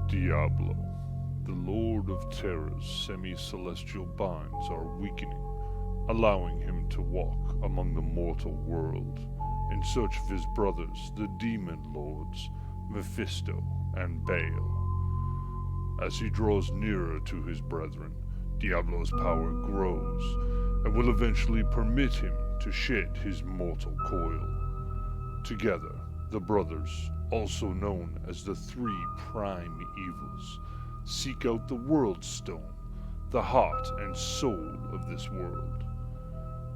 Diablo, the Lord of Terror's semi-celestial binds are weakening, allowing him to walk among the mortal world in search of his brothers, the demon lords, Mephisto and Baal. As he draws nearer to his brethren, Diablo's power grows and will eventually permit him to shed his mortal coil. Together, the brothers, also known as the Three Prime Evils, seek out the World Stone, the heart and soul of this world,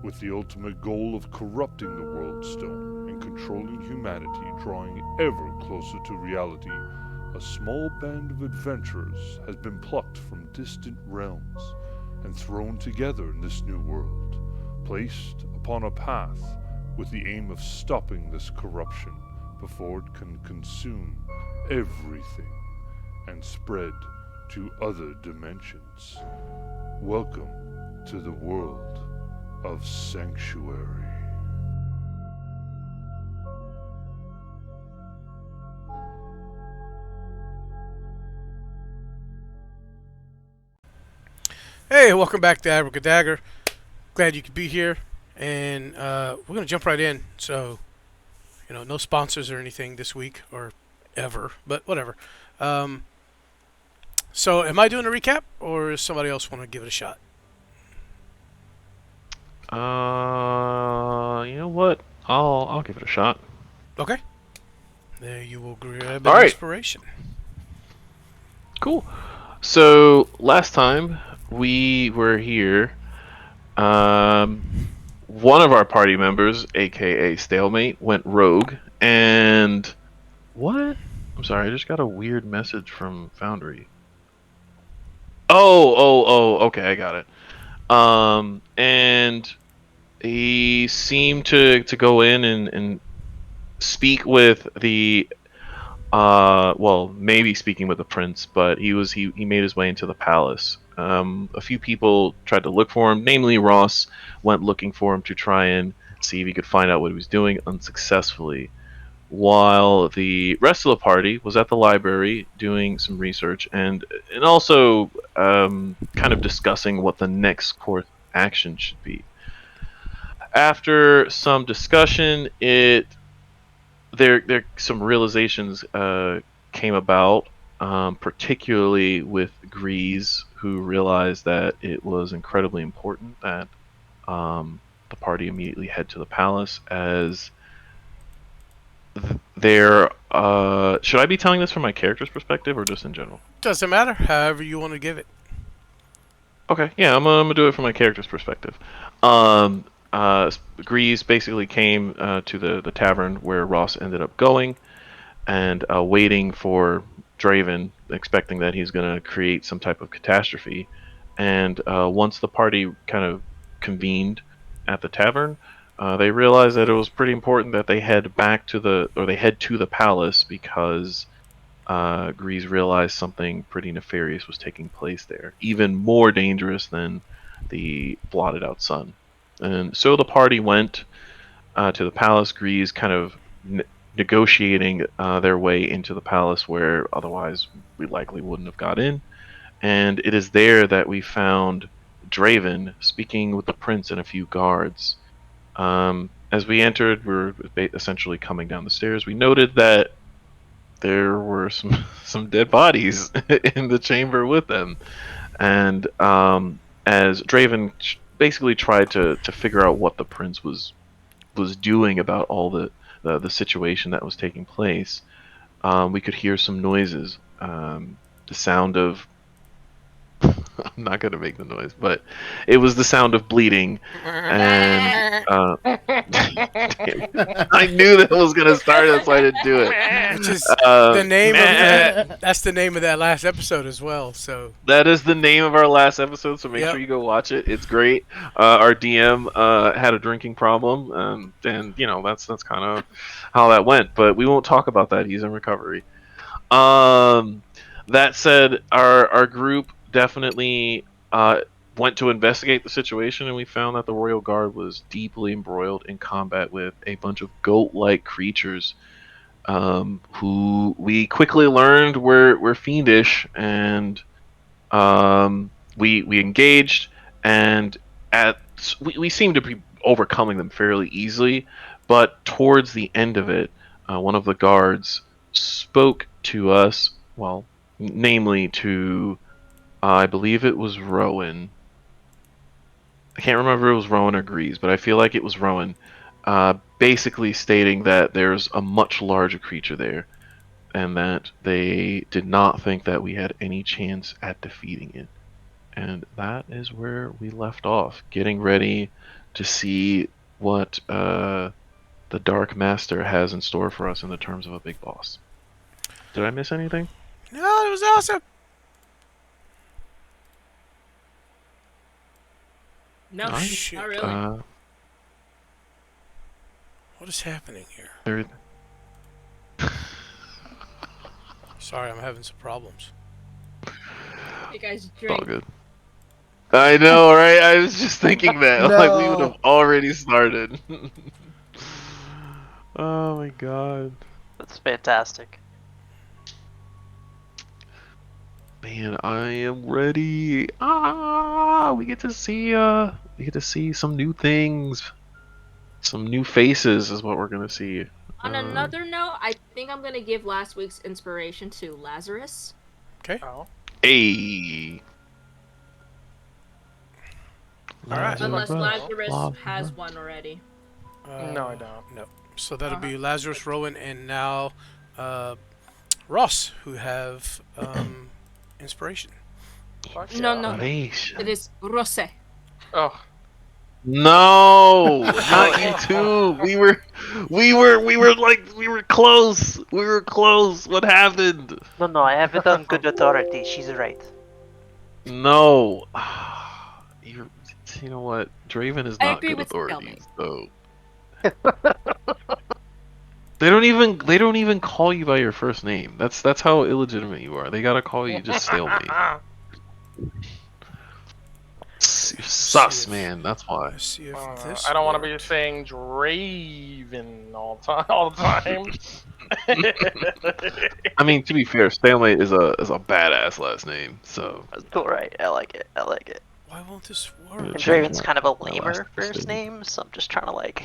with the ultimate goal of corrupting the World Stone and controlling humanity, drawing ever closer to reality. A small band of adventurers has been plucked from distant realms and thrown together in this new world, placed upon a path with the aim of stopping this corruption before it can consume everything and spread to other dimensions. Welcome to the world of Sanctuary. Hey, welcome back to Abracadagger. Glad you could be here, and we're gonna jump right in. So, no sponsors or anything this week or ever, but whatever. Um, so, am I doing a recap, or does somebody else want to give it a shot? You know what? I'll give it a shot. Okay. There you will grab All an right, inspiration. cool. So last time we were here, um, one of our party members, aka Stalemate, went rogue, and what? I'm sorry, I just got a weird message from Foundry. Oh, okay, I got it. And he seemed to go in and speak with the well, maybe speaking with the prince, but he made his way into the palace. A few people tried to look for him, namely Ross went looking for him to try and see if he could find out what he was doing unsuccessfully, while the rest of the party was at the library doing some research and also kind of discussing what the next course of action should be. After some discussion, it there some realizations came about, particularly with Grease, who realized that it was incredibly important that the party immediately head to the palace, as there. Should I be telling this from my character's perspective or just in general? Doesn't matter. However you want to give it. Okay, yeah, I'm gonna do it from my character's perspective. Um, Grease basically came to the tavern where Ross ended up going, and waiting for Draven, expecting that he's going to create some type of catastrophe. And once the party kind of convened at the tavern, they realized that it was pretty important that they head to the palace, because Grease realized something pretty nefarious was taking place there, even more dangerous than the blotted out sun. And so the party went to the palace. Grease kind of negotiating their way into the palace, where otherwise we likely wouldn't have got in. And it is there that we found Draven speaking with the prince and a few guards. As we entered, we were essentially coming down the stairs. We noted that there were some dead bodies in the chamber with them, and as Draven basically tried to figure out what the prince was doing about all the situation that was taking place, we could hear some noises. The sound of I'm not gonna make the noise, but it was the sound of bleeding, and I knew that was gonna start. That's why I didn't do it. Which is the name of that. That's the name of that last episode as well. So. That is the name of our last episode, so make Yep. sure you go watch it. It's great. Our DM had a drinking problem, and that's kind of how that went. But we won't talk about that. He's in recovery. Um, that said, our group definitely went to investigate the situation, and we found that the royal guard was deeply embroiled in combat with a bunch of goat-like creatures who we quickly learned were fiendish, and we engaged, and we seemed to be overcoming them fairly easily. But towards the end of it, one of the guards spoke to us. Well, namely to I believe it was Rowan. I can't remember if it was Rowan or Grease, but I feel like it was Rowan. Basically stating that there's a much larger creature there, and that they did not think that we had any chance at defeating it. And that is where we left off, getting ready to see what the Dark Master has in store for us in the terms of a big boss. Did I miss anything? No, it was awesome. No, Alright. Shit. not really. What is happening here? There, Sorry, I'm having some problems. You guys it's drink. all good. I know, right? I was just thinking that. Like, we would No. have already started. Oh my god. That's fantastic. Man, I am ready. We get to see some new things. Some new faces is what we're gonna see. On another note, I think I'm gonna give last week's inspiration to Lazarus. Okay. Oh. Hey. Alright. Unless Lazarus, Lazarus has one already. No, I don't. No. So that'll be Lazarus, Rowan, and now Ross, who have inspiration. Fuck No, yeah. no. Salvation. It is Rose. Oh. No, not you too. We were close. We were close. What happened? No, I have it on good authority. She's right. No. You know what? Draven is I not agree good with authorities, so they don't even call you by your first name. That's how illegitimate you are. They gotta call you just stalemate. You're sus, man. That's why. Let's see if this. I don't want to be worked. saying Draven all the time. I mean, to be fair, stalemate is a badass last name. So That's cool, right? I like it. Why won't this Yeah, work? And change Draven's my- kind of a my lamer last first mistake. name, so I'm just trying to like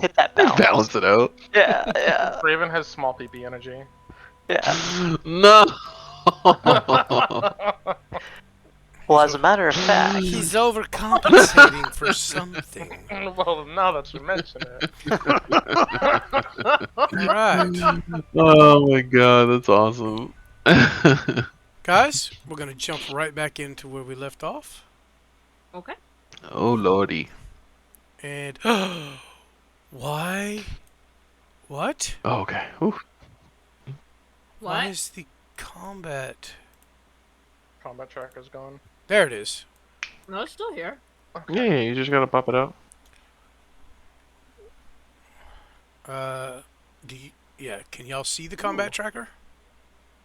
hit that balance. balance it out. Yeah. Draven has small PP energy. No. Well, as a matter of fact, He's overcompensating for something. Well, now that you mention it. Alright. Oh my god, that's awesome. Guys, we're going to jump right back into where we left off. Okay. Oh lordy. And. Why? What? Oh, okay. Whew. Why What? is the combat. Combat tracker's gone. There it is. No, it's still here. Yeah, you just gotta pop it out. Yeah, can y'all see the combat tracker?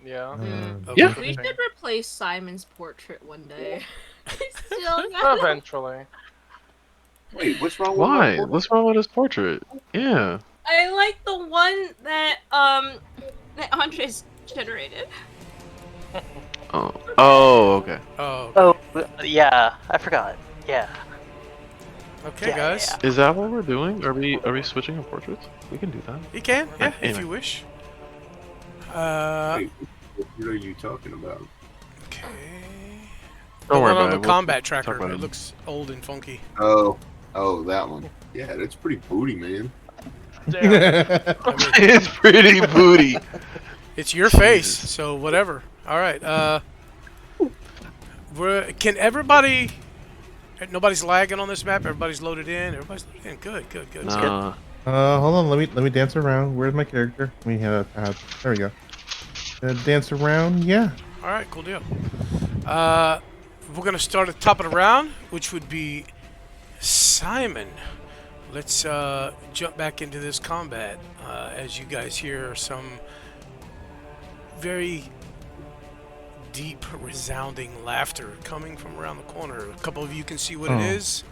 Yeah. Okay. Yeah. We should replace Simon's portrait one day. He's still got it. Eventually. Wait, what's wrong with Why? my portrait? What's wrong with his portrait? Yeah. I like the one that Andres generated. Oh. Oh, okay. Oh, oh yeah, I forgot. Yeah. okay, Yeah, guys. Is that what we're doing? Are we switching our portraits? We can do that. You can, yeah, if Anyway. you wish. Wait, what are you talking about? Okay. Don't The worry one on about the it. We'll combat talk tracker. about It it. looks old and funky. Oh, that one. Yeah, that's pretty booty, man. Damn. I mean, It's pretty booty. it's your face, Jesus. so whatever. All right. Can everybody? Nobody's lagging on this map. Everybody's loaded in. Everybody's loaded in. Good. Nah. Hold on. Let me dance around. Where's my character? Let me have. There we go. Dance around. Yeah. All right, cool deal. We're gonna start at the top of the round, which would be Simon. Let's jump back into this combat as you guys hear some very deep, resounding laughter coming from around the corner. A couple of you can see what it Oh. is.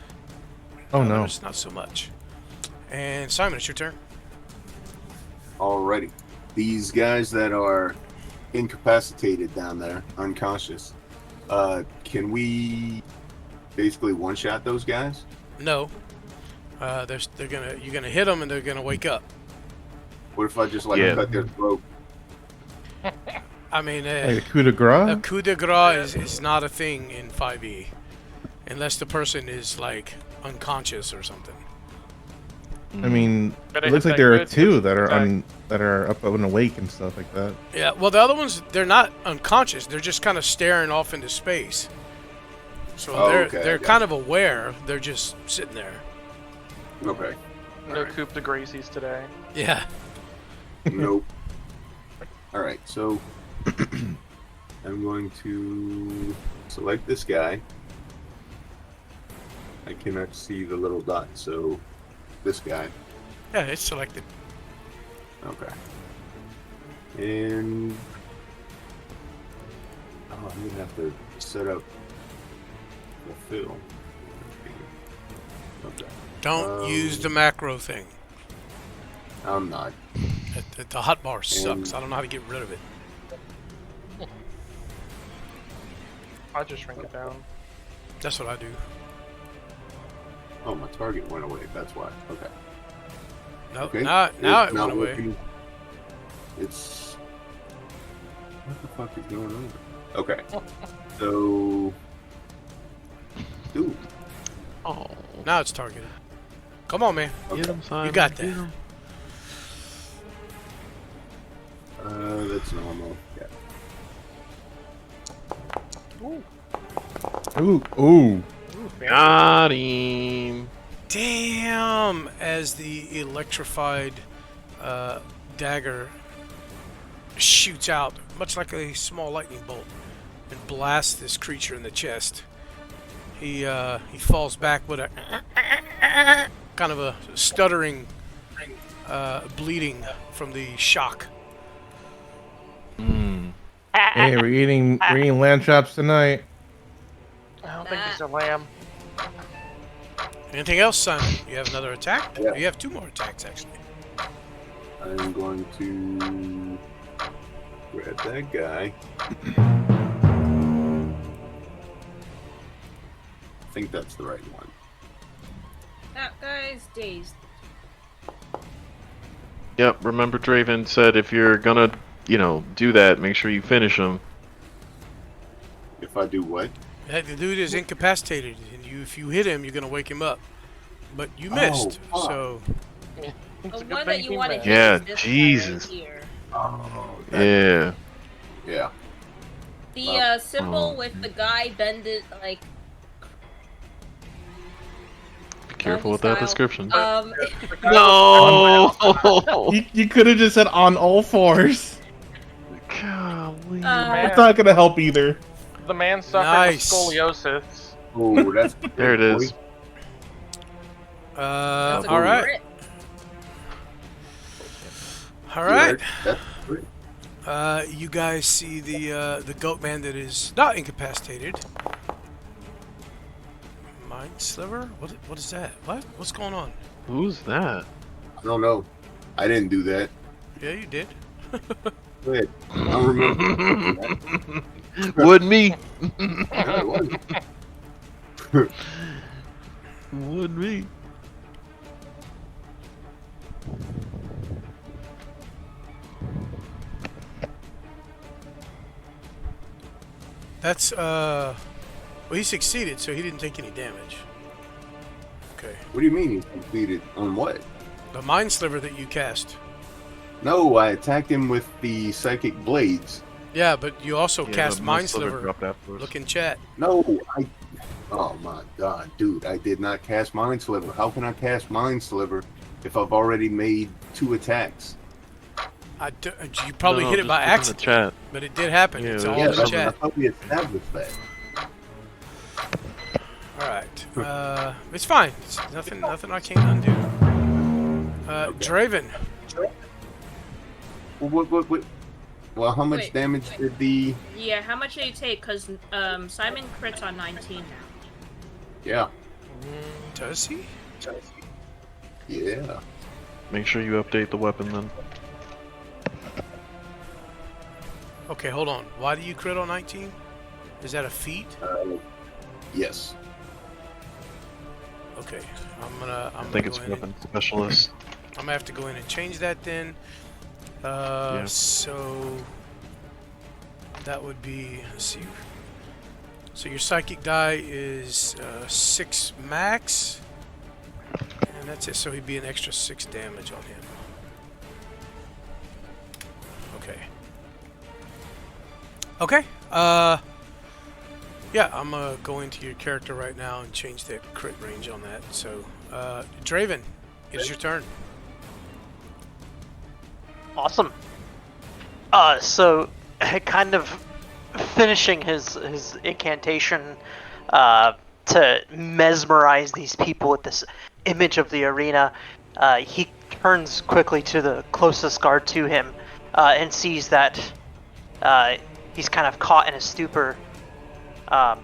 Oh no. Others, not so much. And Simon, it's your turn. Alrighty. these guys that are incapacitated down there, unconscious, can we basically one-shot those guys? No. You're gonna hit them and they're gonna wake up. What if I just like Yeah. cut their throat? I mean, Like a coup de grace? a coup de grace is not a thing in 5e, unless the person is like unconscious or something. I mean, Better it looks hit like that there are grid, two get that are attack. that are up and awake and stuff like that. Yeah. Well, the other ones, they're not unconscious. They're just kind of staring off into space. So Oh, they're okay, I they're got kind of aware. They're just sitting there. Okay. No coup de Gracies today. Yeah. Nope. All right, so I'm going to select this guy. I cannot see the little dot, so this guy. Yeah, it's selected. Okay. And I'm gonna have to set up the fill. Okay. Don't use the macro thing. I'm not. The hotbar sucks. I don't know how to get rid of it. I just shrink it down. That's what I do. Oh, my target went away. That's why. Okay. No, Okay. now It's it not went away. working. It's what the fuck is going on? Okay. So, dude. Oh, Now it's targeted. Come on, man. get him, Simon. You got get that. him. That's normal. Yeah. Ooh. Got him. Damn! As the electrified dagger shoots out, much like a small lightning bolt, and blasts this creature in the chest. He falls back with a kind of a stuttering, bleeding from the shock. Hey, we're eating lamb chops tonight. I don't think these are lamb. Anything else, Simon? You have another attack? Yeah. You have two more attacks, actually. I'm going to grab that guy. I think that's the right one. That guy's dazed. Yep. Remember, Draven said if you're gonna, do that, make sure you finish him. If I do what? The dude is incapacitated, and if you hit him, you're gonna wake him up. But you missed, fuck. so It's The a good one thing that you he want to missed. hit Yeah, is this Jesus. guy right here. Oh, Yeah. yeah. The symbol with the guy bended like. Be careful with style. that description. Um, No. You could have just said on all fours. Golly. It's not gonna help either. The man suffering Nice. with scoliosis. Oh, that's There it is. that's a all right, crit. all right. That's great. You guys see the goat man that is not incapacitated. Mind sliver? What is that? What's going on? Who's that? I don't know. I didn't do that. Yeah, you did. Go ahead. I don't remember. Wouldn't me. No, it wasn't. Wouldn't me. That's well, he succeeded, so he didn't take any damage. Okay. What do you mean he's completed on what? The mind sliver that you cast. No, I attacked him with the psychic blades. Yeah, but you also Yeah, cast the mind sliver sliver. dropped afterwards. Look in chat. No, oh my god, dude, I did not cast Mind Sliver. How can I cast Mind Sliver if I've already made 2 attacks? You probably No, hit it just by look in the accident, chat. but it did happen. Yeah, It's there all was- in I chat. thought we established that. All right. It's fine. It's nothing I can't undo. Draven. What? Well, how much Wait, damage did the... Yeah, how much did he take? Because Simon crits on 19 now. Yeah. Does he? Yeah. Make sure you update the weapon then. Okay, hold on. Why do you crit on 19? Is that a feat? Yes. Okay, I think it's weapon specialist. I'm gonna have to go in and change that then. Yeah. So that would be, let's see. So your psychic die is 6 max, and that's it. So he'd be an extra 6 damage on him. Okay. Okay. Yeah, I'm gonna go into your character right now and change the crit range on that. So, Draven, it is your turn. Awesome. So kind of finishing his incantation to mesmerize these people with this image of the arena, he turns quickly to the closest guard to him and sees that he's kind of caught in a stupor. Or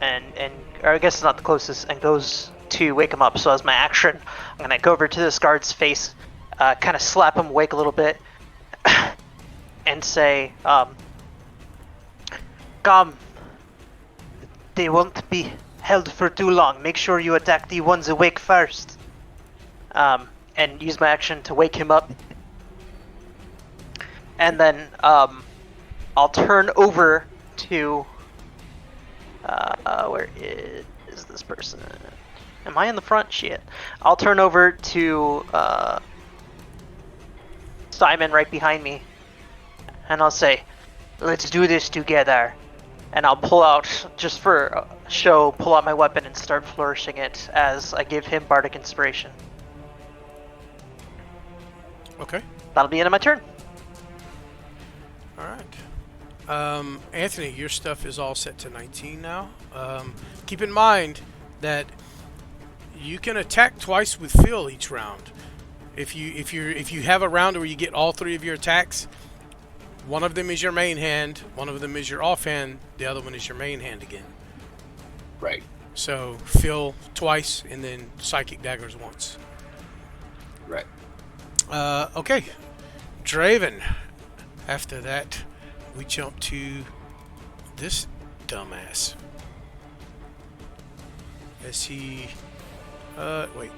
I guess it's not the closest, and goes to wake him up. So as my action, I'm gonna go over to this guard's face, kind of slap him awake a little bit, and say, "Come, they won't be held for too long. Make sure you attack the ones awake first." And use my action to wake him up, and then I'll turn over to where is this person? Am I in the front? Shit. I'll turn over to Simon right behind me, and I'll say, "Let's do this together." And I'll pull out, just for show, pull out my weapon and start flourishing it as I give him bardic inspiration. Okay. That'll be the end of my turn. All right. Anthony, your stuff is all set to 19 now. Keep in mind that you can attack twice with Phil each round. If you have a round where you get all 3 of your attacks, one of them is your main hand, one of them is your offhand, the other one is your main hand again. Right. So Phil twice, and then psychic daggers once. Right. Okay, Draven. After that, we jump to this dumbass. As he, wait,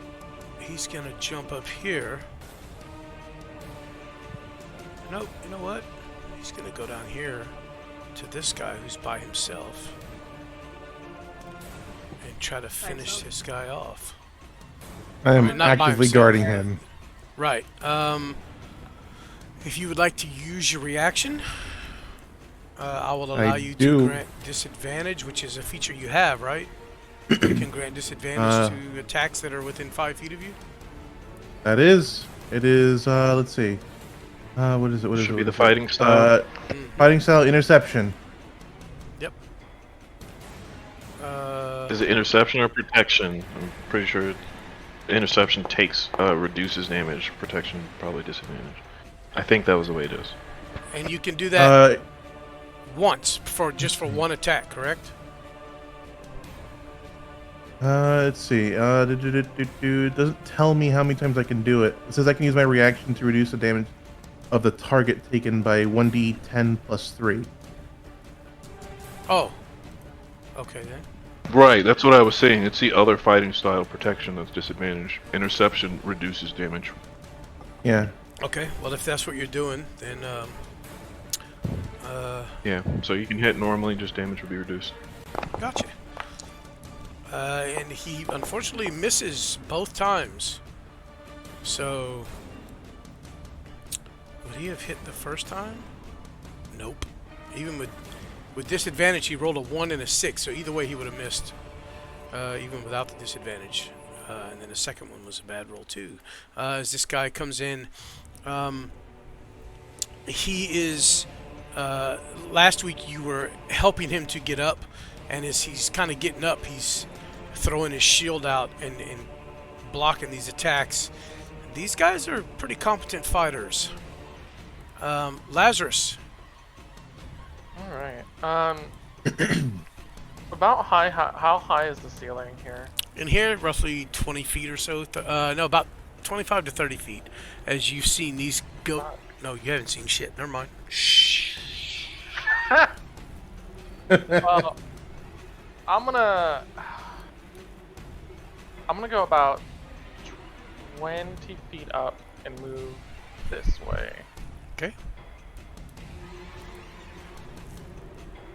he's gonna jump up here. Nope, you know what? He's gonna go down here to this guy who's by himself and try to finish this guy off. I am Not by actively himself. guarding him. Right. If you would like to use your reaction, I will allow you to grant disadvantage, which is a feature you have, right? You can grant disadvantage to attacks that are within 5 feet of you. That is. It is. Let's see. What is it? What is it? Should be the fighting style. Fighting style interception. Yep. Is it interception or protection? I'm pretty sure interception takes reduces damage. Protection probably disadvantage. I think that was the way it is. And you can do that once for just for one attack, correct? Let's see. It doesn't tell me how many times I can do it. It says I can use my reaction to reduce the damage of the target taken by 1d10 plus 3. Oh. Okay then. Right, that's what I was saying. It's the other fighting style protection that's disadvantage. Interception reduces damage. Yeah. Okay. Well, if that's what you're doing, then Yeah, so you can hit normally, just damage will be reduced. gotcha. And he unfortunately misses both times. So, would he have hit the first time? Nope. Even with disadvantage, he rolled a 1 and a 6. So either way, he would have missed, even without the disadvantage. And then the second one was a bad roll too. As this guy comes in, he is. Last week you were helping him to get up, and as he's kind of getting up, he's throwing his shield out and blocking these attacks. These guys are pretty competent fighters. Lazarus. All right. About how high is the ceiling here? In here, roughly 20 feet or so. No, about 25 to 30 feet. As you've seen these go No, you haven't seen shit. Never mind. Shh. Well, I'm gonna go about 20 feet up and move this way. Okay.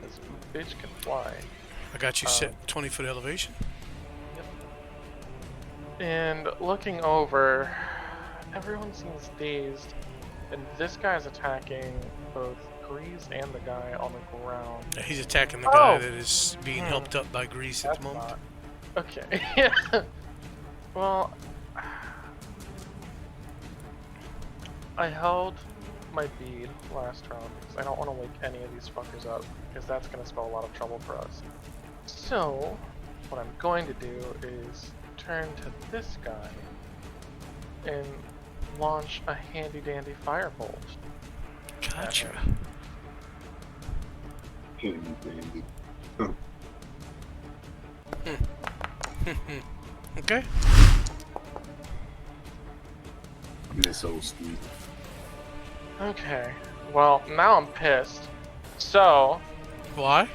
This bitch can fly. I got you set 20-foot elevation. And looking over, everyone seems dazed, and this guy's attacking both Grease and the guy on the ground. He's attacking the guy Oh! that is being helped up by Grease at the That's moment. not- Okay. Yeah. Well, I held my bead last round because I don't want to wake any of these fuckers up, because that's going to spell a lot of trouble for us. So, what I'm going to do is turn to this guy and launch a handy-dandy firebolt. Gotcha. Handy dandy. Okay. Miss old Steve. Okay, well, now I'm pissed. So, Why?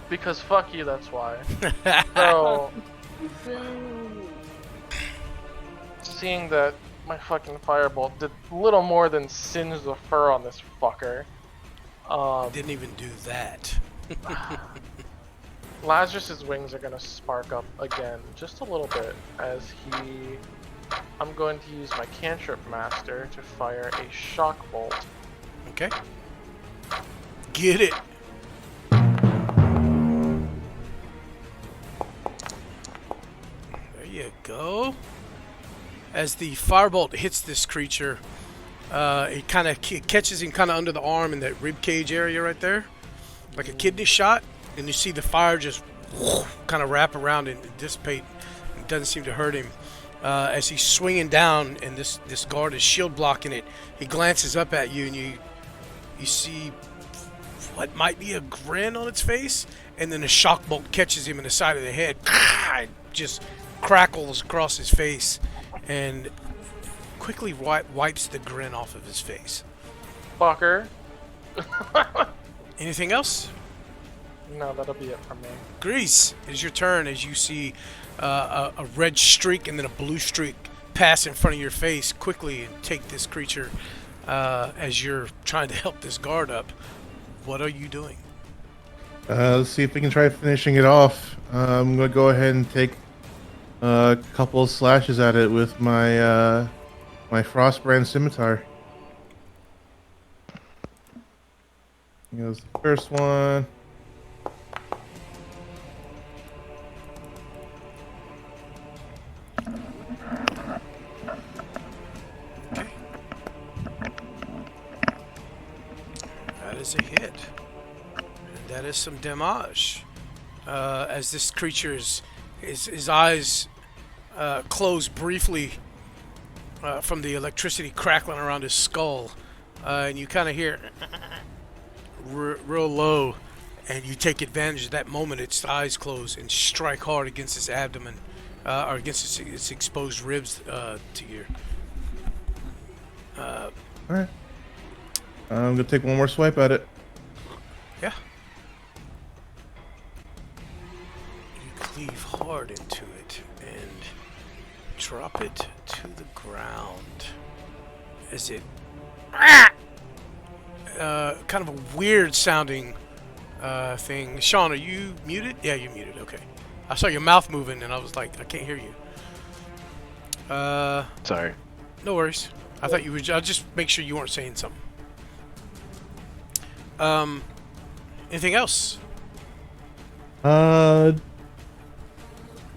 because fuck you, that's why. So, seeing that my fucking firebolt did little more than singe the fur on this fucker, Didn't even do that. Lazarus's wings are gonna spark up again just a little bit as I'm going to use my cantrip master to fire a shock bolt. Okay. Get it. There you go. As the firebolt hits this creature, it kind of catches him kind of under the arm in that rib cage area right there, like a kidney shot, and you see the fire just kind of wrap around and dissipate. It doesn't seem to hurt him. As he's swinging down and this guard is shield blocking it, he glances up at you and you see what might be a grin on its face, and then a shock bolt catches him in the side of the head. It just crackles across his face and quickly wipes the grin off of his face. Fucker. Anything else? No, that'll be it for me. Grease, it is your turn as you see a red streak and then a blue streak pass in front of your face quickly and take this creature as you're trying to help this guard up. What are you doing? Let's see if we can try finishing it off. I'm gonna go ahead and take a couple of slashes at it with my my Frostbrand scimitar. Here's the first one. That is a hit. And that is some damage. As this creature's his eyes close briefly from the electricity crackling around his skull, and you kind of hear real low, and you take advantage of that moment. Its eyes close and strike hard against his abdomen, or against its exposed ribs to your. All right. I'm gonna take one more swipe at it. Yeah. You cleave hard into it and drop it to the ground as it kind of a weird sounding thing. Sean, are you muted? Yeah, you're muted. Okay. I saw your mouth moving and I was like, I can't hear you. Sorry. No worries. I thought you were. I'll just make sure you weren't saying something. Anything else? No,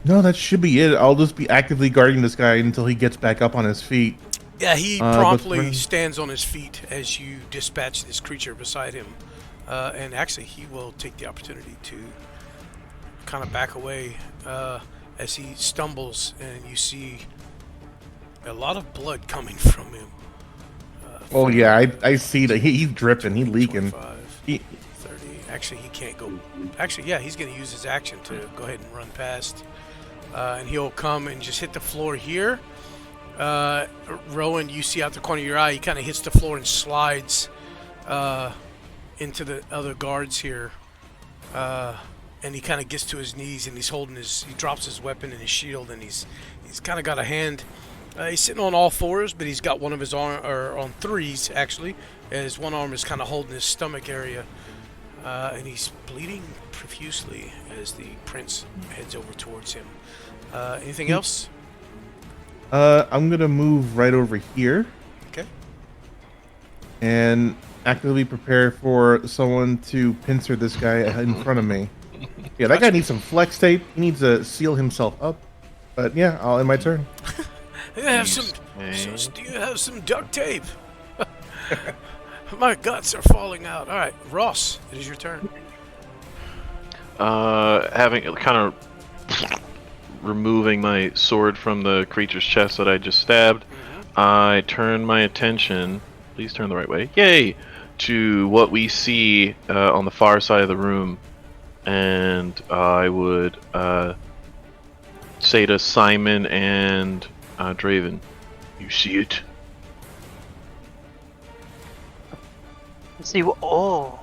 that should be it. I'll just be actively guarding this guy until he gets back up on his feet. Yeah, he but promptly for- stands on his feet as you dispatch this creature beside him. And actually, he will take the opportunity to kind of back away as he stumbles, and you see a lot of blood coming from him. Oh yeah, I see that he's dripping, he's leaking. 25, He, 30. Actually, he can't go. Actually, yeah, he's going to use his action to go ahead and run past. And he'll come and just hit the floor here. Rowan, you see out the corner of your eye, he kind of hits the floor and slides into the other guards here. And he kind of gets to his knees and he drops his weapon and his shield, and he's kind of got a hand. He's sitting on all fours, but he's got one of his arm, or on threes actually. His one arm is kind of holding his stomach area, and he's bleeding profusely as the prince heads over towards him. Anything else? I'm gonna move right over here Okay. and actively prepare for someone to pincer this guy in front of me. Yeah, that guy needs some flex tape. He needs to seal himself up. But yeah, I'll end my turn. Do you have some duct tape? My guts are falling out. All right, Ross, it is your turn. Having kind of removing my sword from the creature's chest that I just stabbed, I turn my attention. Please turn the right way. Yay! To what we see on the far side of the room, and I would say to Simon and Draven, "You see it?" See, oh,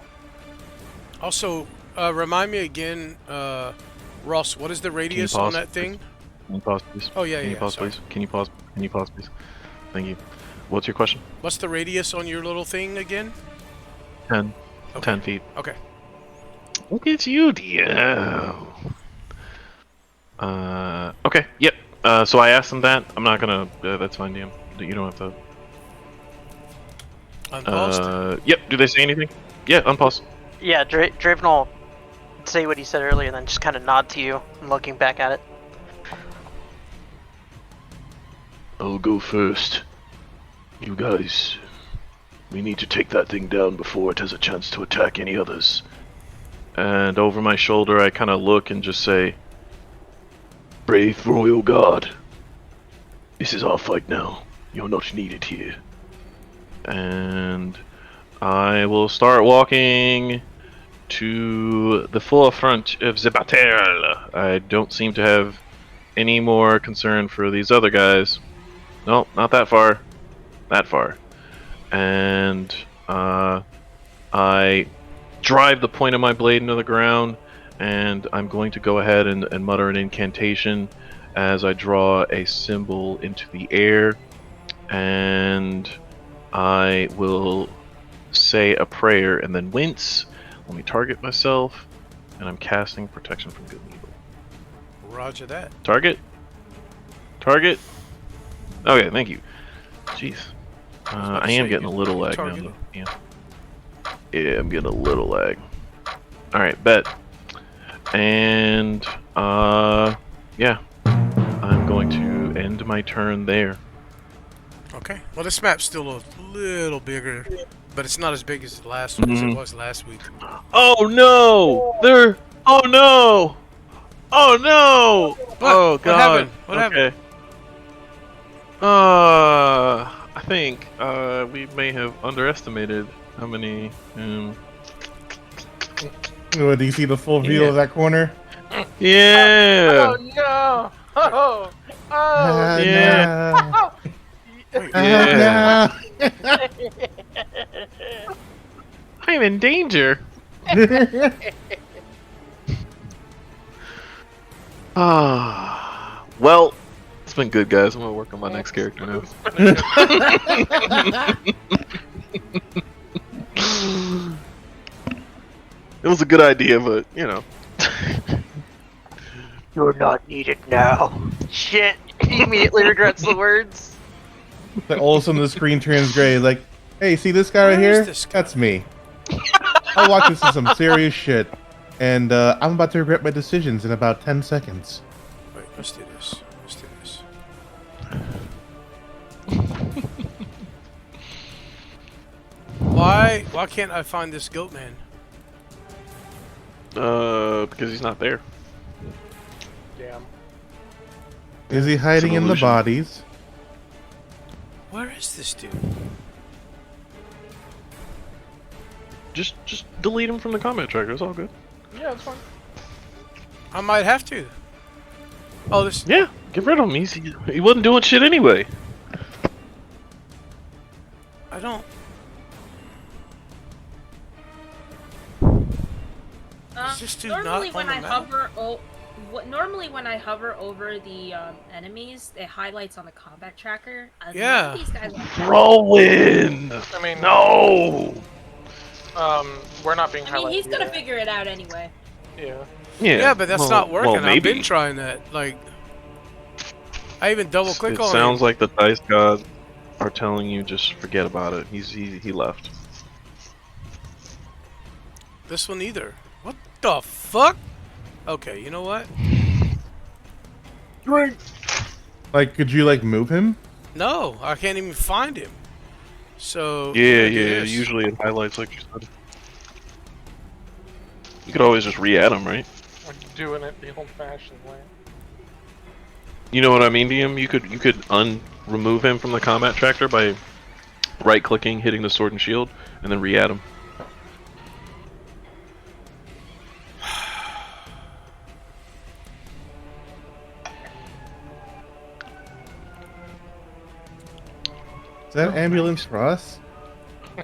Also, remind me again, Ross, what is the radius on that thing? Can you pause, please? Oh, yeah, Can you yeah, pause, sorry. please? Can you pause? Can you pause, please? Thank you. What's your question? What's the radius on your little thing again? 10. Okay. 10 feet. Okay. Look at you, Dio. Okay, yep. So I asked them that. I'm not gonna. That's fine, DM. You don't have to. Unpaused? Yep. Do they say anything? Yeah, unpause. yeah, Draven will say what he said earlier, and then just kind of nod to you, and looking back at it. I'll go first. You guys, we need to take that thing down before it has a chance to attack any others. And over my shoulder, I kind of look and just say, Brave Royal Guard, this is our fight now. You're not needed here. and I will start walking to the forefront of the battle. I don't seem to have any more concern for these other guys. No, not that far. That far. And I drive the point of my blade into the ground, and I'm going to go ahead and mutter an incantation as I draw a symbol into the air, and I will say a prayer and then wince. Let me target myself, and I'm casting protection from good and evil. Roger that. Target. Target. Okay, thank you. Jeez. I am getting a little lag now, though. Yeah. Yeah, I'm getting a little lag. Alright, bet. And, yeah. I'm going to end my turn there. Okay. Well, this map's still a little bigger, but it's not as big as the last one as it was last week. Oh no! They're... Oh no! Oh no! What? Oh What god. happened? What okay. happened? I think we may have underestimated how many. Oh, do you see the full view of that corner? Yeah. Oh no! Oh! Oh! Yeah. Oh! Yeah. No. I'm in danger. Ah. Well, it's been good, guys. I'm gonna work on my next character now. It was a good idea, but you know. You're not needed now. Shit! He immediately regrets the words. Like, all of a sudden the screen turns gray. Like, hey, see this guy right Where is here? this guy? That's me. I walked into some serious shit, and I'm about to regret my decisions in about 10 seconds. Wait, let's do this. Let's do this. Why can't I find this goat man? Because he's not there. Damn. Is he hiding in the illusion. bodies? Where is this dude? Just delete him from the comment tracker. It's all good. Yeah, it's fine. I might have to. Oh, this. Yeah, get rid of him. He wasn't doing shit anyway. I don't. Is this dude Normally not when on I the map? hover, normally when I hover over the enemies, it highlights on the combat tracker. None Yeah. of these guys are. Throw in! I mean, No! we're not being I mean, highlighted. he's gonna yet. figure it out anyway. Yeah. Yeah, but that's not working. Well, maybe. I've been trying that. Like, I even double click It on sounds him. like the dice gods are telling you just forget about it. He left. This one either. What the fuck? Okay, you know what? Like, could you like move him? No, I can't even find him. So Yeah, look at yeah. this. Usually it highlights like you said. You could always just re-add them, right? We're doing it the old-fashioned way. You know what I mean, DM? You could remove him from the combat tracker by right-clicking, hitting the sword and shield, and then re-add him. Is that ambulance for us?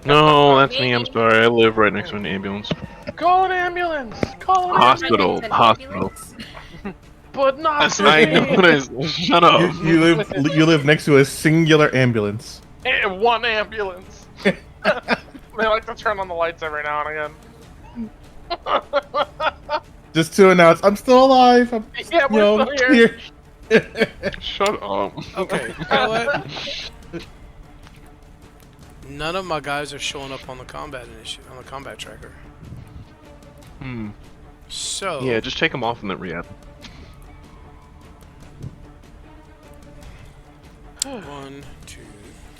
No, that's me. I'm sorry. I live right next to an ambulance. Call an ambulance! Call an Hospital. An Hospital. ambulance? But not for I me! know this. Shut up. You live next to a singular ambulance. And one ambulance! They like to turn on the lights every now and again. Just to announce, I'm still alive. I'm, Yeah, we're still here. Shut up. Okay, you know what? None of my guys are showing up on the combat tracker. Hmm. So Yeah, just take him off and then re-add. 1, 2,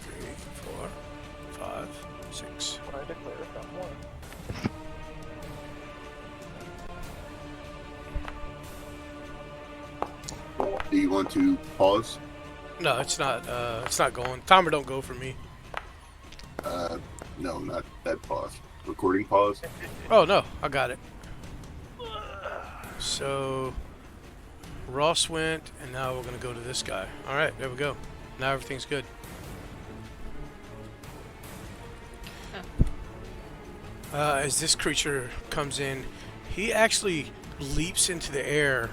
3, 4, 5, 6. What I declare that one. Do you want to pause? No, it's not. It's not going. Timer don't go for me. No, not that pause. Recording pause. Oh no, I got it. So Ross went, and now we're gonna go to this guy. All right, there we go. Now everything's good. As this creature comes in, he actually leaps into the air.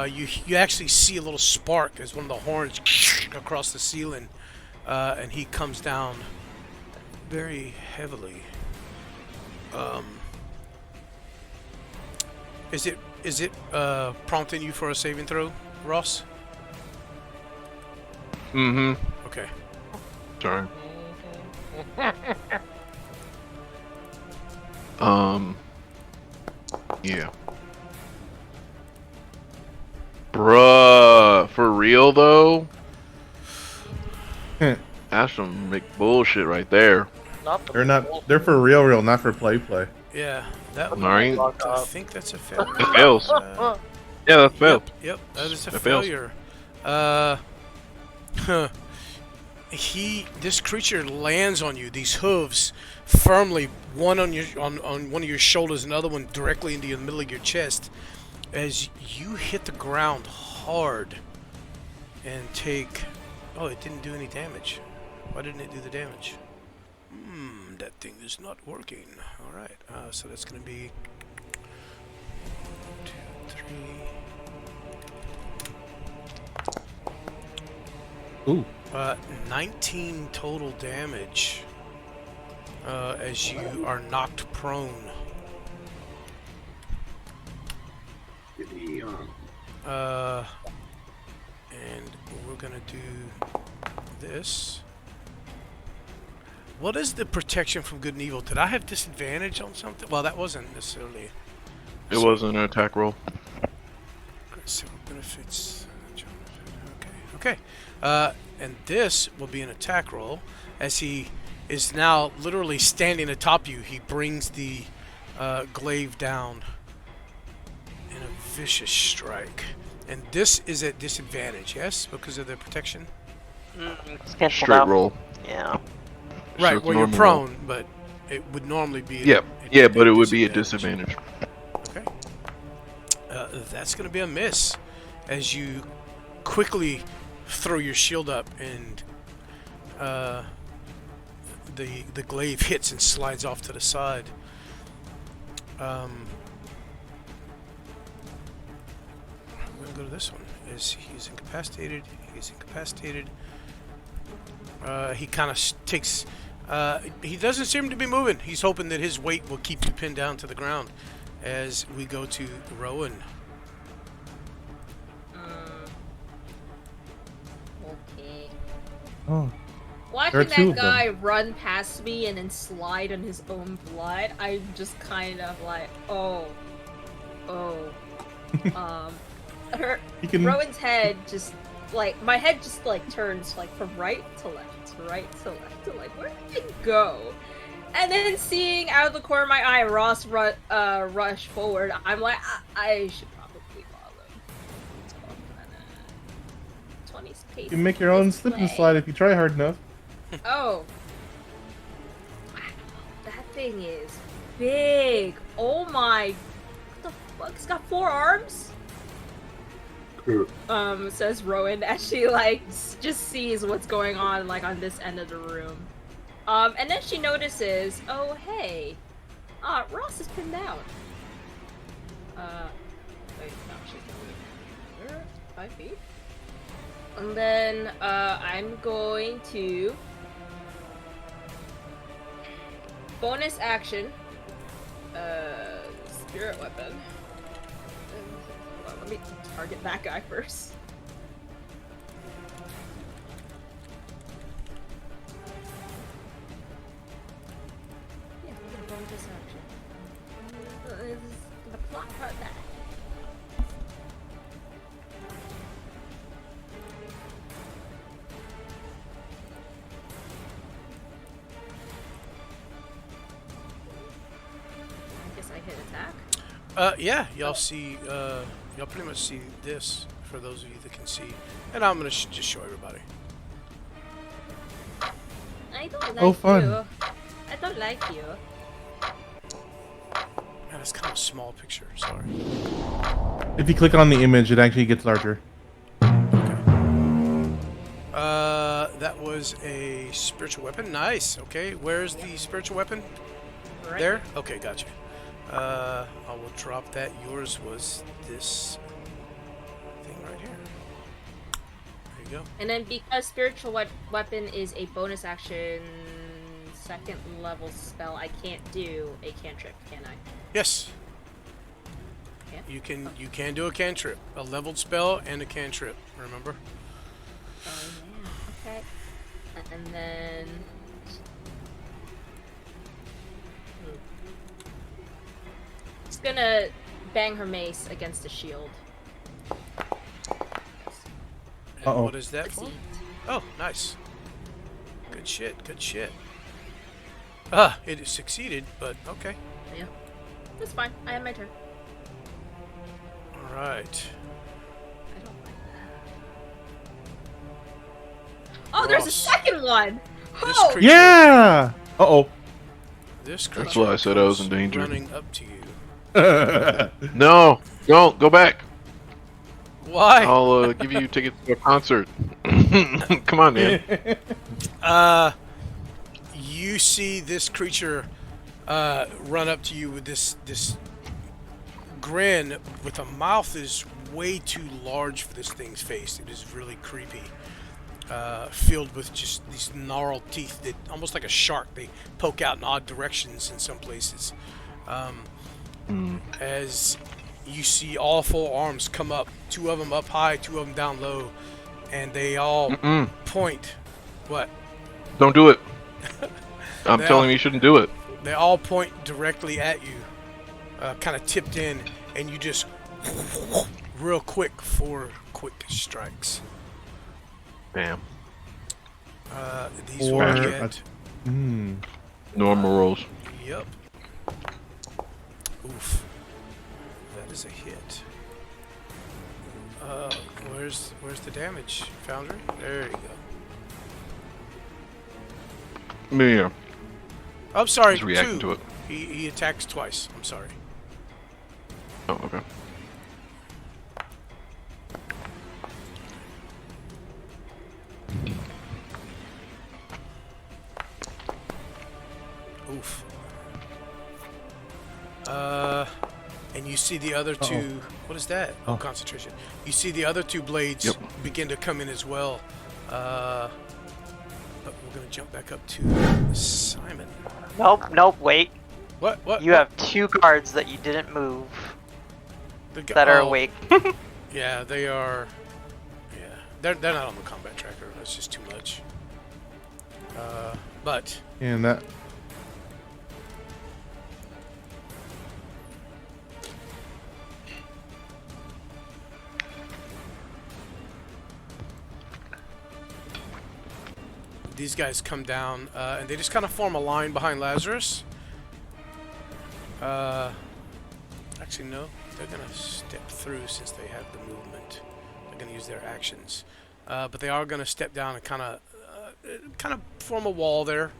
You actually see a little spark as one of the horns across the ceiling, and he comes down very heavily. Is it prompting you for a saving throw, Ross? Mm-hmm. Okay. Sorry. Yeah. Bruh, for real though? That's some big bullshit right there. Not the They're not. They're for real, not for play. Yeah, that one. Alright. I think that's a failure. It fails. Yeah, that failed. Yep, that is a That fails. failure. This creature lands on you. These hooves firmly, one on one of your shoulders, another one directly into the middle of your chest, as you hit the ground hard and take. Oh, it didn't do any damage. Why didn't it do the damage? That thing is not working. All right, so that's gonna be 1, 2, 3. Ooh. 19 total damage as you are knocked prone. Get me on. And we're gonna do this. What is the protection from good and evil? Did I have disadvantage on something? Well, that wasn't necessarily. It wasn't an attack roll. So benefits. Okay. And this will be an attack roll, as he is now literally standing atop you. He brings the glaive down in a vicious strike, and this is at disadvantage. Yes, because of the protection. It's canceled Straight out. roll. Yeah. So Right, it's where you're normal roll. prone, but it would normally be. Yeah, but it would be a disadvantage. Okay. That's going to be a miss, as you quickly throw your shield up and the glaive hits and slides off to the side. We're gonna go to this one. He's incapacitated? He's incapacitated. He kind of takes. He doesn't seem to be moving. He's hoping that his weight will keep you pinned down to the ground. As we go to Rowan. Okay. Oh. Watching that guy run past me and then slide on his own blood, I'm just kind of like, oh. Rowan's head just, like, my head just, like, turns, like, from right to left, to right to left, to, like, where did it go? And then seeing out of the corner of my eye Ross rush forward, I'm like, I should probably follow. 20 pace. You can make your own slip and slide if you try hard enough. Oh. Wow, that thing is big. Oh my. What the fuck? It's got 4 arms? Says Rowan as she, like, just sees what's going on, like, on this end of the room. And then she notices, oh, hey, Ross is pinned down. Wait, no, she's not 5 feet. And then, I'm going to bonus action, spirit weapon. Let me target that guy first. Bonus action. The plot part that. I guess I hit attack. Yeah, y'all see. Y'all pretty much see this for those of you that can see, and I'm gonna just show everybody. I don't like you. I don't like you. Man, that's kind of a small picture. Sorry. If you click on the image, it actually gets larger. Okay. That was a spiritual weapon. Nice. Okay, where's the spiritual weapon? Right there. Okay, gotcha. I will drop that. Yours was this thing right here. There you go. And then because spiritual weapon is a bonus action, 2nd level spell, I can't do a cantrip, can I? Yes. Can't? You can do a cantrip, a leveled spell and a cantrip. Remember? Oh yeah. Okay. And then. It's gonna bang her mace against the shield. And what is that for? Oh, nice. Good shit. Good shit. It succeeded, but okay. Yeah. That's fine. I have my turn. Alright. I don't like that. Oh, there's a second one! Oh! Yeah! Uh-oh. This creature That's why I said I was in danger. running up to you. No, don't go back. Why? I'll give you tickets to a concert. Come on, man. You see this creature run up to you with this grin with a mouth that is way too large for this thing's face. It is really creepy. Filled with just these gnarled teeth that, almost like a shark, they poke out in odd directions in some places. As you see all 4 arms come up, 2 of them up high, 2 of them down low, and they all point. What? Don't do it. I'm telling you, you shouldn't do it. They all point directly at you, kind of tipped in, and you just real quick 4 quick strikes. Damn. These will get normal rolls. Yep. Oof. That is a hit. Where's the damage, Foundry? There you go. Yeah. I'm sorry. He's reacting 2. to it. He attacks twice. I'm sorry. Oh, okay. You see the other two. What is that? Oh, Oh. concentration. You see the other two blades Yep. begin to come in as well. But we're gonna jump back up to Simon. Nope, wait. What? You have 2 guards that you didn't move The that are oh, awake. Yeah, they are. Yeah, they're not on the combat tracker. That's just too much. But And that. these guys come down and they just kind of form a line behind Lazarus. Actually, no. They're gonna step through since they have the movement. They're gonna use their actions, but they are gonna step down and kind of form a wall there.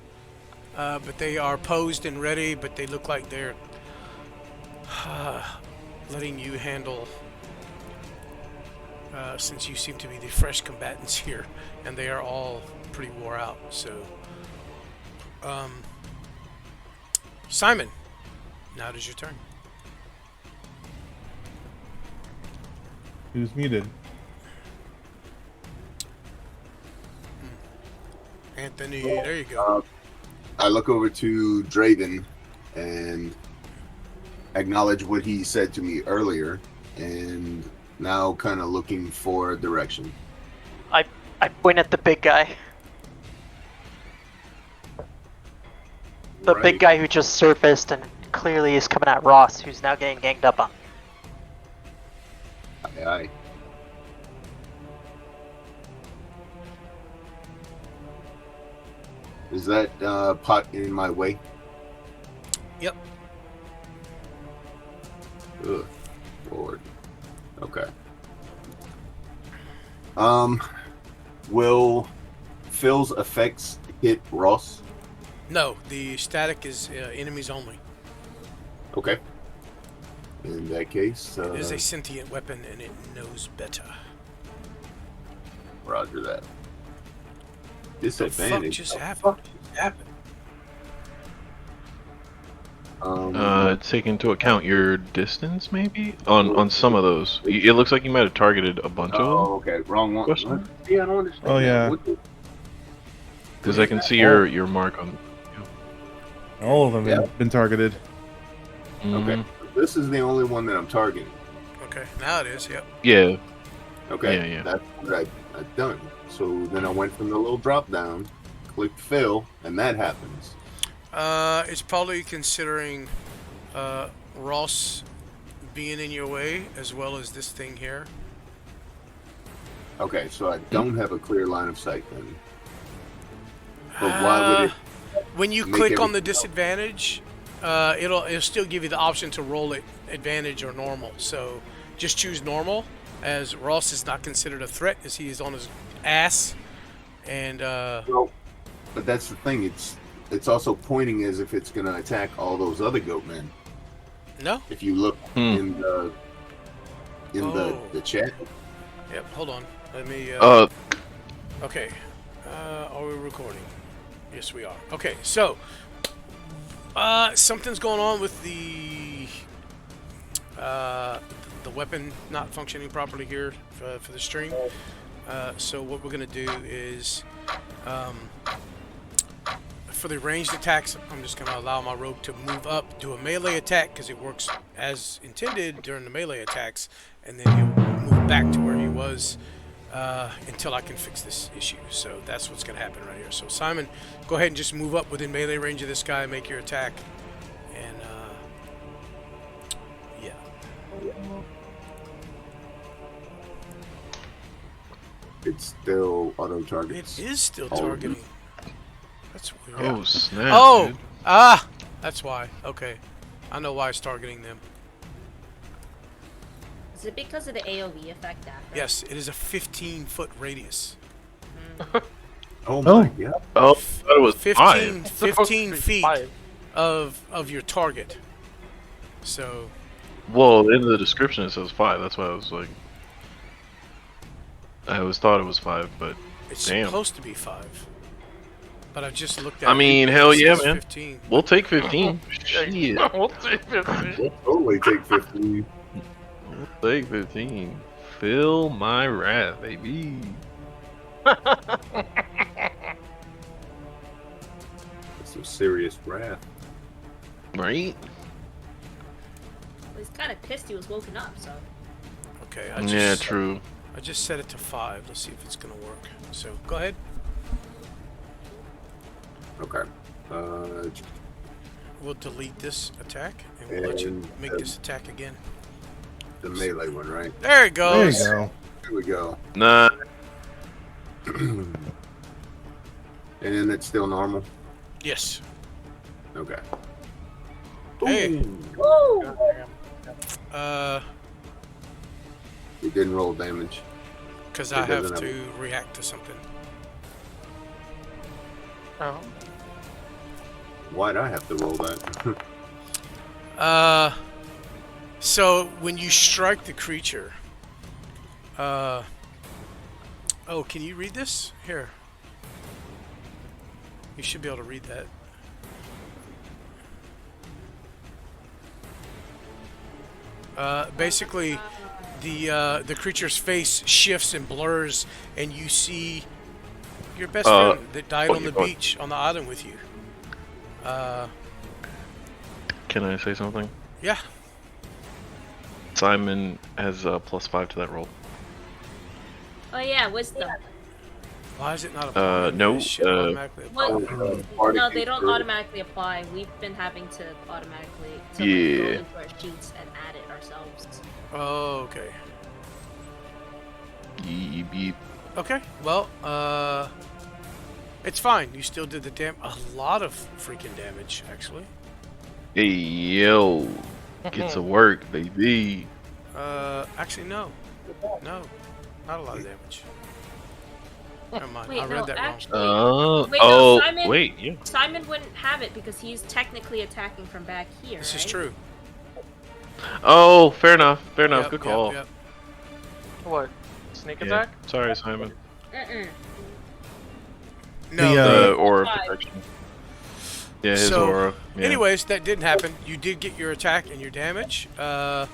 But they are posed and ready. But they look like they're letting you handle, since you seem to be the fresh combatants here, and they are all pretty wore out. So, Simon, now it is your turn. Who's muted? Anthony, there you go. I look over to Draven and acknowledge what he said to me earlier, and now kind of looking for direction. I point at the big guy. The Right. big guy who just surfaced and clearly is coming at Ross, who's now getting ganged up on. Aye. Is that pot in my way? Yep. Ugh, Lord. Okay. Will Phil's effects hit Ross? No, the static is enemies only. Okay. In that case, It is a sentient weapon and it knows better. Roger that. Fuck Disadvantage. just happened? Take into account your distance, maybe on some of those. It looks like you might have targeted a bunch of them. Oh, okay. Wrong one. Question? What? Yeah, I don't understand. Oh, that. yeah. What the- Because I can see your mark on. All of them Yeah. have been targeted. Okay. Mhm. This is the only one that I'm targeting. Okay, now it is. Yep. Yeah. Okay. Yeah, yeah. That's what I've done. So then I went from the little drop down, clicked fill, and that happens. It's probably considering Ross being in your way as well as this thing here. Okay, so I don't have a clear line of sight then. But why would it? When you make click on the everything else? disadvantage, it'll still give you the option to roll it advantage or normal. So just choose normal, as Ross is not considered a threat as he is on his ass. And Well, but that's the thing. It's also pointing as if it's going to attack all those other goat men. no. If you look in Oh. the chat. Yep. Hold on. Let me. Okay. Are we recording? Yes, we are. Okay, so something's going on with the weapon not functioning properly here for the stream. So what we're gonna do is, for the ranged attacks, I'm just gonna allow my rogue to move up, do a melee attack because it works as intended during the melee attacks, and then he'll move back to where he was. Until I can fix this issue. So that's what's going to happen right here. So Simon, go ahead and just move up within melee range of this guy, make your attack, and yeah. It's still auto It targets. is still all of targeting. them. That's weird. Oh snap! Oh! Dude. Ah! That's why. Okay. I know why it's targeting them. Is it because of the AoE effect after? Yes, it is a 15-foot radius. Oh Oh. my god. Oh, I thought it was 15, five. 15 It's feet five. of your target. So, Well, in the description it says 5. That's why I was like, I always thought it was 5, but it's damn. supposed to be 5. But I just looked at I it. mean, It hell says yeah, man. 15. We'll take 15. Shit. We'll take 15. We'll totally take 15. We'll take 15. Feel my wrath, baby. Some serious wrath. Right? Well, he's kind of pissed he was woken up, so. Okay, Yeah, true. I just set it to 5. Let's see if it's gonna work. So go ahead. Okay. We'll delete this attack and we'll let you And, make this attack again. the melee one, right? There it There you goes. go. Here we go. Nah. And then it's still normal? Yes. Okay. Hey. God damn. It didn't roll damage. Because It I have doesn't to react to something. Oh. Why'd I have to roll that? So when you strike the creature, oh, can you read this? Here. You should be able to read that. Basically, the creature's face shifts and blurs, and you see your best friend that died on the beach on the island with you. Can I say something? Yeah. Simon has +5 to that roll. Oh yeah, wisdom. Why is it not applying? No, This shit automatically Well, apply. no, they don't automatically apply. We've been having to automatically go Yeah. into our sheets and add it ourselves. Oh, okay. Yeep, yeep. Okay. Well, it's fine. You still did the a lot of freaking damage, actually. Hey, yo. Get to work, baby. Actually, no. No. Not a lot of damage. Never mind. Wait, I read no, that actually, wrong. Oh, Simon, wait, yeah. Simon wouldn't have it because he's technically attacking from back here. This right? is true. Oh, fair enough. Fair enough. Yep, Good call. Yep, What? Sneak Yeah. attack? Sorry, Simon. Mm-mm. No. The, The aura Five. protection. Yeah, his So, aura. Yeah. Anyways, that didn't happen. You did get your attack and your damage. The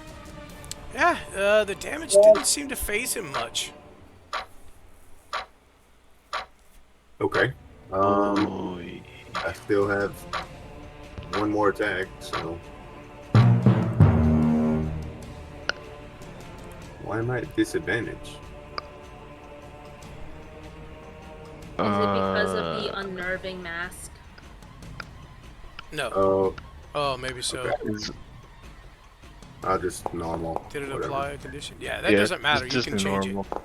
damage didn't seem to phase him much. Okay. Oh, I still have one more attack, so. Why am I at disadvantage? Is it because of the unnerving mask? No. Oh, Oh, maybe so. okay. I'll just normal. Did it whatever. apply a condition? Yeah, that yeah, doesn't matter. it's You just can a change normal.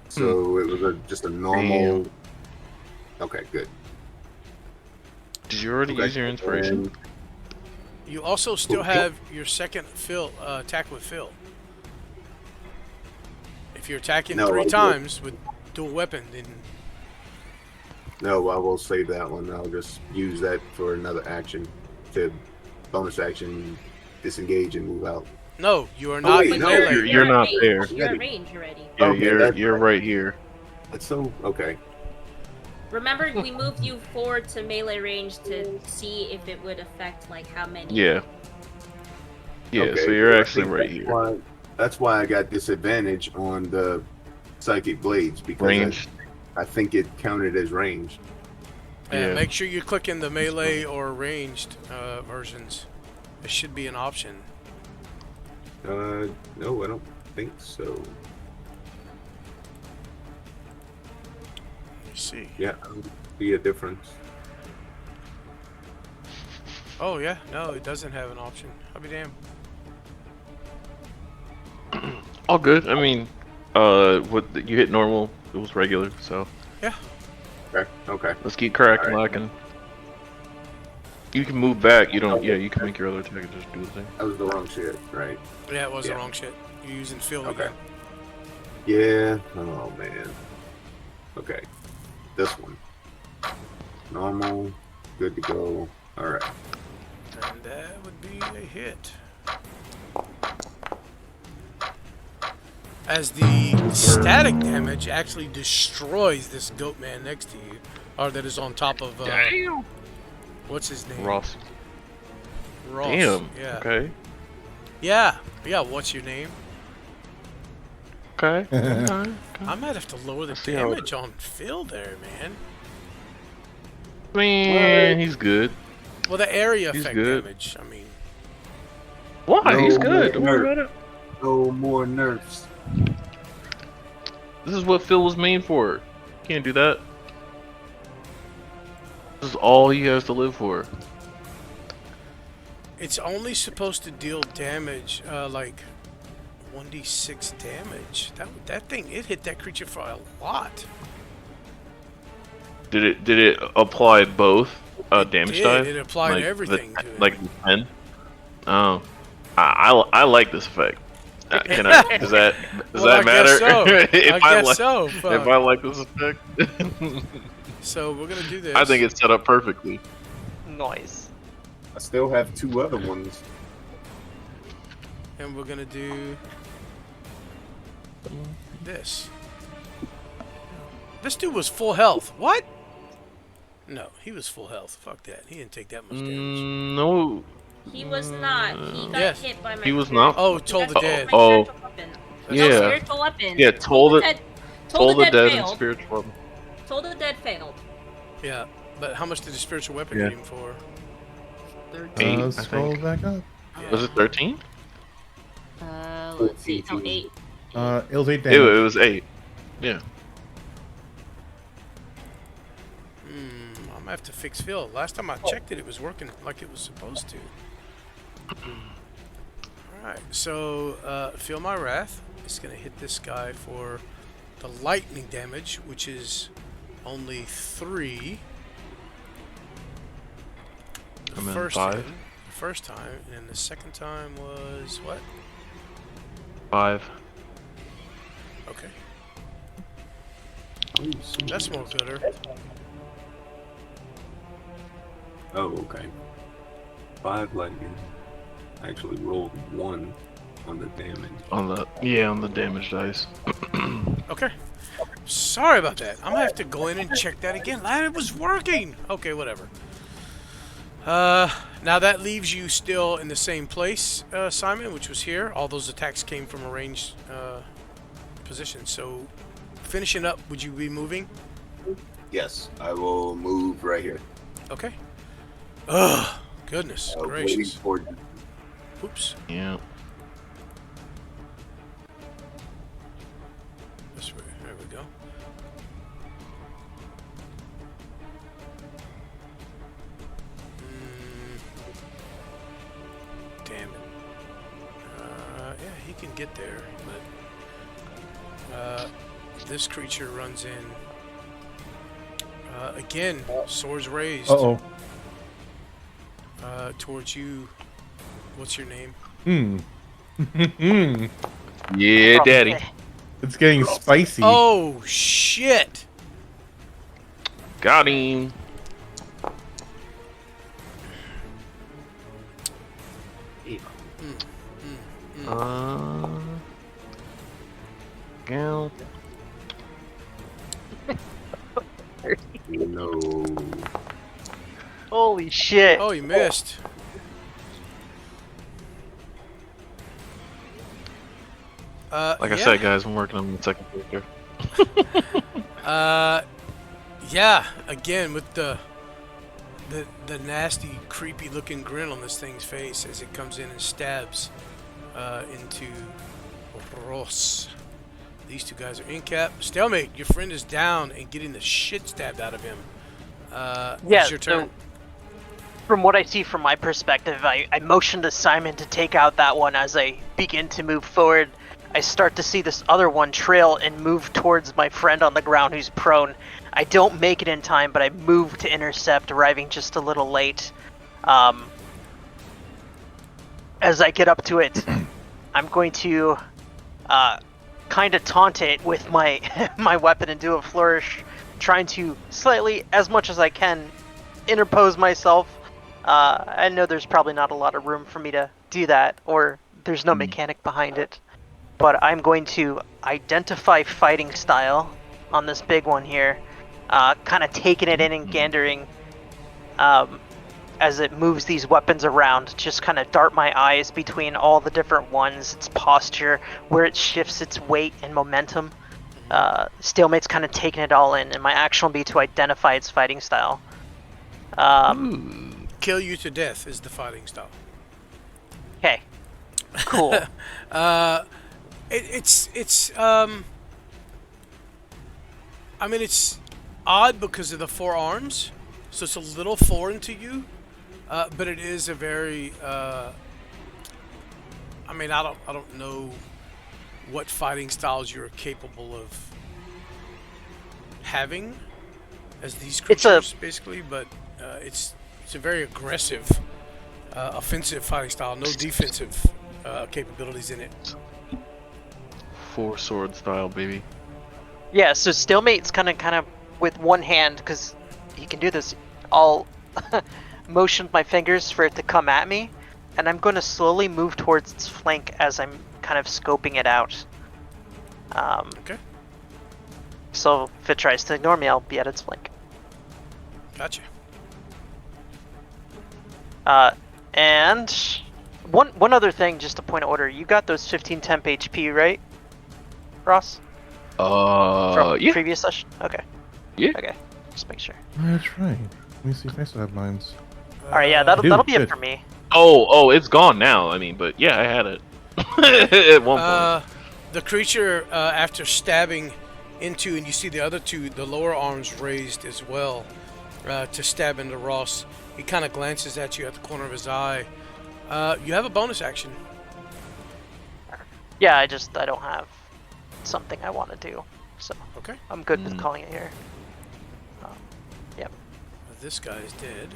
So it was just a normal. Okay, good. Did you already Okay. use your inspiration? it. You also still have your second attack with Phil. If you're attacking No, 3 I did. times with dual weapon, then No, I will save that one. I'll just use that for another action to bonus action, disengage and move out. no, you are Oh, not wait, in no, melee. you're not at range. there. You're at range already. Yeah, Okay, that's you're right. right here. That's so okay. Remember, we moved you forward to melee range to see if it would affect like how many. Yeah. Yeah, Okay, so you're well, I actually think right that's here. why- That's why I got disadvantage on the psychic blades because Range. I think it counted as range. Yeah. Make sure you click in the melee or ranged versions. It should be an option. No, I don't think so. Let's see. Yeah, I don't see a difference. Oh yeah, no, it doesn't have an option. I'll be damned. All good. I mean, what you hit normal, it was regular, so Yeah. Okay. Okay. let's keep cracking Alright. lacking. You can move back. You don't. Yeah, you can make your other attack and just do the thing. That was the wrong shit, right? Yeah, it was the Yeah. wrong shit. You're using Phil Okay. again. Yeah. Oh man. Okay. This one. Normal. Good to go. All right. And that would be a hit. as the static damage actually destroys this goat man next to you, or that is on top of. Damn. What's his name? Ross. Ross. Damn. Yeah. Okay. Yeah. Yeah. What's your name? Okay. I might have to lower the see how it- damage on Phil there, man. Man, he's good. Well, the area He's effect good. damage. I mean, Why? No He's good. Don't more worry about it. No more nerfs. This is what Phil was made for. Can't do that. This is all he has to live for. it's only supposed to deal damage, like 1d6 damage. That thing, it hit that creature for a lot. Did it apply both damage did. die? It applied Like everything the, to it. like the 10? Oh. I like this effect. Can I? Does that Well, I matter? guess so. if I guess like, so. If Fuck. I like this effect, So we're gonna do this. I think it's set up perfectly. Noise. I still have 2 other ones. And we're gonna do this. This dude was full health. What? No, he was full health. Fuck that. He didn't take that much damage. No. He was not. He got Yes. hit by my. He was not? Oh, He Toll got the hit Dead. by my Oh. spiritual weapon. Yeah. No, spiritual weapon. Yeah, Toll the Dead. Toll the dead and failed. spiritual. Toll the Dead failed. Yeah, but how much did the spiritual weapon Yeah. hit him for? 8, I Scroll think. back up. Was it 13? Let's see. No, 8. It was 8 It damage. was 8. Yeah. I might have to fix Phil. Last time I checked it, it was working like it was supposed to. Alright, so Feel My Wrath is going to hit this guy for the lightning damage, which is only 3. The And then first 5. time, the first time, and then the second time was what? 5. Okay, Oh, sweet. that's more gooder. Oh, okay. 5 lightning. I actually rolled 1 on the damage. On the damage dice. Okay. Sorry about that. I'm gonna have to go in and check that again. It was working. Okay, whatever. Now that leaves you still in the same place, Simon, which was here. All those attacks came from a ranged position. So, finishing up, would you be moving? Yes, I will move right here. Okay. Ugh, goodness Waiting gracious. for Oops. Yeah. This way. There we go. Damn it. Yeah, he can get there, but this creature runs in. Again, swords raised. Uh-oh. Towards you. What's your name? Yeah, daddy. It's getting spicy. Oh shit! Got him. Gal. No. Holy shit. Oh, you missed. Like I yeah. said, guys, I'm working on the second character. Yeah. Again, with the nasty, creepy looking grin on this thing's face as it comes in and stabs into Ross. These two guys are in cap. Stalemate, your friend is down and getting the shit stabbed out of him. Yeah, It's your turn. so from what I see from my perspective, I motion to Simon to take out that one as I begin to move forward. I start to see this other one trail and move towards my friend on the ground who's prone. I don't make it in time, but I move to intercept, arriving just a little late. As I get up to it, I'm going to kind of taunt it with my my weapon and do a flourish, trying to slightly, as much as I can, interpose myself. I know there's probably not a lot of room for me to do that, or there's no mechanic behind it. but I'm going to identify fighting style on this big one here, kind of taking it in and gandering as it moves these weapons around. Just kind of dart my eyes between all the different ones, its posture, where it shifts its weight and momentum. Stalemate's kind of taking it all in, and my action will be to identify its fighting style. Kill you to death is the fighting style. Okay. Cool. It's I mean, it's odd because of the 4 arms, so it's a little foreign to you, but it is a very I mean, I don't know what fighting styles you're capable of having as these creatures, basically, but it's a very aggressive, offensive fighting style. No defensive capabilities in it. 4 sword style, baby. Yeah, so Stalemate's kind of with one hand, because he can do this. I'll motion with my fingers for it to come at me, and I'm going to slowly move towards its flank as I'm kind of scoping it out. Okay. So if it tries to ignore me, I'll be at its flank. Gotcha. And one other thing, just a point of order. You got those 15 temp HP, right, Ross? From Yeah. previous session? Okay. Yeah. Okay. Just make sure. That's right. Let me see if I still have mines. Alright, yeah, do, that'll be good. it for me. Oh, it's gone now. I mean, but yeah, I had it at one point. The creature, after stabbing into, and you see the other 2, the lower arms raised as well, to stab into Ross. He kind of glances at you at the corner of his eye. You have a bonus action. Yeah, I don't have something I want to do, so Okay. I'm good with calling it here. Yep. This guy is dead.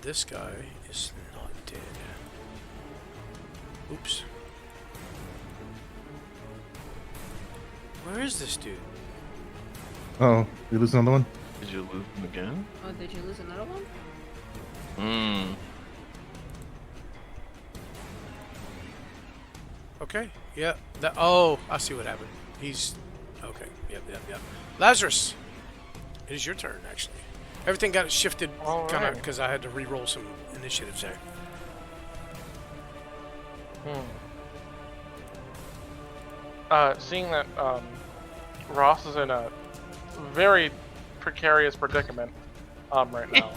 This guy is not dead. Oops. Where is this dude? Oh, we lose another one? Did you lose him again? Oh, did you lose another one? Okay. Yeah. Oh, I see what happened. He's okay. Yep. Lazarus, it is your turn actually. Everything got shifted kind of because I had to re-roll some initiatives there. Seeing that Ross is in a very precarious predicament right now.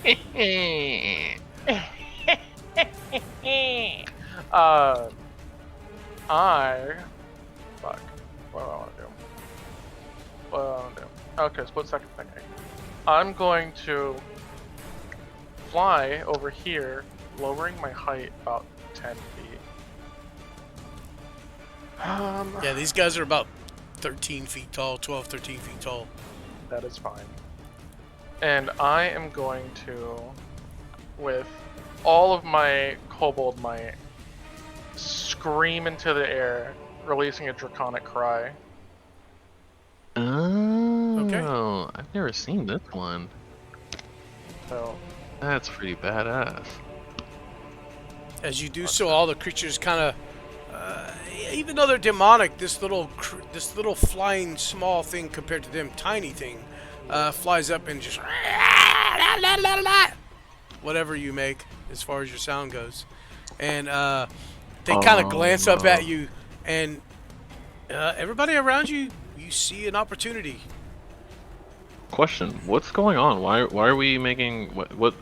Fuck. What do I want to do? Okay, split second thinking. I'm going to fly over here, lowering my height about 10 feet. Yeah, these guys are about 13 feet tall, 12, 13 feet tall. That is fine. And I am going to, with all of my kobold might, scream into the air, releasing a draconic cry. Oh, I've never seen this one. So That's pretty badass. As you do so, all the creatures kind of, even though they're demonic, this little flying small thing compared to them, tiny thing, flies up and just whatever you make as far as your sound goes, and they kind of glance up at you, and everybody around you, you see an opportunity. Question: what's going on? Why are we making what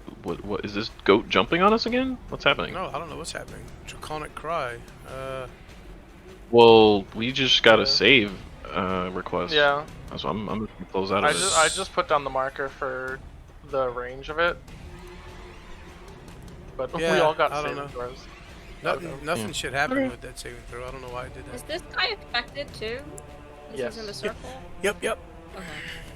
is this goat jumping on us again? What's happening? No, I don't know what's happening. Draconic cry. Well, we just got a save request. yeah, So I'm gonna close out of this. I just put down the marker for the range of it, but we Yeah, all got I don't saving know. throws. Nothing should happen with that saving throw. I don't know why I did Is that. this guy affected too? Is Yes. he's in the circle? Yep. Okay.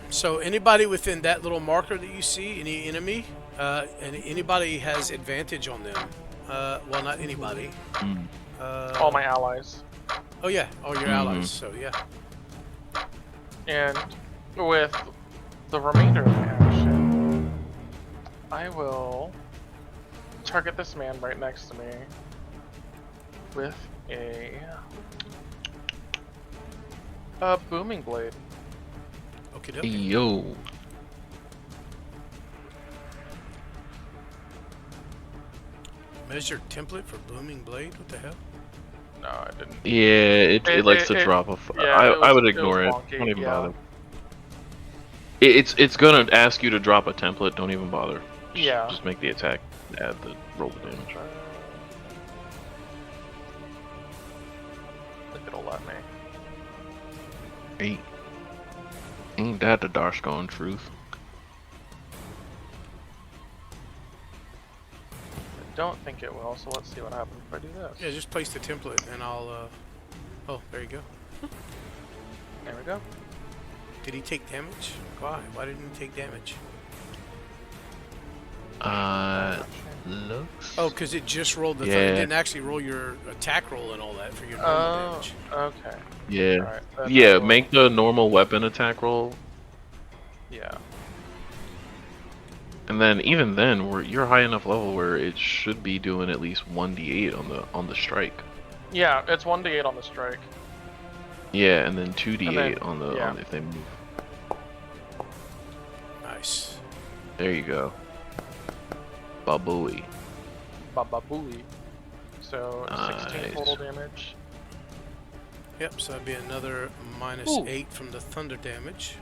So anybody within that little marker that you see, any enemy, and anybody has advantage on them. Well, not anybody. All my allies. Oh yeah, all your allies. So yeah. And with the remainder of the action, I will target this man right next to me with a Booming blade. Okay, dokie. Yo. Measure template for booming blade. What the hell? No, I didn't. Yeah, it likes to it- drop a. yeah, I would it was ignore it. wonky, Don't even yeah. bother. It's gonna ask you to drop a template. Don't even bother. Yeah. Just make the attack. Add the roll the damage. I think it'll let me. Eight. Ain't that the Darkscorn truth? I don't think it will, so let's see what happens if I do this. Yeah, just place the template and I'll. Oh, there you go. There we go. Did he take damage? Why? Why didn't he take damage? Looks. Oh, because it just rolled the. Yeah. It didn't actually roll your attack roll and all that for your normal damage. Okay. Yeah. Alright, that's Yeah. cool. Make the normal weapon attack roll, Yeah. and then even then, you're high enough level where it should be doing at least 1d8 on the strike. Yeah, it's 1d8 on the strike. Yeah, and then 2d8 And then- on the yeah. if they move. Nice. There you go. Babooey. Bababooey. So 16 Nice. total damage. Yep. So that'd be another minus Ooh. 8 from the thunder damage.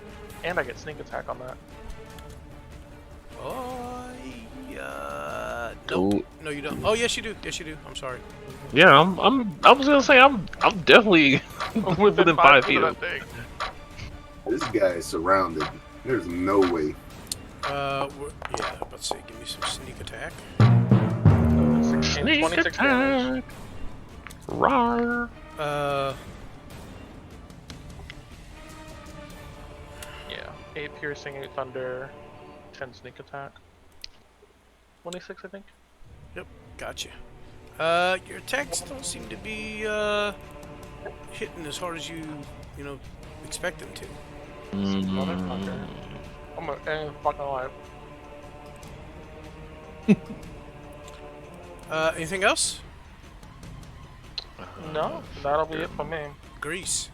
And I get sneak attack on that. Oh, Go. nope. No, you don't. Oh, yes, you do. Yes, you do. I'm sorry. Yeah, I was gonna say I'm definitely within 5 feet of of. that thing. This guy is surrounded. There's no way. Yeah. Let's see. Give me some sneak attack. 16, Sneak 26 damage. attack. Rawr. Yeah. 8 piercing, 8 thunder, 10 sneak attack. 26, I think. Gotcha. Your attacks don't seem to be hitting as hard as you expect them to. Motherfucker. I'm fucking alive. Anything else? No, that'll be it for me. Grease.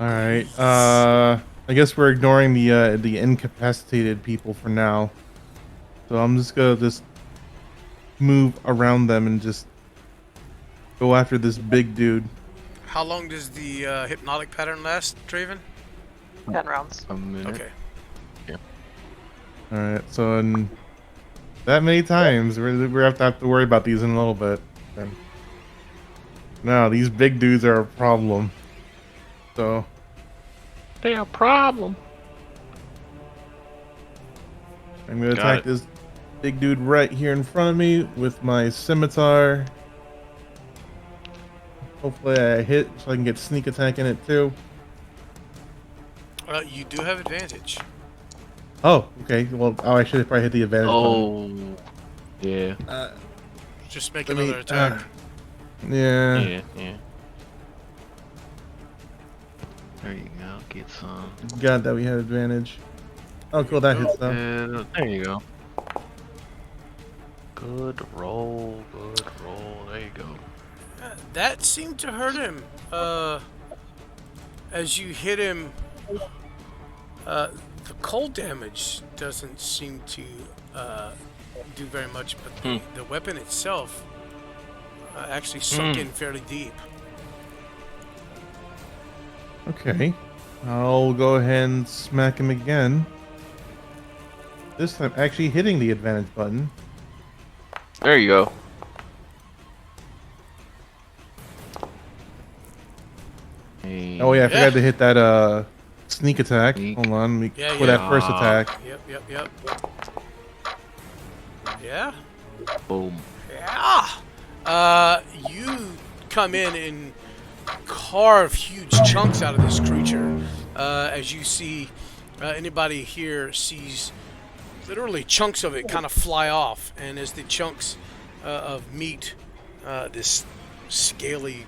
All right. I guess we're ignoring the incapacitated people for now. So I'm just gonna move around them and just go after this big dude. How long does the hypnotic pattern last, Draven? 10 rounds. A minute. Okay. All right. So in that many times, we're have to worry about these in a little bit. And no, these big dudes are a problem. So They a problem. I'm gonna Got attack it. this big dude right here in front of me with my scimitar. Hopefully I hit so I can get sneak attack in it too. You do have advantage. Oh, okay. Well, I should have probably hit the advantage button. Oh. Yeah. Just make Let me- another attack. Yeah. Yeah. There you go. Get some. God, that we had advantage. Oh, cool. That hits though. There you go. Good roll. There you go. That seemed to hurt him. As you hit him, the cold damage doesn't seem to do very much, but the weapon itself actually sunk in fairly deep. Okay. I'll go ahead and smack him again. This time actually hitting the advantage button. There you go. Hey. Oh yeah, I Yeah. forgot to hit that sneak attack. Sneak. Hold on, let me Yeah, for yeah. that first attack. Yep. Yeah. Boom. Yeah. You come in and carve huge chunks out of this creature. As you see, anybody here sees literally chunks of it kind of fly off, and as the chunks of meat, this scaly,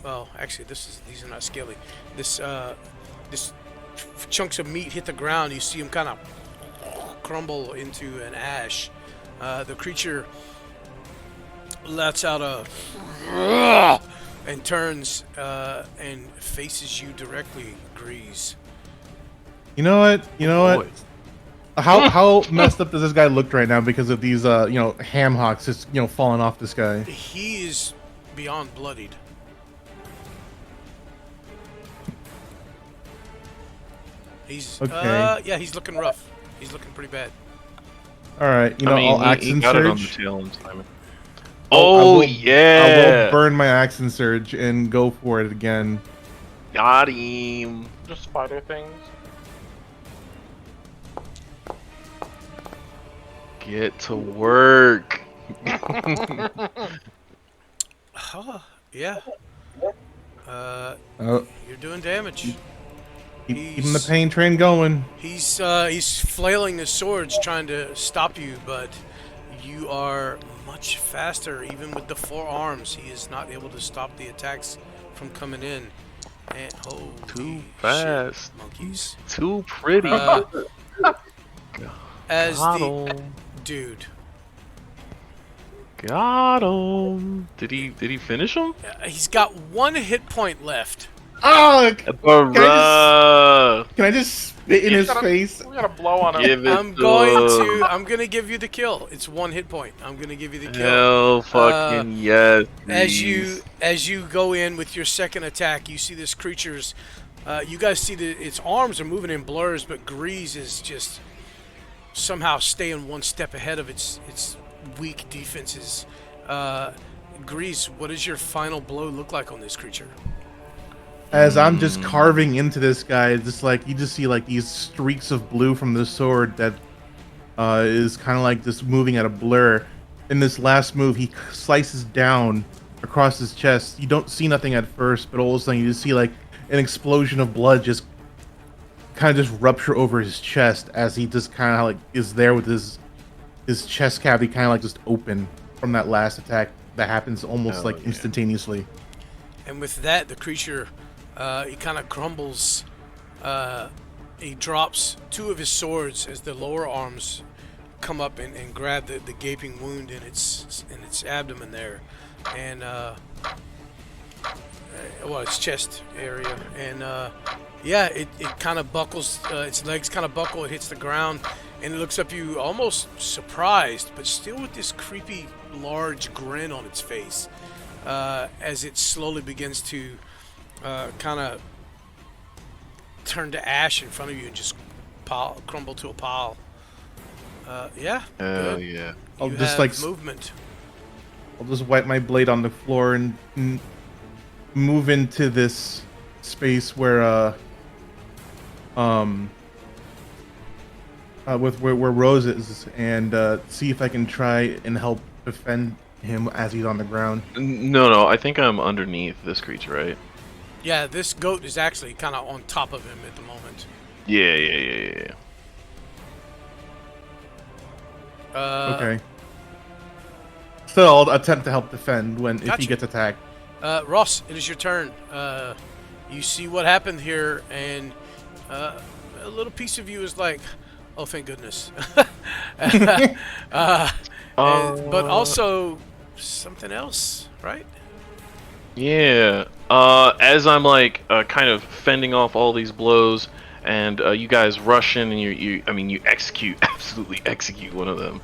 well, actually, these are not scaly. This chunks of meat hit the ground. You see them kind of crumble into an ash. The creature lets out a and turns and faces you directly, Grease. You know what? You know boy. what? How messed up does this guy look right now because of these ham hocks just falling off this guy? He is beyond bloodied. He's Okay. yeah, he's looking rough. He's looking pretty bad. All right, I'll he accent got it on the surge. tail end, Simon. I Oh will yeah! burn my accent surge and go for it again. Got him. Just spider things. Get to work. Oh, yeah. Oh, You're doing damage. keeping the pain train going. He's flailing his swords trying to stop you, but you are much faster. Even with the 4 arms, he is not able to stop the attacks from coming in. And holy Too shit, fast. monkeys. Too pretty. As Got the him. dude, Got him. Did he finish him? he's got 1 hit point left. Oh, Bruh. can I just spit in his gotta- face? We gotta blow on him. Give it I'm gonna give you the kill. It's 1 hit point. I'm gonna give you the kill. Hell fucking yes. As you go in with your second attack, you see this creature's. You guys see that its arms are moving in blurs, but Grease is just somehow staying 1 step ahead of its weak defenses. Grease, what does your final blow look like on this creature? As I'm just carving into this guy, just like you just see like these streaks of blue from the sword that is kind of like just moving at a blur. In this last move, he slices down across his chest. You don't see nothing at first, but all of a sudden you just see like an explosion of blood just kind of just rupture over his chest as he just kind of like is there with his chest cavity kind of like just open from that last attack that happens almost like instantaneously. And with that, the creature, he kind of crumbles. He drops 2 of his swords as the lower arms come up and grab the gaping wound in its abdomen there, and its chest area, and yeah, it kind of buckles. Its legs kind of buckle. It hits the ground, and it looks up at you almost surprised, but still with this creepy large grin on its face. As it slowly begins to kind of turn to ash in front of you and just crumble to a pile. Yeah. Hell good. yeah. I'll You just have like movement. I'll just wipe my blade on the floor and move into this space where with where Rose is, and see if I can try and help defend him as he's on the ground. No, I think I'm underneath this creature, right? Yeah, this goat is actually kind of on top of him at the moment. Yeah. Okay. So I'll attempt to help defend if Gotcha. he gets attacked. Ross, it is your turn. You see what happened here, and a little piece of you is like, "Oh, thank goodness." But also something else, right? Yeah. As I'm like kind of fending off all these blows, and you guys rush in, and you absolutely execute one of them.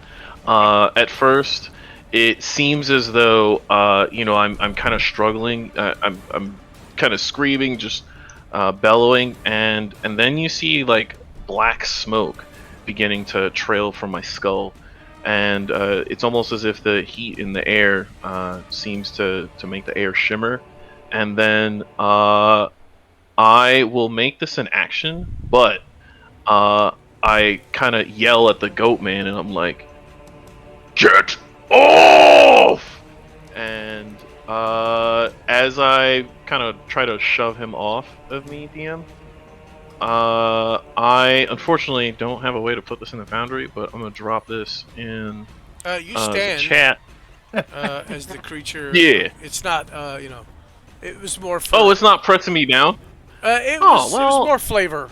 At first, it seems as though I'm kind of struggling. I'm kind of screaming, just bellowing, and then you see like black smoke beginning to trail from my skull, and it's almost as if the heat in the air seems to make the air shimmer, and then I will make this an action, but I kind of yell at the goat man, and I'm like, "Get off!" And as I kind of try to shove him off of me, DM, I unfortunately don't have a way to put this in the Foundry, but I'm gonna drop this in You the stand chat. as the creature. Yeah. It's not. It was more. For, Oh, it's not pressing me down. It Oh, was well. more flavor.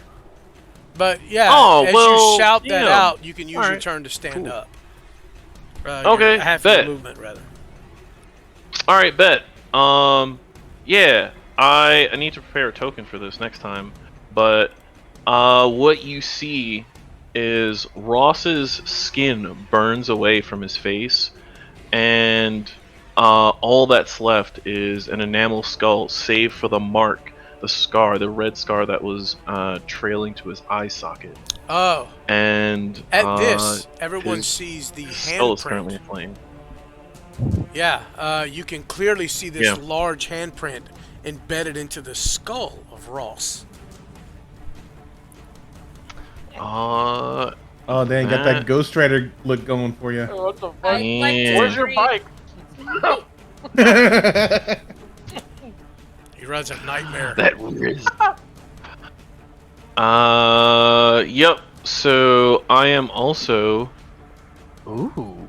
But yeah, Oh, as well, you shout that yeah. out, you can use your Alright. turn to stand Cool. up. Okay, half your bet. movement rather. All right, bet. Yeah, I need to prepare a token for this next time. But what you see is Ross's skin burns away from his face, and all that's left is an enamel skull, save for the mark, the scar, the red scar that was trailing to his eye socket. Oh. And At this, everyone his sees the skull is currently handprint. inflamed. Yeah, you can clearly see this Yeah. large handprint embedded into the skull of Ross. Oh, dang, got that Ghost Rider look going for you. What the fuck? I'd like to Yeah. Where's your agree- bike? He runs a nightmare. That is. Yep. So I am also. Ooh.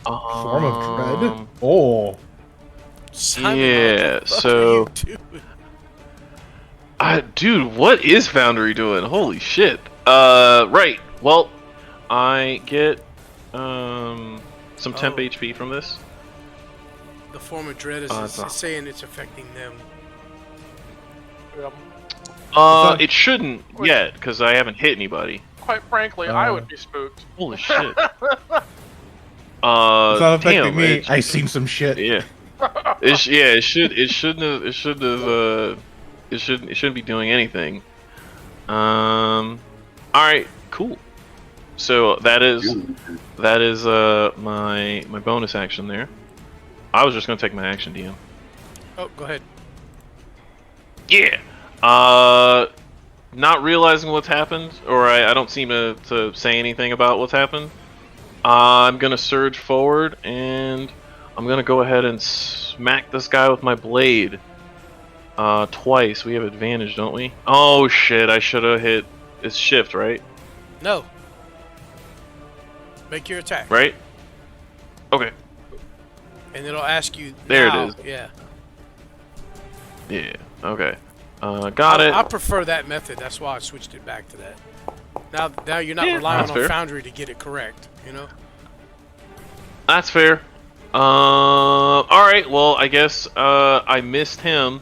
Form of dread. Oh. Simon, Yeah, what the fuck so- are you doing? Dude, what is Foundry doing? Holy shit. Right. Well, I get some temp Oh. HP from this. The form of dread is it's not. saying it's affecting them. It shouldn't yet because I haven't hit anybody. Quite frankly, I would be spooked. Holy shit. It's not affecting damn, me. it- I seen some shit. Yeah. It shouldn't be doing anything. All right, cool. So that is my bonus action there. I was just gonna take my action, DM. Oh, go ahead. Yeah. Not realizing what's happened, or I don't seem to say anything about what's happened. I'm gonna surge forward and I'm gonna go ahead and smack this guy with my blade. Twice. We have advantage, don't we? Oh shit! I should have hit. It's shift, right? No. Make your attack. Right. Okay. And it'll ask you. There it now. is. Yeah. Yeah. Okay. Got it. I prefer that method. That's why I switched it back to that. Now you're not Yeah, relying that's on fair. Foundry to get it correct. You know. That's fair. All right. Well, I guess I missed him,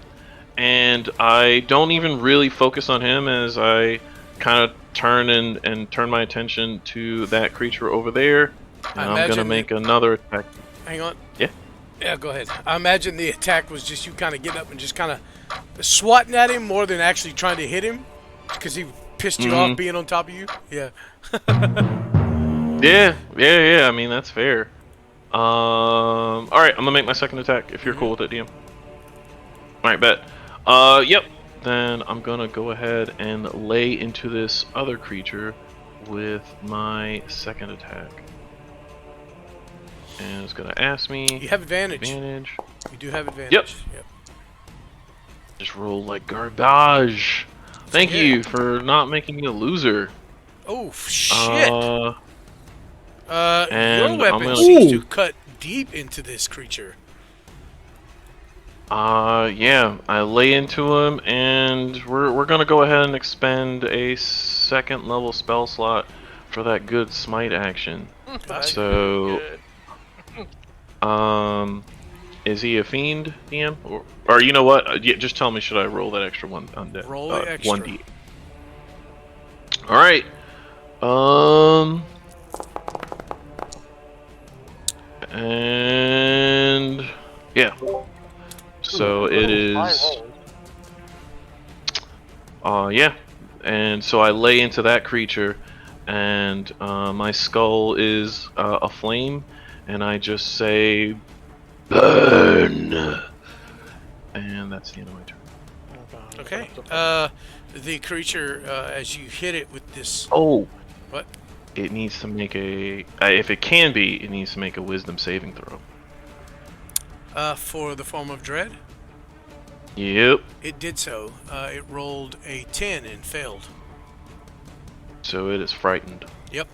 and I don't even really focus on him as I kind of turn and turn my attention to that creature over there. And I'm gonna imagine make another attack. Hang on. Yeah. Yeah, go ahead. I imagine the attack was just you kind of getting up and just kind of swatting at him more than actually trying to hit him, because he pissed you off being on top of you. Yeah. Yeah. I mean, that's fair. All right. I'm gonna make my second attack if you're cool with it, DM. All right, bet. Yep. Then I'm gonna go ahead and lay into this other creature with my second attack. And it's gonna ask me. You have advantage. Advantage. You do have advantage. Yep. Just roll like garbage. Thank Yeah. you for not making me a loser. Oh shit. Your and weapon I'm gonna- seems to cut deep into this creature. Yeah, I lay into him, and we're gonna go ahead and expend a second level spell slot for that good smite action. So, is he a fiend, DM? Or you know what? Yeah, just tell me, should I roll that extra one on that? Roll the extra. 1d. All right. And yeah. So it is. Yeah. And so I lay into that creature, and my skull is aflame, and I just say, "Burn!" And that's the end of my turn. Okay. The creature, as you hit it with this. Oh. What? It needs to make a. If it can be, it needs to make a Wisdom saving throw. For the form of dread. Yep. It did so. It rolled a 10 and failed. So it is frightened. Yep.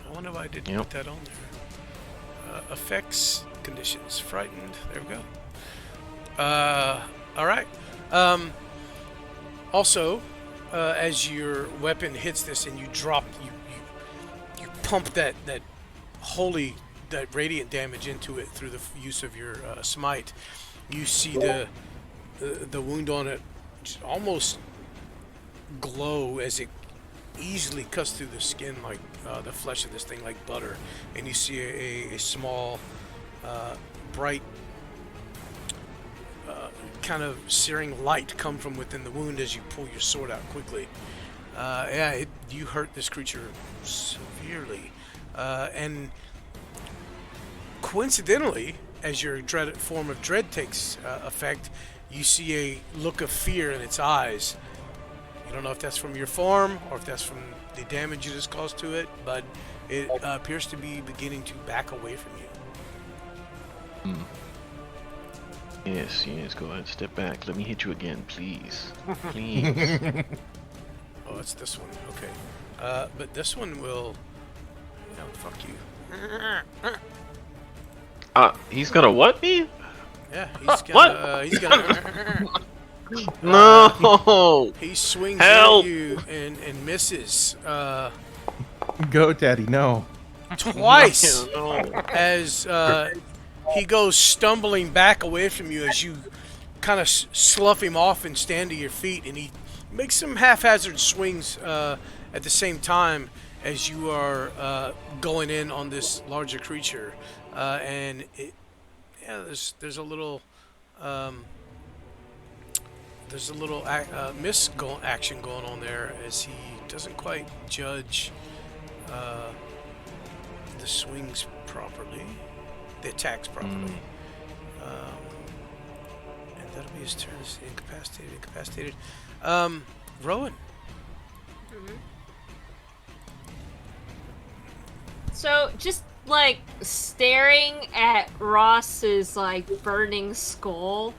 I wonder why I didn't Yep. put that on there. Effects, conditions, frightened. There we go. All right. Also, as your weapon hits this and you drop, you pump that radiant damage into it through the use of your smite. you see the wound on it just almost glow as it easily cuts through the skin, like the flesh of this thing, like butter. And you see a small, bright, kind of searing light come from within the wound as you pull your sword out quickly. You hurt this creature severely, and coincidentally, as your form of dread takes effect, you see a look of fear in its eyes. You don't know if that's from your form or if that's from the damage you just caused to it, but it appears to be beginning to back away from you. Yes, go ahead, step back. Let me hit you again, please. Please. Oh, it's this one. Okay. But this one will... No, fuck you. He's gonna what me? Yeah, he's gonna... He's gonna... No! He swings Help! at you and misses. Go, Daddy, no. Twice! No. As he goes stumbling back away from you as you kind of slough him off and stand to your feet, and he makes some haphazard swings at the same time as you are going in on this larger creature, and there's a little action going on there as he doesn't quite judge the swings properly, the attacks properly. And that'll be his turn. He's incapacitated. Rowan. So just like staring at Ross's like burning skull,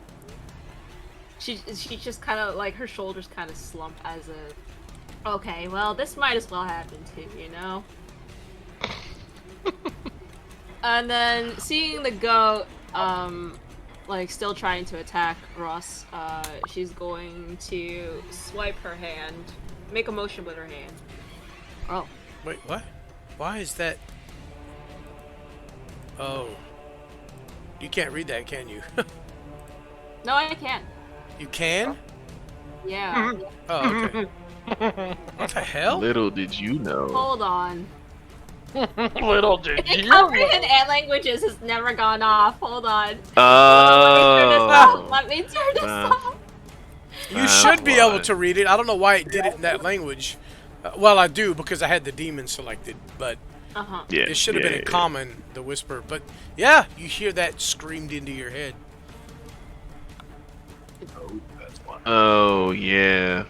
she just kind of like her shoulders kind of slump as a, okay, well this might as well happen too, you know. And then seeing the goat, like still trying to attack Ross, she's going to swipe her hand, make a motion with her hand. Oh. Wait, what? Why is that? Oh. You can't read that, can you? No, I can't. You can? Yeah. Oh, okay. What the hell? Little did you know. Hold on. Little did you know. Comprehend and languages has never gone off. Hold on. Oh. Let me turn this off. You should be able to read it. I don't know why it did it in that language. Well, I do because I had the demon selected, but Yeah, it should have been in common, the whisper. But yeah, you hear that screamed into your head. Oh, yeah.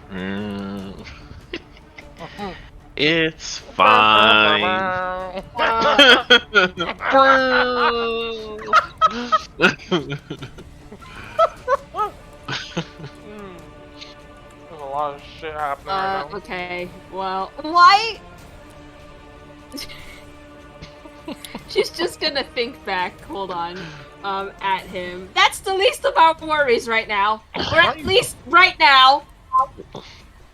It's fine. There's a lot of shit happening right now. Okay. Well, why? She's just gonna think back. Hold on. At him. That's the least of our worries right now. Or at least right now.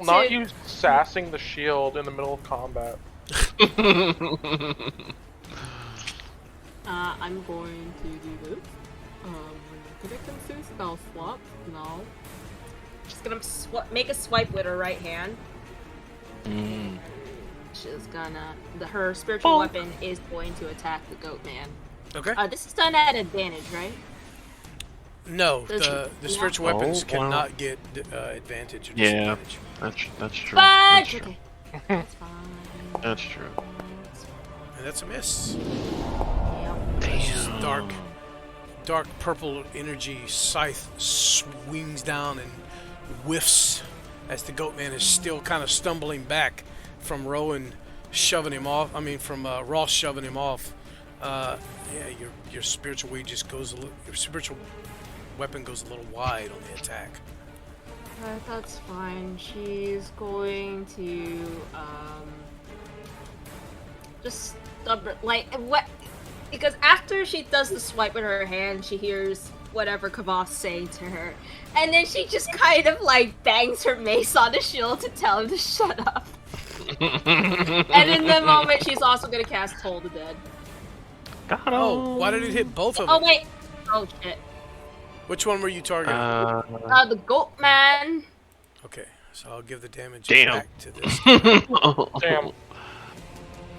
Not you sassing the shield in the middle of combat. I'm going to do this. Could I consider spell swap? No. She's gonna make a swipe with her right hand. She's gonna. Her spiritual weapon is going to attack the goat man. Okay. This is done at advantage, right? No, the spiritual weapons cannot get advantage or disadvantage. That's true. But okay. That's fine. That's true. And that's a miss. Yep. Dark purple energy scythe swings down and whiffs as the goat man is still kind of stumbling back from Rowan shoving him off. From Ross shoving him off. Your spiritual way just goes your spiritual weapon goes a little wide on the attack. That's fine. She's going to just stubborn what? Because after she does the swipe with her hand, she hears whatever Kavoth's saying to her, and then she just kind of like bangs her mace on the shield to tell him to shut up. And in the moment, she's also gonna cast Toll the Dead. Got him. Oh, why did it hit both of them? Oh wait! Oh shit! Which one were you targeting? The goat man. Okay, so I'll give the damage Damn. back to this. Damn.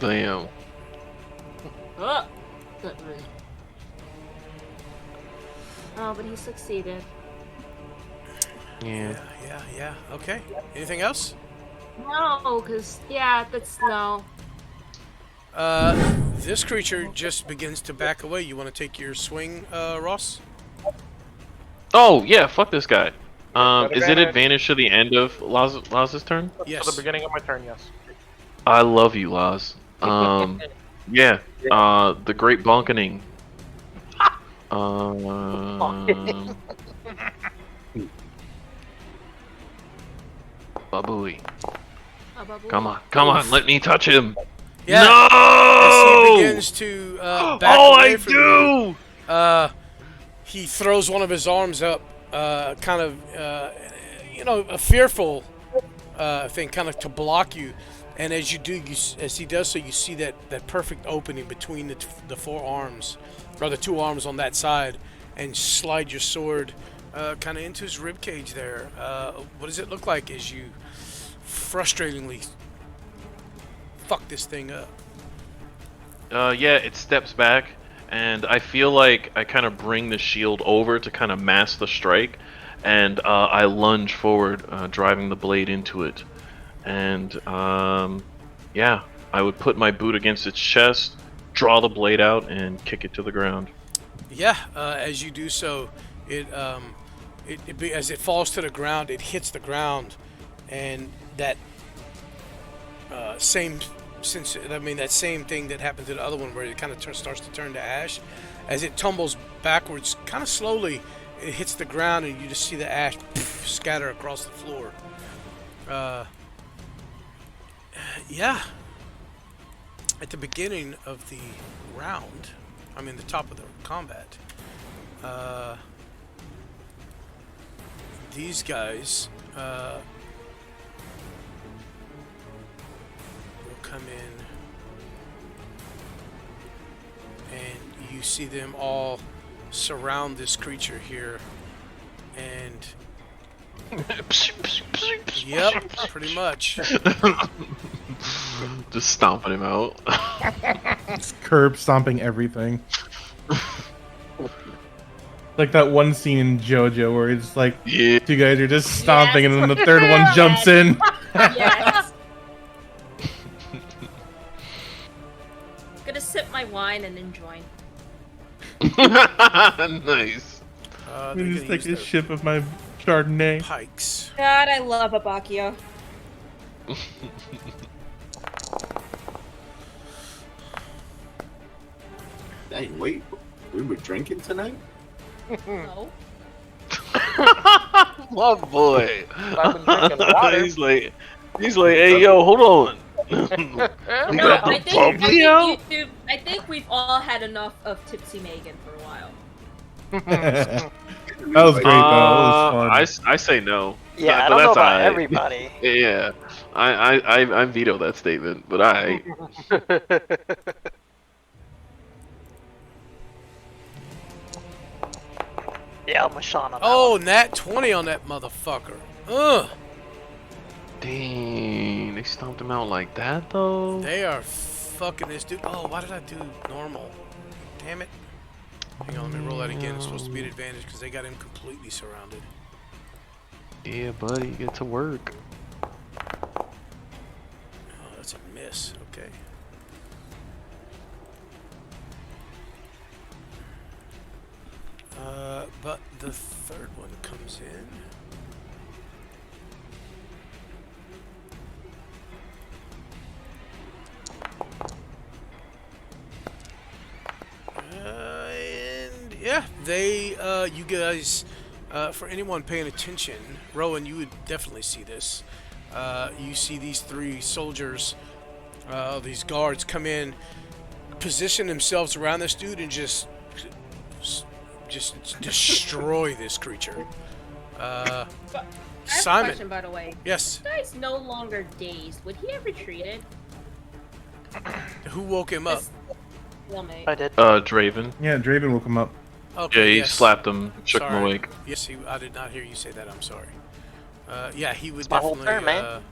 Damn. Oh, oh, but he succeeded. Yeah. Yeah. Okay. Anything else? No, cause yeah, that's no. This creature just begins to back away. You want to take your swing, Ross? Oh yeah, fuck this guy. That Is it advantage. advantage to the end of Laz's turn? Yes. For the beginning of my turn, yes. I love you, Laz. Yeah. The Great Bonkening. Babooey. Come on, let me touch him. Yeah. No! As he begins to back Oh, away I from do! you, he throws one of his arms up, kind of, a fearful thing, kind of to block you. And as you do, as he does so, you see that perfect opening between the four arms, or the two arms on that side, and slide your sword kind of into his rib cage there. What does it look like as you frustratingly fuck this thing up? Yeah, it steps back, and I feel like I kind of bring the shield over to kind of mask the strike, and I lunge forward, driving the blade into it. And, yeah, I would put my boot against its chest, draw the blade out, and kick it to the ground. Yeah, as you do so, as it falls to the ground, it hits the ground, and that that same thing that happened to the other one, where it kind of starts to turn to ash, as it tumbles backwards, kind of slowly, it hits the ground, and you just see the ash scatter across the floor. Yeah. At the beginning of the round, the top of the combat, these guys will come in, and you see them all surround this creature here, and yep, pretty much. Just stomping him out. It's curb stomping everything. Like that one scene in JoJo where it's like Yeah. two guys are just stomping, Yes. and then the third one jumps in. Yes. Gonna sip my wine and enjoy. Nice. They're Just gonna take use a sip of my Chardonnay. pikes. God, I love a Bacchio. Dang, wait, we were drinking tonight? No. My boy. I've been drinking water. he's like, hey yo, hold on. No, You got the bubbly out? I think we've all had enough of Tipsy Megan for a while. That was great, though. It was fun. I say no. Yeah, I But don't know that's about alright. everybody. Yeah, I veto that statement, but I. Yeah, I'm with Sean on that Oh, one. nat 20 on that motherfucker. Ugh. Dang, they stomped him out like that though. They are fucking this dude. Oh, why did I do normal? Damn it. Hang on, let me roll that again. It's supposed to be an advantage because they got him completely surrounded. Yeah, buddy, get to work. Oh, that's a miss. Okay. But the third one comes in. And yeah, you guys, for anyone paying attention, Rowan, you would definitely see this. You see these three soldiers, these guards come in, position themselves around this dude, and just destroy this creature. I have Simon. a question, by the way. Yes. This guy's no longer dazed. Would he have retreated? Who woke him up? Well, mate. I did. Draven. Yeah, Draven will come up. Okay. Yeah, he yes. slapped him, shook him Sorry. awake. Yes, I did not hear you say that. I'm sorry. Yeah, he would It's my whole definitely turn, man.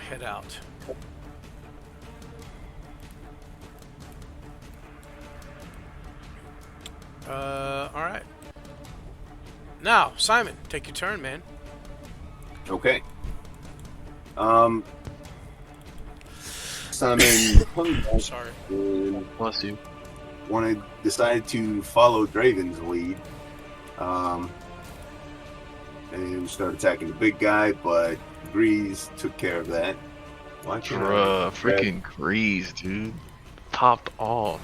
head out. All right. Now, Simon, take your turn, man. Okay. Simon hung back Sorry. and Bless you. decided to follow Draven's lead. And start attacking the big guy, but Grease took care of that. Why can Bruh, freaking Grease, dude. Topped off.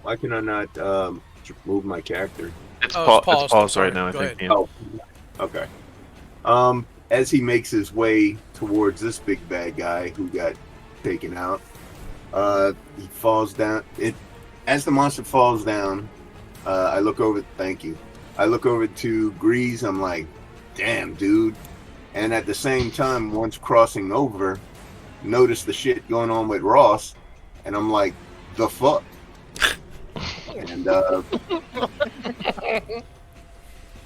Why can I not move my character? It's, Oh, it's it's paused Sorry. right now, I Go think. ahead. Ian. Oh, okay. As he makes his way towards this big bad guy who got taken out, he falls down. As the monster falls down, I look over. Thank you. I look over to Grease. I'm like, damn, dude. And at the same time, once crossing over, notice the shit going on with Ross, and I'm like, the fuck. And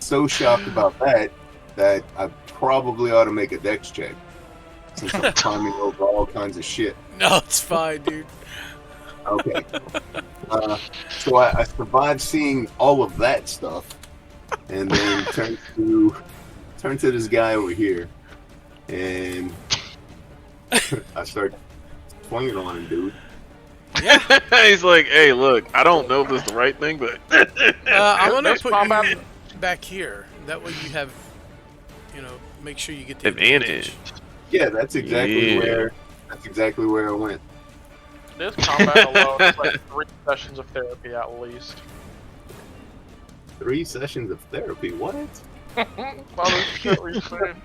so shocked about that I probably ought to make a dex check since I'm climbing over all kinds of shit. No, it's fine, dude. Okay. So I survived seeing all of that stuff, and then turn to this guy over here, and I start swinging on him, dude. Yeah. He's like, hey, look, I don't know if this is the right thing, but I'm gonna There's put combat. you back here. That way you have, make sure you get the advantage. Yeah, that's exactly Yeah. where I went. This combat alone is like 3 sessions of therapy at least. 3 sessions of therapy. What? Well, shit we said.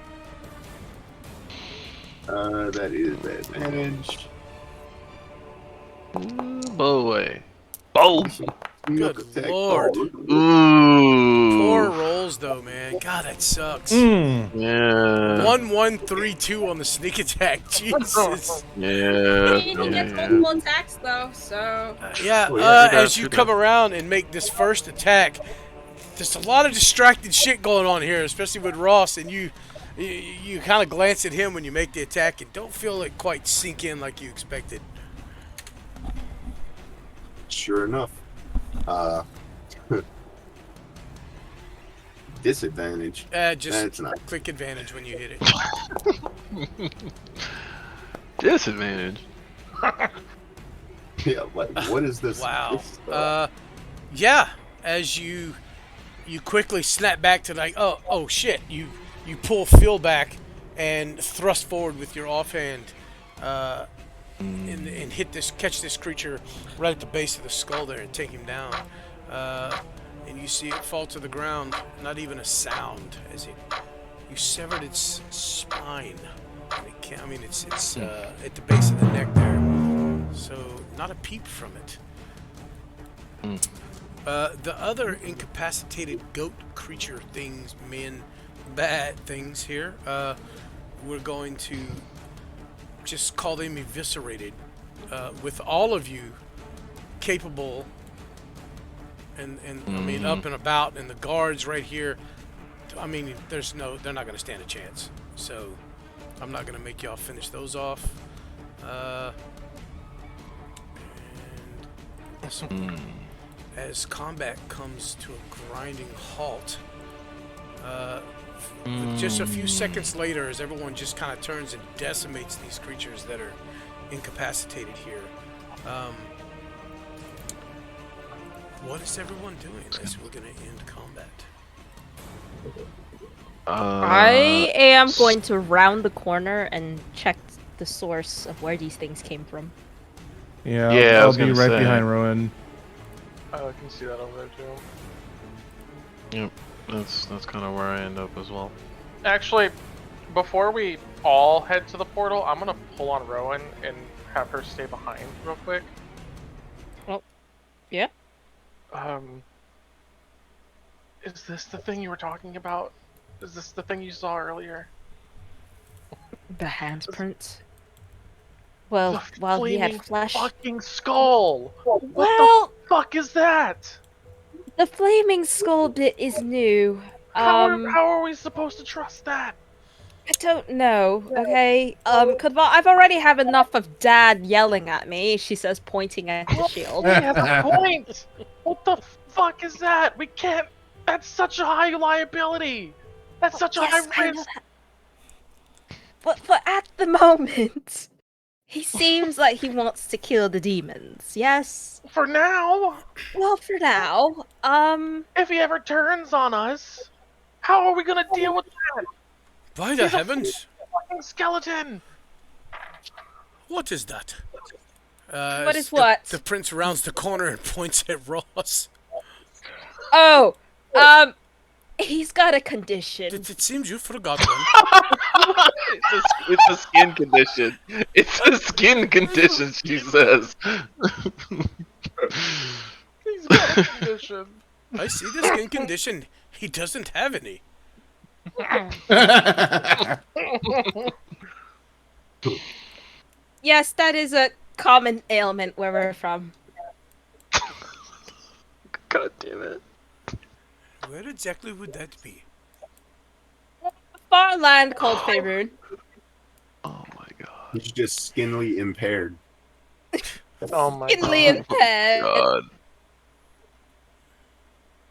That is the advantage. Boy. Boom. Good Attack. lord. Oh, Ooh. Poor rolls though, man. God, that sucks. Yeah. 1-1-3-2 on the sneak attack. Jesus. Yeah. He gets multiple attacks though, so Yeah. Oh, yeah, true As you that, true come that. around and make this first attack, there's a lot of distracted shit going on here, especially with Ross. And you kind of glance at him when you make the attack and don't feel it quite sink in like you expected. sure enough. Disadvantage. Just That's not. click advantage when you hit it. Disadvantage. Yeah, like what is this? Wow. this, Yeah. As you quickly snap back to like, oh shit. You pull Phil back and thrust forward with your offhand, and catch this creature right at the base of the skull there and take him down. And you see it fall to the ground, not even a sound as you severed its spine. It can't, I mean, it's at the base of the neck there, so not a peep from it. The other incapacitated goat creature things, bad things here, we're going to just call them eviscerated, with all of you capable and I mean up and about, and the guards right here. I mean, they're not going to stand a chance. So I'm not going to make y'all finish those off. And as combat comes to a grinding halt, just a few seconds later, as everyone just kind of turns and decimates these creatures that are incapacitated here. What is everyone doing as we're going to end combat? I am going to round the corner and check the source of where these things came from. Yeah, Yeah, I I'll was be gonna right say. behind Rowan. I can see that over there too. Yep. That's kind of where I end up as well. Actually, before we all head to the portal, I'm gonna pull on Rowan and have her stay behind real quick. Yeah? Is this the thing you were talking about? Is this the thing you saw earlier? The handprints? Well, The while he had flaming flesh. fucking skull. What Well, the fuck is that? the flaming skull bit is new. How are we supposed to trust that? I don't know, okay? Cause well, I've already have enough of Dad yelling at me, she says, pointing at the shield. He has a point. What the fuck is that? We can't. That's such a high liability. That's such a Yes, high I know risk. that. But at the moment, he seems like he wants to kill the demons, yes? For now, Well, for now, if he ever turns on us, how are we gonna deal with that? By the He's a heavens! fucking skeleton. What is that? What is as what? The prince rounds the corner and points at Ross. Oh, he's got a condition. It seems you forgot one. It's a skin condition. It's a skin condition, she says. He's got a condition. I see the skin condition. He doesn't have any. Yes, that is a common ailment where we're from. God damn it. Where exactly would that be? Far land called Faerun. Oh my god. He's just skinly impaired. Oh my Skinly god. impaired. God.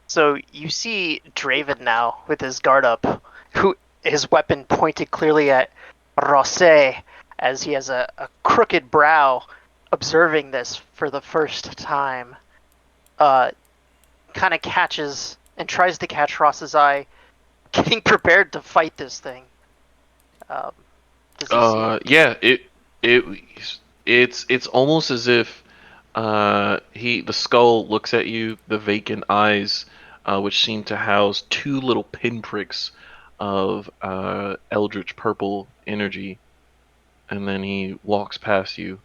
So you see Draven now with his guard up, his weapon pointed clearly at Rosé as he has a crooked brow, observing this for the first time. Kind of catches and tries to catch Ross's eye, getting prepared to fight this thing. Does he see it? Yeah, it's almost as if the skull looks at you, the vacant eyes, which seem to house two little pinpricks of eldritch purple energy, and then he walks past you.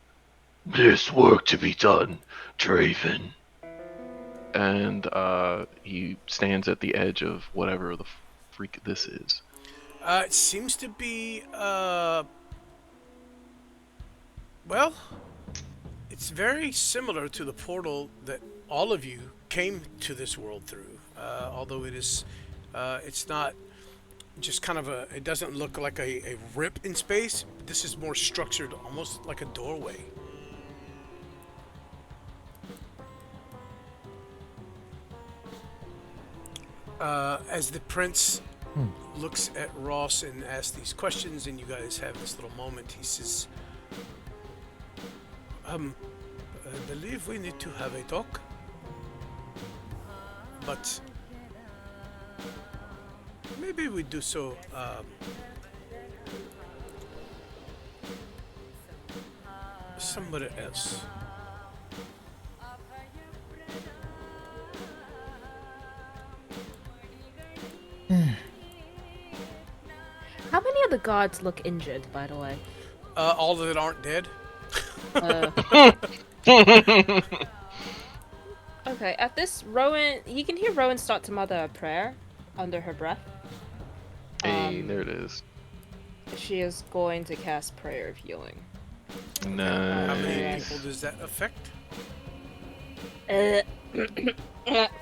There's work to be done, Draven. And he stands at the edge of whatever the freak this is. It seems to be, well, it's very similar to the portal that all of you came to this world through. Although it's not just kind of it doesn't look like a rip in space. This is more structured, almost like a doorway. As the prince looks at Ross and asks these questions, and you guys have this little moment, he says, I believe we need to have a talk. But maybe we do so somewhere else. How many of the gods look injured, by the way? All that aren't dead. Okay, at this, Rowan, you can hear Rowan start to mutter a prayer under her breath. Hey, there it is. She is going to cast Prayer of Healing. How many Nice. people does that affect?